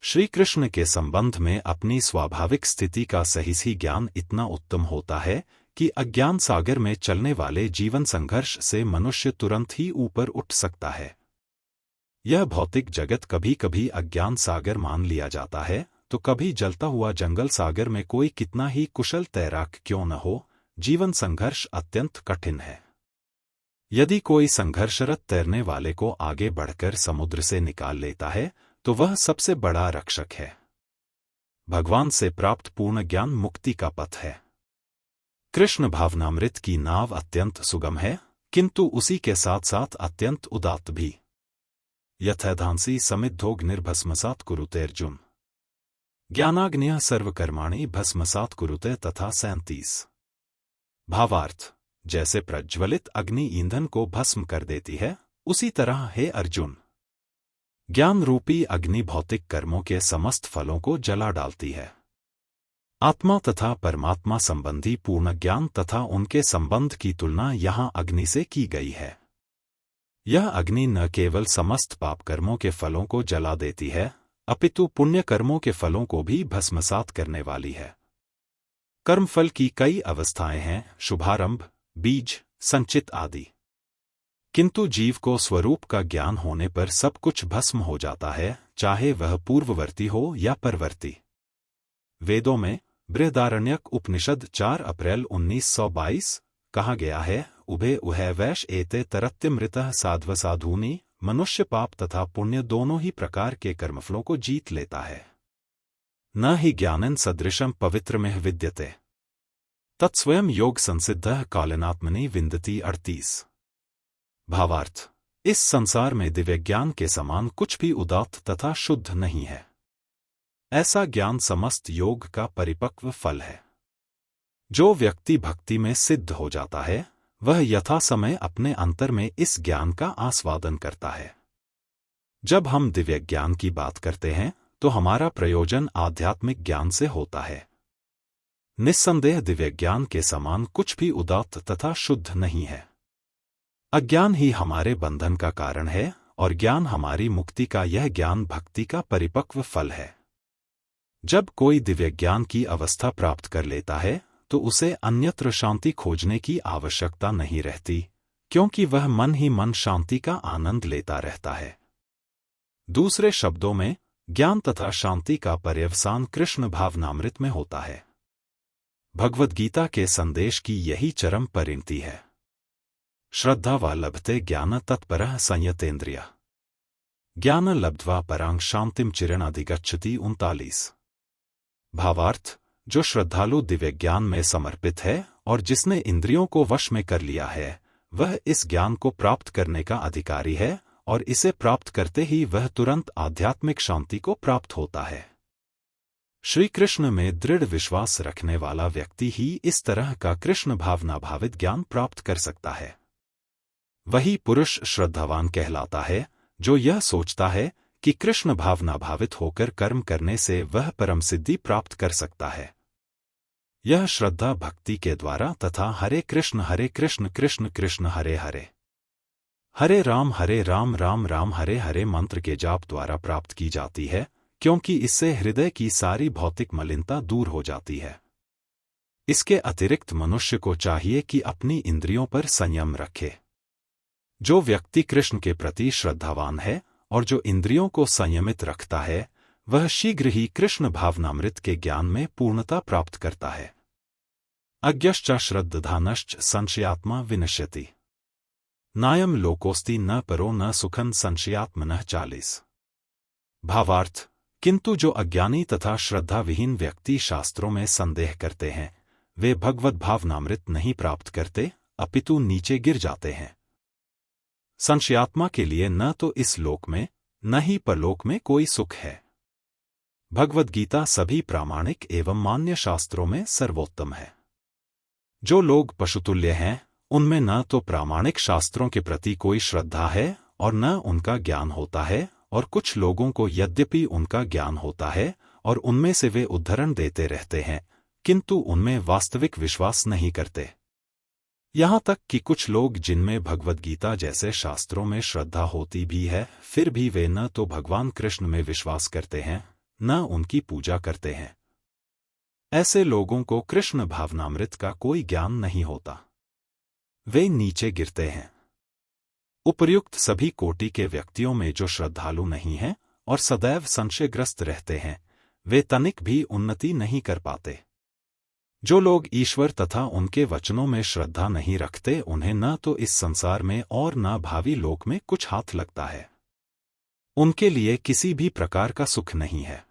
श्री कृष्ण के संबंध में अपनी स्वाभाविक स्थिति का सही ज्ञान इतना उत्तम होता है कि अज्ञान सागर में चलने वाले जीवन संघर्ष से मनुष्य तुरंत ही ऊपर उठ सकता है। यह भौतिक जगत कभी कभी अज्ञान सागर मान लिया जाता है तो कभी जलता हुआ जंगल सागर में कोई कितना ही कुशल तैराक क्यों न हो, जीवन संघर्ष अत्यंत कठिन है। यदि कोई संघर्षरत तैरने वाले को आगे बढ़कर समुद्र से निकाल लेता है तो वह सबसे बड़ा रक्षक है। भगवान से प्राप्त पूर्ण ज्ञान मुक्ति का पथ है। कृष्ण भावनामृत की नाव अत्यंत सुगम है, किंतु उसी के साथ साथ अत्यंत उदात्त भी। यथैधांसी समिद्धोऽग्निर्भस्मसात् कुरुते अर्जुन। ज्ञानाग्निः सर्वकर्माणि भस्मसात् कुरुते तथा 37। भावार्थ, जैसे प्रज्वलित अग्नि ईंधन को भस्म कर देती है, उसी तरह हे अर्जुन, ज्ञान रूपी अग्नि भौतिक कर्मों के समस्त फलों को जला डालती है। आत्मा तथा परमात्मा संबंधी पूर्ण ज्ञान तथा उनके संबंध की तुलना यहाँ अग्नि से की गई है। यह अग्नि न केवल समस्त पाप कर्मों के फलों को जला देती है, अपितु पुण्य कर्मों के फलों को भी भस्मसात करने वाली है। कर्मफल की कई अवस्थाएं हैं, शुभारंभ, बीज, संचित आदि। किंतु जीव को स्वरूप का ज्ञान होने पर सब कुछ भस्म हो जाता है, चाहे वह पूर्ववर्ती हो या परवर्ती। वेदों में बृहदारण्यक उपनिषद 4 अप्रैल 1922 कहा गया है, उभे उभय वैश एते तरत्यमृतः साध्व साधूनि। मनुष्य पाप तथा पुण्य दोनों ही प्रकार के कर्मफलों को जीत लेता है। न ही ज्ञानन सदृशम पवित्रमेह विद्यते तत्स्वयं योग संसिद्धः कालनात्मनि विन्दति। 38। भावार्थ, इस संसार में दिव्य ज्ञान के समान कुछ भी उदात्त तथा शुद्ध नहीं है। ऐसा ज्ञान समस्त योग का परिपक्व फल है। जो व्यक्ति भक्ति में सिद्ध हो जाता है, वह यथा समय अपने अंतर में इस ज्ञान का आस्वादन करता है। जब हम दिव्य ज्ञान की बात करते हैं, तो हमारा प्रयोजन आध्यात्मिक ज्ञान से होता है। निस्संदेह दिव्य ज्ञान के समान कुछ भी उदात्त तथा शुद्ध नहीं है। अज्ञान ही हमारे बंधन का कारण है और ज्ञान हमारी मुक्ति का। यह ज्ञान भक्ति का परिपक्व फल है। जब कोई दिव्य ज्ञान की अवस्था प्राप्त कर लेता है, तो उसे अन्यत्र शांति खोजने की आवश्यकता नहीं रहती, क्योंकि वह मन ही मन शांति का आनंद लेता रहता है। दूसरे शब्दों में, ज्ञान तथा शांति का पर्यवसान कृष्ण भावनामृत में होता है। भगवद गीता के संदेश की यही चरम परिणति है। श्रद्धा वा लभते ज्ञान तत्परः संयतेन्द्रिय ज्ञान लब्ध्वा परां शांतिम चिरेणाधिगच्छति। 39। भावार्थ, जो श्रद्धालु दिव्य ज्ञान में समर्पित है और जिसने इंद्रियों को वश में कर लिया है, वह इस ज्ञान को प्राप्त करने का अधिकारी है और इसे प्राप्त करते ही वह तुरंत आध्यात्मिक शांति को प्राप्त होता है। श्री कृष्ण में दृढ़ विश्वास रखने वाला व्यक्ति ही इस तरह का कृष्ण भावना भावित ज्ञान प्राप्त कर सकता है। वही पुरुष श्रद्धावान कहलाता है, जो यह सोचता है कि कृष्ण भावना भावित होकर कर्म करने से वह परम सिद्धि प्राप्त कर सकता है। यह श्रद्धा भक्ति के द्वारा तथा हरे कृष्ण कृष्ण कृष्ण हरे हरे, हरे राम राम हरे हरे मंत्र के जाप द्वारा प्राप्त की जाती है, क्योंकि इससे हृदय की सारी भौतिक मलिनता दूर हो जाती है। इसके अतिरिक्त मनुष्य को चाहिए कि अपनी इंद्रियों पर संयम रखे। जो व्यक्ति कृष्ण के प्रति श्रद्धावान है और जो इंद्रियों को संयमित रखता है, वह शीघ्र ही कृष्ण भावनामृत के ज्ञान में पूर्णता प्राप्त करता है। अज्ञश्च श्रद्धानश्च संशयात्मा विनश्यति नायम लोकोस्ति न परो न सुखं संशयात्मनः। 40। भावार्थ, किंतु जो अज्ञानी तथा श्रद्धाविहीन व्यक्ति शास्त्रों में संदेह करते हैं, वे भगवद् भावनामृत नहीं प्राप्त करते, अपितु नीचे गिर जाते हैं। संशयात्मा के लिए न तो इस लोक में न ही परलोक में कोई सुख है। भगवद गीता सभी प्रामाणिक एवं मान्य शास्त्रों में सर्वोत्तम है। जो लोग पशुतुल्य हैं, उनमें न तो प्रामाणिक शास्त्रों के प्रति कोई श्रद्धा है और न उनका ज्ञान होता है, और कुछ लोगों को यद्यपि उनका ज्ञान होता है और उनमें से वे उद्धरण देते रहते हैं, किंतु उनमें वास्तविक विश्वास नहीं करते। यहाँ तक कि कुछ लोग जिनमें भगवद गीता जैसे शास्त्रों में श्रद्धा होती भी है, फिर भी वे न तो भगवान कृष्ण में विश्वास करते हैं न उनकी पूजा करते हैं। ऐसे लोगों को कृष्ण भावनामृत का कोई ज्ञान नहीं होता, वे नीचे गिरते हैं। उपर्युक्त सभी कोटि के व्यक्तियों में जो श्रद्धालु नहीं हैं और सदैव संशयग्रस्त रहते हैं, वे तनिक भी उन्नति नहीं कर पाते। जो लोग ईश्वर तथा उनके वचनों में श्रद्धा नहीं रखते, उन्हें न तो इस संसार में और न भावी लोक में कुछ हाथ लगता है। उनके लिए किसी भी प्रकार का सुख नहीं है।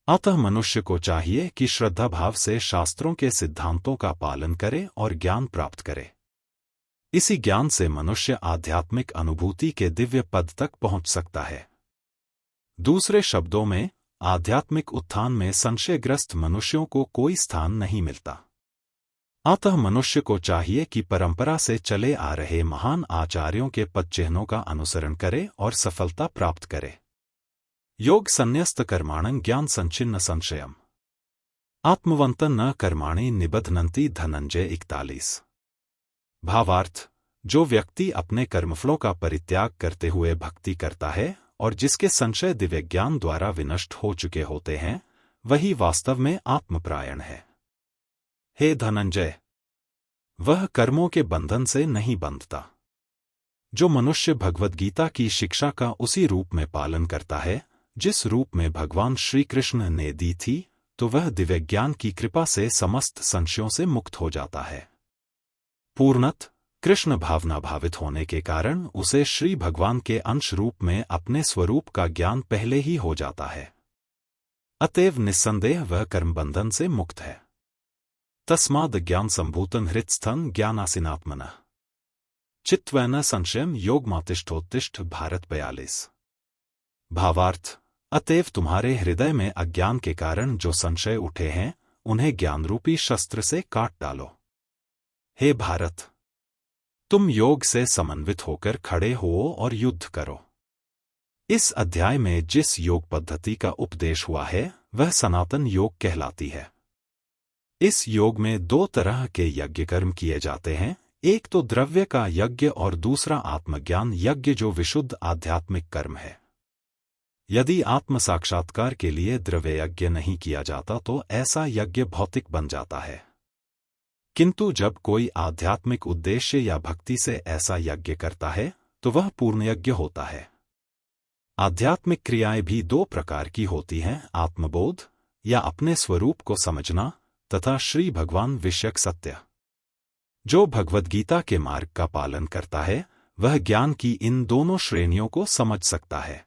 अतः मनुष्य को चाहिए कि श्रद्धा भाव से शास्त्रों के सिद्धांतों का पालन करे और ज्ञान प्राप्त करे। इसी ज्ञान से मनुष्य आध्यात्मिक अनुभूति के दिव्य पद तक पहुंच सकता है। दूसरे शब्दों में, आध्यात्मिक उत्थान में संशयग्रस्त मनुष्यों को कोई स्थान नहीं मिलता। अतः मनुष्य को चाहिए कि परंपरा से चले आ रहे महान आचार्यों के पदचिह्नों का अनुसरण करे और सफलता प्राप्त करे। योग संन्यस्त कर्माणं ज्ञान संचिन्न संशयम आत्मवंतन न कर्माणि निबध्नन्ति धनंजय 41। भावार्थ, जो व्यक्ति अपने कर्मफलों का परित्याग करते हुए भक्ति करता है और जिसके संशय दिव्य ज्ञान द्वारा विनष्ट हो चुके होते हैं, वही वास्तव में आत्मपरायण है। हे धनंजय, वह कर्मों के बंधन से नहीं बंधता। जो मनुष्य भगवद गीता की शिक्षा का उसी रूप में पालन करता है जिस रूप में भगवान श्री कृष्ण ने दी थी, तो वह दिव्य ज्ञान की कृपा से समस्त संशयों से मुक्त हो जाता है। पूर्णतः कृष्ण भावना भावित होने के कारण उसे श्री भगवान के अंश रूप में अपने स्वरूप का ज्ञान पहले ही हो जाता है। अतएव निस्संदेह वह कर्मबंधन से मुक्त है। तस्माद् ज्ञान संभूतं हृत्स्थं ज्ञानासीनात्मनः चित्त्वेन संशयं योगमातिष्ठोत्तिष्ठ भारत 42। भावार्थ, अतएव तुम्हारे हृदय में अज्ञान के कारण जो संशय उठे हैं, उन्हें ज्ञानरूपी शस्त्र से काट डालो। हे भारत, तुम योग से समन्वित होकर खड़े हो और युद्ध करो। इस अध्याय में जिस योग पद्धति का उपदेश हुआ है, वह सनातन योग कहलाती है। इस योग में दो तरह के यज्ञ कर्म किए जाते हैं, एक तो द्रव्य का यज्ञ और दूसरा आत्मज्ञान यज्ञ, जो विशुद्ध आध्यात्मिक कर्म है। यदि आत्म साक्षात्कार के लिए द्रव्य यज्ञ नहीं किया जाता तो ऐसा यज्ञ भौतिक बन जाता है। किंतु जब कोई आध्यात्मिक उद्देश्य या भक्ति से ऐसा यज्ञ करता है, तो वह पूर्ण यज्ञ होता है। आध्यात्मिक क्रियाएं भी दो प्रकार की होती हैं, आत्मबोध या अपने स्वरूप को समझना तथा श्री भगवान विषयक सत्य। जो भगवद गीता के मार्ग का पालन करता है, वह ज्ञान की इन दोनों श्रेणियों को समझ सकता है।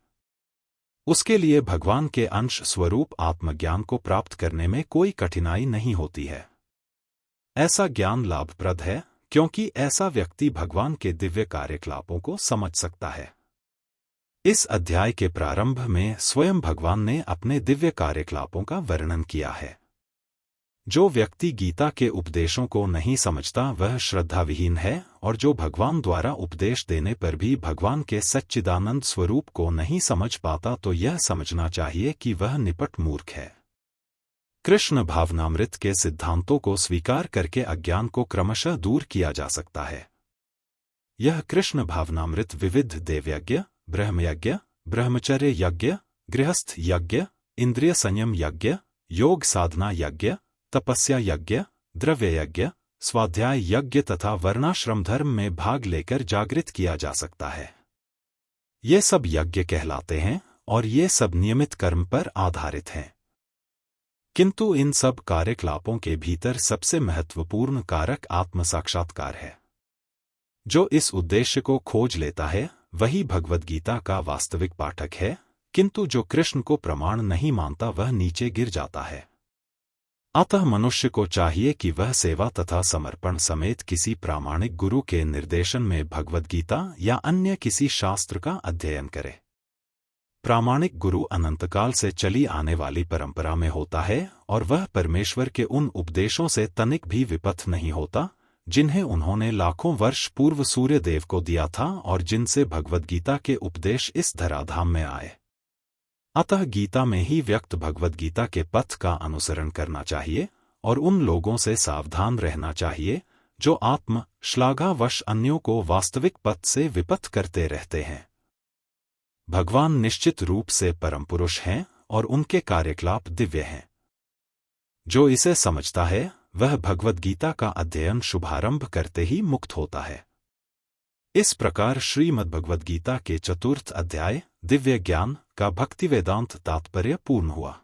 उसके लिए भगवान के अंश स्वरूप आत्मज्ञान को प्राप्त करने में कोई कठिनाई नहीं होती है। ऐसा ज्ञान लाभप्रद है क्योंकि ऐसा व्यक्ति भगवान के दिव्य कार्यकलापों को समझ सकता है। इस अध्याय के प्रारंभ में स्वयं भगवान ने अपने दिव्य कार्यकलापों का वर्णन किया है। जो व्यक्ति गीता के उपदेशों को नहीं समझता वह श्रद्धाविहीन है, और जो भगवान द्वारा उपदेश देने पर भी भगवान के सच्चिदानंद स्वरूप को नहीं समझ पाता तो यह समझना चाहिए कि वह निपट मूर्ख है। कृष्ण भावनामृत के सिद्धांतों को स्वीकार करके अज्ञान को क्रमशः दूर किया जा सकता है। यह कृष्ण भावनामृत विविध देवयज्ञ, ब्रह्मयज्ञ, ब्रह्मचर्य यज्ञ, गृहस्थ यज्ञ, इंद्रिय संयम यज्ञ, योग साधना यज्ञ, तपस्या यज्ञ, द्रव्य यज्ञ, स्वाध्याय यज्ञ तथा वर्णाश्रम धर्म में भाग लेकर जागृत किया जा सकता है। ये सब यज्ञ कहलाते हैं और ये सब नियमित कर्म पर आधारित हैं। किंतु इन सब कार्यकलापों के भीतर सबसे महत्वपूर्ण कारक आत्म साक्षात्कार है। जो इस उद्देश्य को खोज लेता है वही भगवद गीता का वास्तविक पाठक है, किंतु जो कृष्ण को प्रमाण नहीं मानता वह नीचे गिर जाता है। अतः मनुष्य को चाहिए कि वह सेवा तथा समर्पण समेत किसी प्रामाणिक गुरु के निर्देशन में भगवद गीता या अन्य किसी शास्त्र का अध्ययन करे। प्रामाणिक गुरु अनंतकाल से चली आने वाली परंपरा में होता है और वह परमेश्वर के उन उपदेशों से तनिक भी विपथ नहीं होता जिन्हें उन्होंने लाखों वर्ष पूर्व सूर्यदेव को दिया था और जिनसे भगवद गीता के उपदेश इस धराधाम में आए। अतः गीता में ही व्यक्त भगवद गीता के पथ का अनुसरण करना चाहिए और उन लोगों से सावधान रहना चाहिए जो आत्म श्लाघावश अन्यों को वास्तविक पथ से विपथ करते रहते हैं। भगवान निश्चित रूप से परम पुरुष हैं और उनके कार्यकलाप दिव्य हैं। जो इसे समझता है वह भगवद गीता का अध्ययन शुभारंभ करते ही मुक्त होता है। इस प्रकार श्रीमद्भगवद्गीता के चतुर्थ अध्याय दिव्य ज्ञान का भक्ति वेदांत तात्पर्य पूर्ण हुआ।